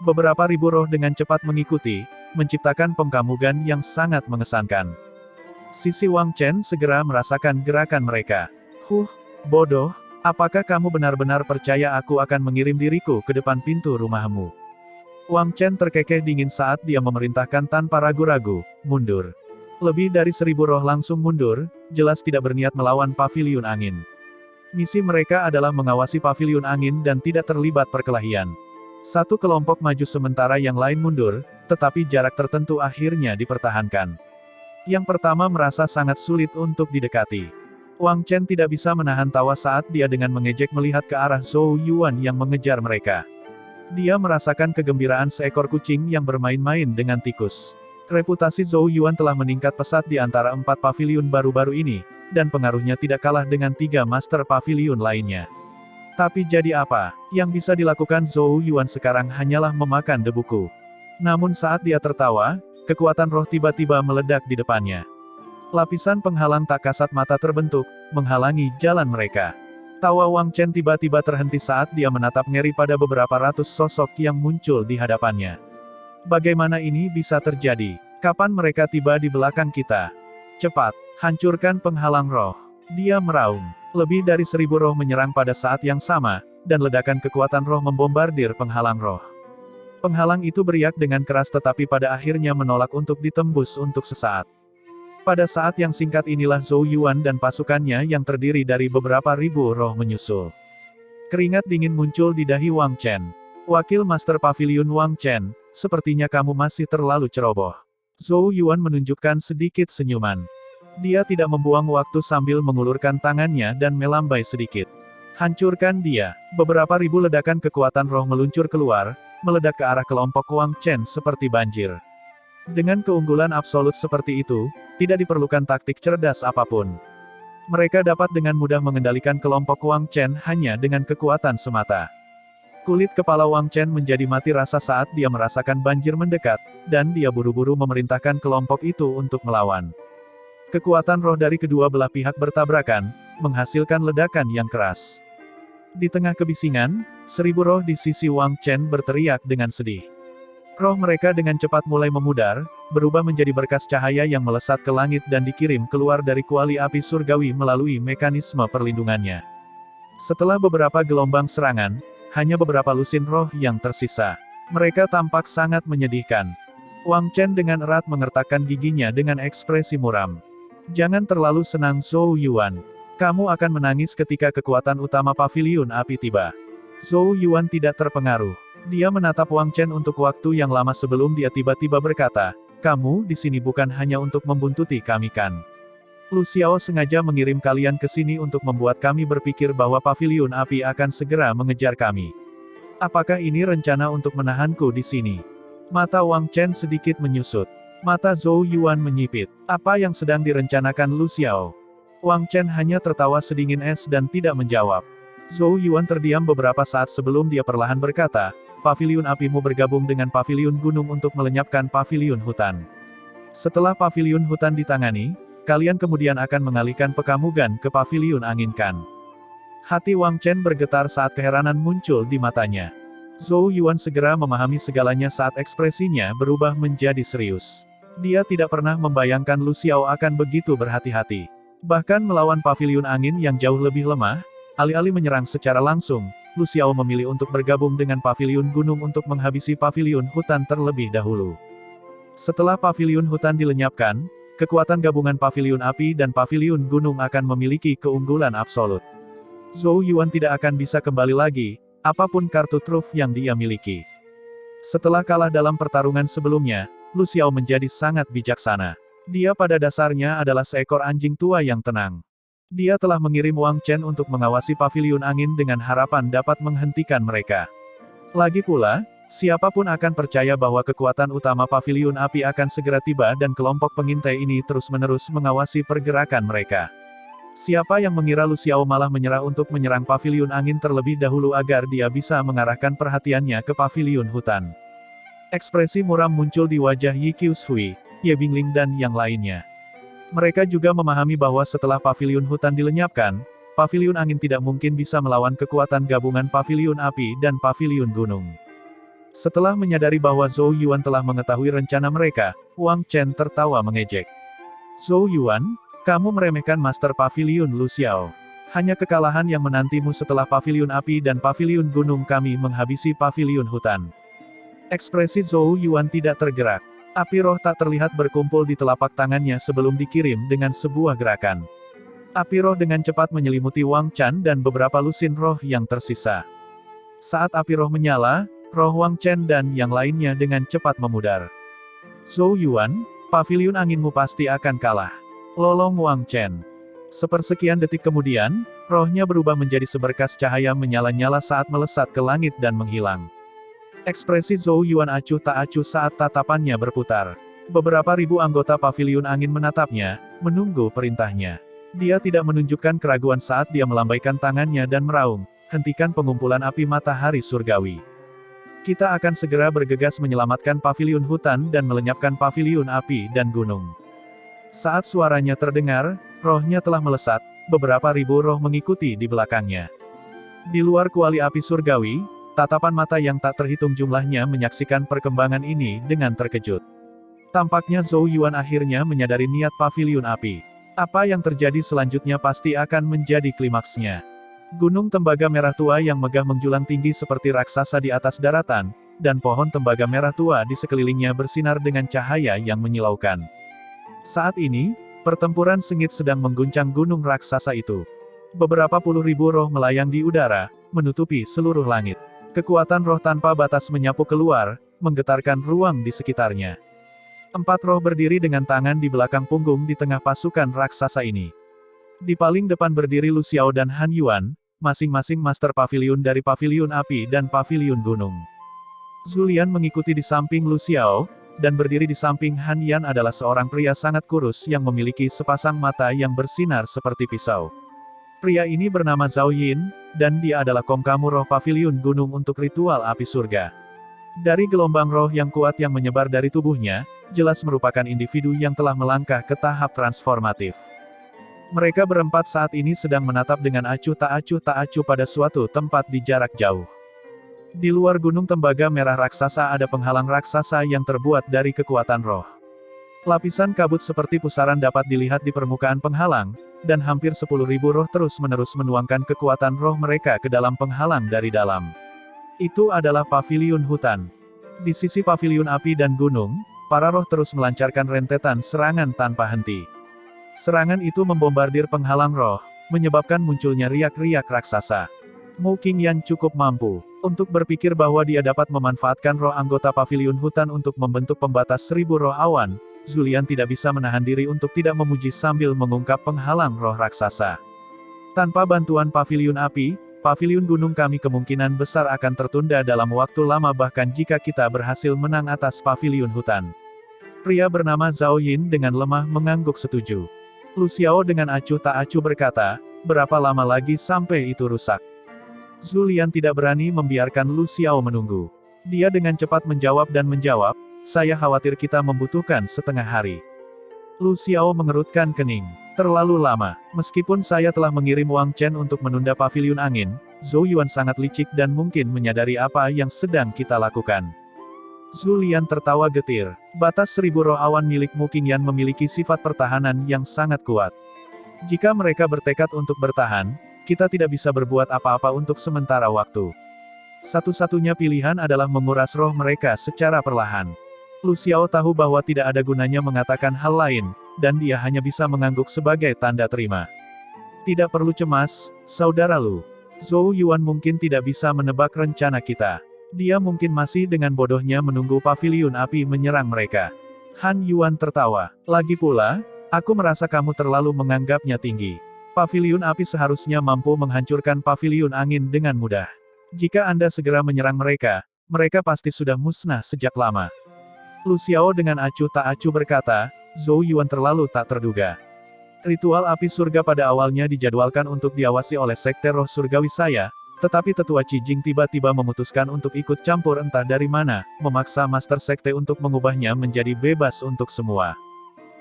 Speaker 1: Beberapa ribu roh dengan cepat mengikuti, menciptakan pengkamugan yang sangat mengesankan. Sisi Wang Chen segera merasakan gerakan mereka. Bodoh, apakah kamu benar-benar percaya aku akan mengirim diriku ke depan pintu rumahmu?" Wang Chen terkekeh dingin saat dia memerintahkan tanpa ragu-ragu, "Mundur." Lebih dari 1.000 roh langsung mundur, jelas tidak berniat melawan paviliun angin. Misi mereka adalah mengawasi paviliun angin dan tidak terlibat perkelahian. Satu kelompok maju sementara yang lain mundur, tetapi jarak tertentu akhirnya dipertahankan. Yang pertama merasa sangat sulit untuk didekati. Wang Chen tidak bisa menahan tawa saat dia dengan mengejek melihat ke arah Zhou Yuan yang mengejar mereka. Dia merasakan kegembiraan seekor kucing yang bermain-main dengan tikus. Reputasi Zhou Yuan telah meningkat pesat di antara 4 paviliun baru-baru ini, dan pengaruhnya tidak kalah dengan 3 master paviliun lainnya. Tapi jadi apa? Yang bisa dilakukan Zhou Yuan sekarang hanyalah memakan debuku. Namun saat dia tertawa, kekuatan roh tiba-tiba meledak di depannya. Lapisan penghalang tak kasat mata terbentuk, menghalangi jalan mereka. Tawa Wang Chen tiba-tiba terhenti saat dia menatap ngeri pada beberapa ratus sosok yang muncul di hadapannya. Bagaimana ini bisa terjadi? Kapan mereka tiba di belakang kita? Cepat, hancurkan penghalang roh. Dia meraung. Lebih dari 1.000 roh menyerang pada saat yang sama, dan ledakan kekuatan roh membombardir penghalang roh. Penghalang itu beriak dengan keras tetapi pada akhirnya menolak untuk ditembus untuk sesaat. Pada saat yang singkat inilah Zhou Yuan dan pasukannya yang terdiri dari beberapa ribu roh menyusul. Keringat dingin muncul di dahi Wang Chen. Wakil Master Pavilion Wang Chen, sepertinya kamu masih terlalu ceroboh. Zhou Yuan menunjukkan sedikit senyuman. Dia tidak membuang waktu sambil mengulurkan tangannya dan melambai sedikit. Hancurkan dia. Beberapa ribu ledakan kekuatan roh meluncur keluar, meledak ke arah kelompok Wang Chen seperti banjir. Dengan keunggulan absolut seperti itu, tidak diperlukan taktik cerdas apapun. Mereka dapat dengan mudah mengendalikan kelompok Wang Chen hanya dengan kekuatan semata. Kulit kepala Wang Chen menjadi mati rasa saat dia merasakan banjir mendekat, dan dia buru-buru memerintahkan kelompok itu untuk melawan. Kekuatan roh dari kedua belah pihak bertabrakan, menghasilkan ledakan yang keras. Di tengah kebisingan, 1000 roh di sisi Wang Chen berteriak dengan sedih. Roh mereka dengan cepat mulai memudar, berubah menjadi berkas cahaya yang melesat ke langit dan dikirim keluar dari kuali api surgawi melalui mekanisme perlindungannya. Setelah beberapa gelombang serangan, hanya beberapa lusin roh yang tersisa. Mereka tampak sangat menyedihkan. Wang Chen dengan erat mengertakkan giginya dengan ekspresi muram. Jangan terlalu senang Zhou Yuan. Kamu akan menangis ketika kekuatan utama pavilion api tiba. Zhou Yuan tidak terpengaruh. Dia menatap Wang Chen untuk waktu yang lama sebelum dia tiba-tiba berkata, kamu di sini bukan hanya untuk membuntuti kami kan? Lu Xiao sengaja mengirim kalian ke sini untuk membuat kami berpikir bahwa pavilion api akan segera mengejar kami. Apakah ini rencana untuk menahanku di sini? Mata Wang Chen sedikit menyusut. Mata Zhou Yuan menyipit. Apa yang sedang direncanakan Lu Xiao? Wang Chen hanya tertawa sedingin es dan tidak menjawab. Zhou Yuan terdiam beberapa saat sebelum dia perlahan berkata, pavilion apimu bergabung dengan pavilion gunung untuk melenyapkan pavilion hutan. Setelah pavilion hutan ditangani, kalian kemudian akan mengalihkan Pekamugan ke pavilion angin kan. Hati Wang Chen bergetar saat keheranan muncul di matanya. Zhou Yuan segera memahami segalanya saat ekspresinya berubah menjadi serius. Dia tidak pernah membayangkan Lu Xiao akan begitu berhati-hati. Bahkan melawan pavilion angin yang jauh lebih lemah, alih-alih menyerang secara langsung, Lu Xiao memilih untuk bergabung dengan pavilion gunung untuk menghabisi pavilion hutan terlebih dahulu. Setelah pavilion hutan dilenyapkan, kekuatan gabungan pavilion api dan pavilion gunung akan memiliki keunggulan absolut. Zhou Yuan tidak akan bisa kembali lagi, apapun kartu truf yang dia miliki. Setelah kalah dalam pertarungan sebelumnya, Lu Xiao menjadi sangat bijaksana. Dia pada dasarnya adalah seekor anjing tua yang tenang. Dia telah mengirim Wang Chen untuk mengawasi pavilion angin dengan harapan dapat menghentikan mereka. Lagi pula, siapapun akan percaya bahwa kekuatan utama pavilion api akan segera tiba dan kelompok pengintai ini terus-menerus mengawasi pergerakan mereka. Siapa yang mengira Lu Xiao malah menyerah untuk menyerang pavilion angin terlebih dahulu agar dia bisa mengarahkan perhatiannya ke pavilion hutan. Ekspresi muram muncul di wajah Yi Qiushui, Ye Bingling dan yang lainnya. Mereka juga memahami bahwa setelah pavilion hutan dilenyapkan, pavilion angin tidak mungkin bisa melawan kekuatan gabungan pavilion api dan pavilion gunung. Setelah menyadari bahwa Zhou Yuan telah mengetahui rencana mereka, Wang Chen tertawa mengejek. Zhou Yuan, kamu meremehkan Master Pavilion Lu Xiao. Hanya kekalahan yang menantimu setelah pavilion api dan pavilion gunung kami menghabisi pavilion hutan. Ekspresi Zhou Yuan tidak tergerak. Api roh tak terlihat berkumpul di telapak tangannya sebelum dikirim dengan sebuah gerakan. Api roh dengan cepat menyelimuti Wang Chen dan beberapa lusin roh yang tersisa. Saat api roh menyala, roh Wang Chen dan yang lainnya dengan cepat memudar. Zhou Yuan, pavilion anginmu pasti akan kalah. Lolong Wang Chen. Sepersekian detik kemudian, rohnya berubah menjadi seberkas cahaya menyala-nyala saat melesat ke langit dan menghilang. Ekspresi Zhou Yuan acuh tak acuh saat tatapannya berputar. Beberapa ribu anggota pavilion angin menatapnya, menunggu perintahnya. Dia tidak menunjukkan keraguan saat dia melambaikan tangannya dan meraung, hentikan pengumpulan api matahari surgawi. Kita akan segera bergegas menyelamatkan pavilion hutan dan melenyapkan pavilion api dan gunung. Saat suaranya terdengar, rohnya telah melesat, beberapa ribu roh mengikuti di belakangnya. Di luar kuali api surgawi, tatapan mata yang tak terhitung jumlahnya menyaksikan perkembangan ini dengan terkejut. Tampaknya Zhou Yuan akhirnya menyadari niat pavilion api. Apa yang terjadi selanjutnya pasti akan menjadi klimaksnya. Gunung tembaga merah tua yang megah menjulang tinggi seperti raksasa di atas daratan, dan pohon tembaga merah tua di sekelilingnya bersinar dengan cahaya yang menyilaukan. Saat ini, Pertempuran sengit sedang mengguncang gunung raksasa itu. Beberapa puluh ribu roh melayang di udara, menutupi seluruh langit. Kekuatan roh tanpa batas menyapu keluar, menggetarkan ruang di sekitarnya. 4 roh berdiri dengan tangan di belakang punggung di tengah pasukan raksasa ini. Di paling depan berdiri Lu Xiao dan Han Yuan, masing-masing Master Pavilion dari Pavilion Api dan Pavilion Gunung. Zulian mengikuti di samping Lu Xiao, dan berdiri di samping Han Yan adalah seorang pria sangat kurus yang memiliki sepasang mata yang bersinar seperti pisau. Pria ini bernama Zhao Yin, dan dia adalah Kongkamu roh Pavilion Gunung untuk ritual api surga. Dari gelombang roh yang kuat yang menyebar dari tubuhnya, jelas merupakan individu yang telah melangkah ke tahap transformatif. Mereka berempat saat ini sedang menatap dengan acuh tak acuh pada suatu tempat di jarak jauh. Di luar gunung tembaga merah raksasa ada penghalang raksasa yang terbuat dari kekuatan roh. Lapisan kabut seperti pusaran dapat dilihat di permukaan penghalang, dan hampir 10.000 roh terus-menerus menuangkan kekuatan roh mereka ke dalam penghalang dari dalam. Itu adalah pavilion hutan. Di sisi pavilion api dan gunung, para roh terus melancarkan rentetan serangan tanpa henti. Serangan itu membombardir penghalang roh, menyebabkan munculnya riak-riak raksasa. Mu Qingyan cukup mampu untuk berpikir bahwa dia dapat memanfaatkan roh anggota pavilion hutan untuk membentuk pembatas 1000 roh awan. Zulian tidak bisa menahan diri untuk tidak memuji sambil mengungkap penghalang roh raksasa. Tanpa bantuan pavilion api, pavilion gunung kami kemungkinan besar akan tertunda dalam waktu lama bahkan jika kita berhasil menang atas pavilion hutan. Pria bernama Zhao Yin dengan lemah mengangguk setuju. Lu Xiao dengan acuh tak acuh berkata, berapa lama lagi sampai itu rusak? Zulian tidak berani membiarkan Lu Xiao menunggu. Dia dengan cepat menjawab, saya khawatir kita membutuhkan setengah hari. Lu Xiao mengerutkan kening. Terlalu lama. Meskipun saya telah mengirim Wang Chen untuk menunda pavilion angin, Zhou Yuan sangat licik dan mungkin menyadari apa yang sedang kita lakukan. Zulian tertawa getir. Batas 1000 roh awan milik Mu Qingyan memiliki sifat pertahanan yang sangat kuat. Jika mereka bertekad untuk bertahan, kita tidak bisa berbuat apa-apa untuk sementara waktu. Satu-satunya pilihan adalah menguras roh mereka secara perlahan. Lu Xiao tahu bahwa tidak ada gunanya mengatakan hal lain, dan dia hanya bisa mengangguk sebagai tanda terima. Tidak perlu cemas, saudara Lu. Zhou Yuan mungkin tidak bisa menebak rencana kita. Dia mungkin masih dengan bodohnya menunggu pavilion api menyerang mereka. Han Yuan tertawa. Lagi pula, aku merasa kamu terlalu menganggapnya tinggi. Pavilion api seharusnya mampu menghancurkan pavilion angin dengan mudah. Jika Anda segera menyerang mereka, mereka pasti sudah musnah sejak lama. Lu Xiao dengan acuh tak acuh berkata, Zhou Yuan terlalu tak terduga. Ritual api surga pada awalnya dijadwalkan untuk diawasi oleh Sekte Roh Surgawi saya, tetapi Tetua Cijing tiba-tiba memutuskan untuk ikut campur entah dari mana, memaksa Master Sekte untuk mengubahnya menjadi bebas untuk semua.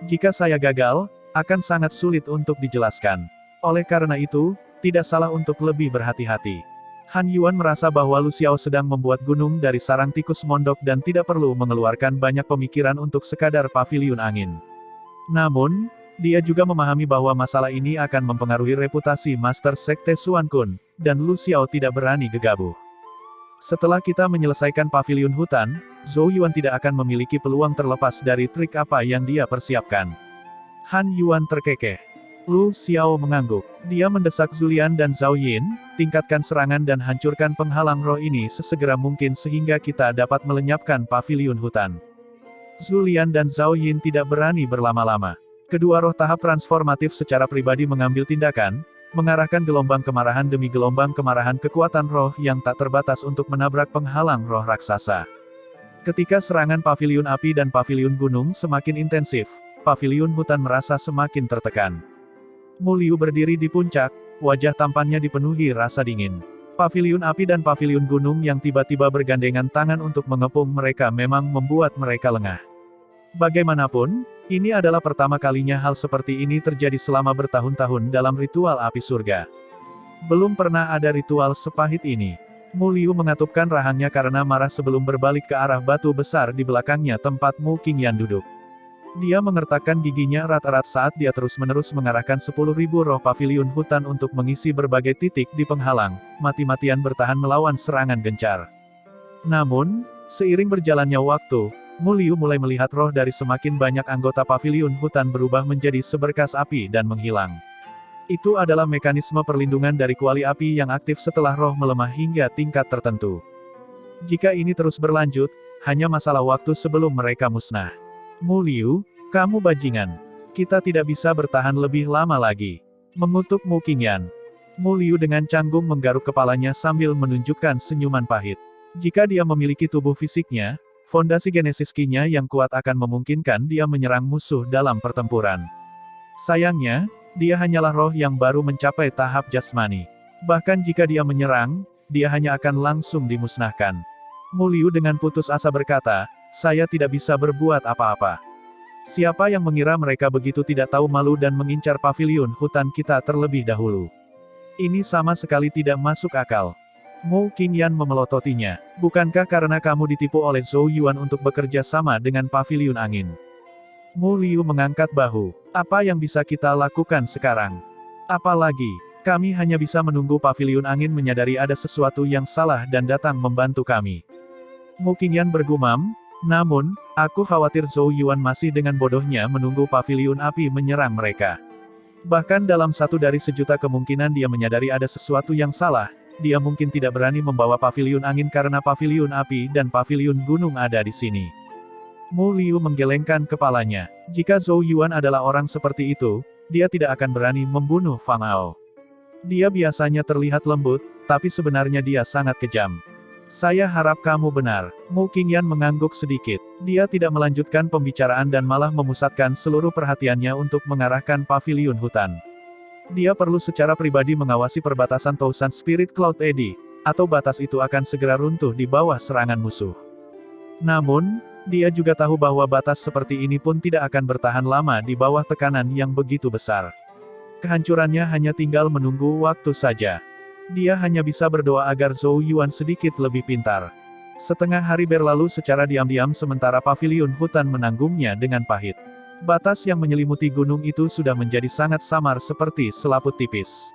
Speaker 1: Jika saya gagal, akan sangat sulit untuk dijelaskan. Oleh karena itu, tidak salah untuk lebih berhati-hati. Han Yuan merasa bahwa Lu Xiao sedang membuat gunung dari sarang tikus mondok dan tidak perlu mengeluarkan banyak pemikiran untuk sekadar pavilion angin. Namun, dia juga memahami bahwa masalah ini akan mempengaruhi reputasi Master Sekte Xuan Kun, dan Lu Xiao tidak berani gegabah. Setelah kita menyelesaikan pavilion hutan, Zhou Yuan tidak akan memiliki peluang terlepas dari trik apa yang dia persiapkan. Han Yuan terkekeh. Lu Xiao mengangguk. Dia mendesak Zulian dan Zhao Yin, tingkatkan serangan dan hancurkan penghalang roh ini sesegera mungkin sehingga kita dapat melenyapkan pavilion hutan. Zulian dan Zhao Yin tidak berani berlama-lama. Kedua roh tahap transformatif secara pribadi mengambil tindakan, mengarahkan gelombang kemarahan demi gelombang kemarahan kekuatan roh yang tak terbatas untuk menabrak penghalang roh raksasa. Ketika serangan pavilion api dan pavilion gunung semakin intensif, pavilion hutan merasa semakin tertekan. Mu Liu berdiri di puncak, wajah tampannya dipenuhi rasa dingin. Pavilion api dan pavilion gunung yang tiba-tiba bergandengan tangan untuk mengepung mereka memang membuat mereka lengah. Bagaimanapun, ini adalah pertama kalinya hal seperti ini terjadi selama bertahun-tahun dalam ritual api surga. Belum pernah ada ritual sepahit ini. Mu Liu mengatupkan rahangnya karena marah sebelum berbalik ke arah batu besar di belakangnya tempat Mu Qingyan duduk. Dia mengertakkan giginya erat-erat saat dia terus-menerus mengarahkan 10.000 roh pavilion hutan untuk mengisi berbagai titik di penghalang, mati-matian bertahan melawan serangan gencar. Namun, seiring berjalannya waktu, Mu Liu mulai melihat roh dari semakin banyak anggota paviliun hutan berubah menjadi seberkas api dan menghilang. Itu adalah mekanisme perlindungan dari kuali api yang aktif setelah roh melemah hingga tingkat tertentu. Jika ini terus berlanjut, hanya masalah waktu sebelum mereka musnah. Mu Liu, kamu bajingan. Kita tidak bisa bertahan lebih lama lagi. Mengutuk Mu Qingyan. Mu Liu dengan canggung menggaruk kepalanya sambil menunjukkan senyuman pahit. Jika dia memiliki tubuh fisiknya, fondasi genesis Qi-nya yang kuat akan memungkinkan dia menyerang musuh dalam pertempuran. Sayangnya, dia hanyalah roh yang baru mencapai tahap jasmani. Bahkan jika dia menyerang, dia hanya akan langsung dimusnahkan. Mu Liu dengan putus asa berkata, saya tidak bisa berbuat apa-apa. Siapa yang mengira mereka begitu tidak tahu malu dan mengincar paviliun hutan kita terlebih dahulu? Ini sama sekali tidak masuk akal. Mu Qingyan memelototinya. Bukankah karena kamu ditipu oleh Zhou Yuan untuk bekerja sama dengan paviliun angin? Mu Liu mengangkat bahu. Apa yang bisa kita lakukan sekarang? Apalagi, kami hanya bisa menunggu paviliun angin menyadari ada sesuatu yang salah dan datang membantu kami. Mu Qingyan bergumam, namun, aku khawatir Zhou Yuan masih dengan bodohnya menunggu paviliun api menyerang mereka. Bahkan dalam satu dari sejuta kemungkinan dia menyadari ada sesuatu yang salah, dia mungkin tidak berani membawa paviliun angin karena paviliun api dan paviliun gunung ada di sini. Mu Liu menggelengkan kepalanya. Jika Zhou Yuan adalah orang seperti itu, dia tidak akan berani membunuh Fang Ao. Dia biasanya terlihat lembut, tapi sebenarnya dia sangat kejam. Saya harap kamu benar. Mu Qingyan mengangguk sedikit. Dia tidak melanjutkan pembicaraan dan malah memusatkan seluruh perhatiannya untuk mengarahkan paviliun hutan. Dia perlu secara pribadi mengawasi perbatasan Tousan Spirit Cloud Eddy, atau batas itu akan segera runtuh di bawah serangan musuh. Namun, dia juga tahu bahwa batas seperti ini pun tidak akan bertahan lama di bawah tekanan yang begitu besar. Kehancurannya hanya tinggal menunggu waktu saja. Dia hanya bisa berdoa agar Zhou Yuan sedikit lebih pintar. Setengah hari berlalu secara diam-diam sementara paviliun hutan menanggungnya dengan pahit. Batas yang menyelimuti gunung itu sudah menjadi sangat samar seperti selaput tipis.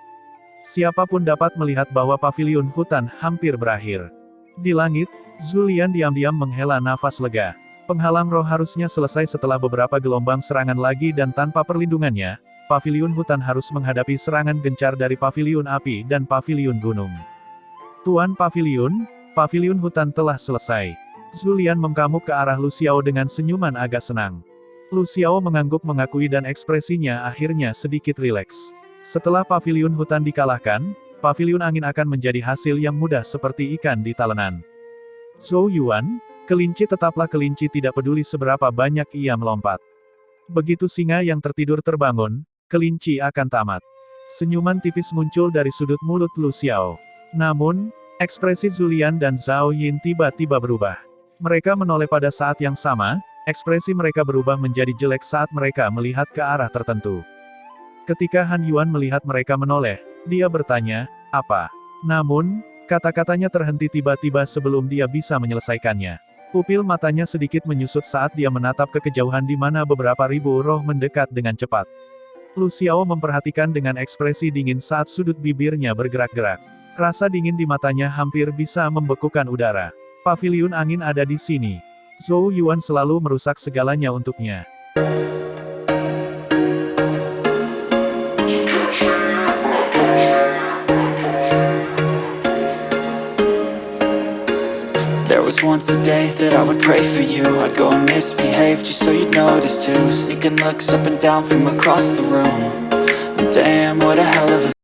Speaker 1: Siapapun dapat melihat bahwa paviliun hutan hampir berakhir. Di langit, Zulian diam-diam menghela nafas lega. Penghalang roh harusnya selesai setelah beberapa gelombang serangan lagi dan tanpa perlindungannya, paviliun hutan harus menghadapi serangan gencar dari paviliun api dan paviliun gunung. Tuan Paviliun, paviliun hutan telah selesai. Zulian mengamuk ke arah Lu Xiao dengan senyuman agak senang. Lu Xiao mengangguk mengakui dan ekspresinya akhirnya sedikit rileks. Setelah paviliun hutan dikalahkan, paviliun angin akan menjadi hasil yang mudah seperti ikan di talenan. Zhou Yuan, kelinci tetaplah kelinci tidak peduli seberapa banyak ia melompat. Begitu singa yang tertidur terbangun, kelinci akan tamat. Senyuman tipis muncul dari sudut mulut Lu Xiao. Namun, ekspresi Zulian dan Zhao Yin tiba-tiba berubah. Mereka menoleh pada saat yang sama. Ekspresi mereka berubah menjadi jelek saat mereka melihat ke arah tertentu. Ketika Han Yuan melihat mereka menoleh, dia bertanya, apa? Namun, kata-katanya terhenti tiba-tiba sebelum dia bisa menyelesaikannya. Pupil matanya sedikit menyusut saat dia menatap ke kejauhan di mana beberapa ribu roh mendekat dengan cepat. Lu Xiao memperhatikan dengan ekspresi dingin saat sudut bibirnya bergerak-gerak. Rasa dingin di matanya hampir bisa membekukan udara. Paviliun angin ada di sini. Zhou Yuan selalu merusak segalanya untuknya.
Speaker 2: There was once a day that I would pray for you. I'd go and misbehave just so you'd notice too. Sneaking looks up and down from across the room. And damn, what a hell of a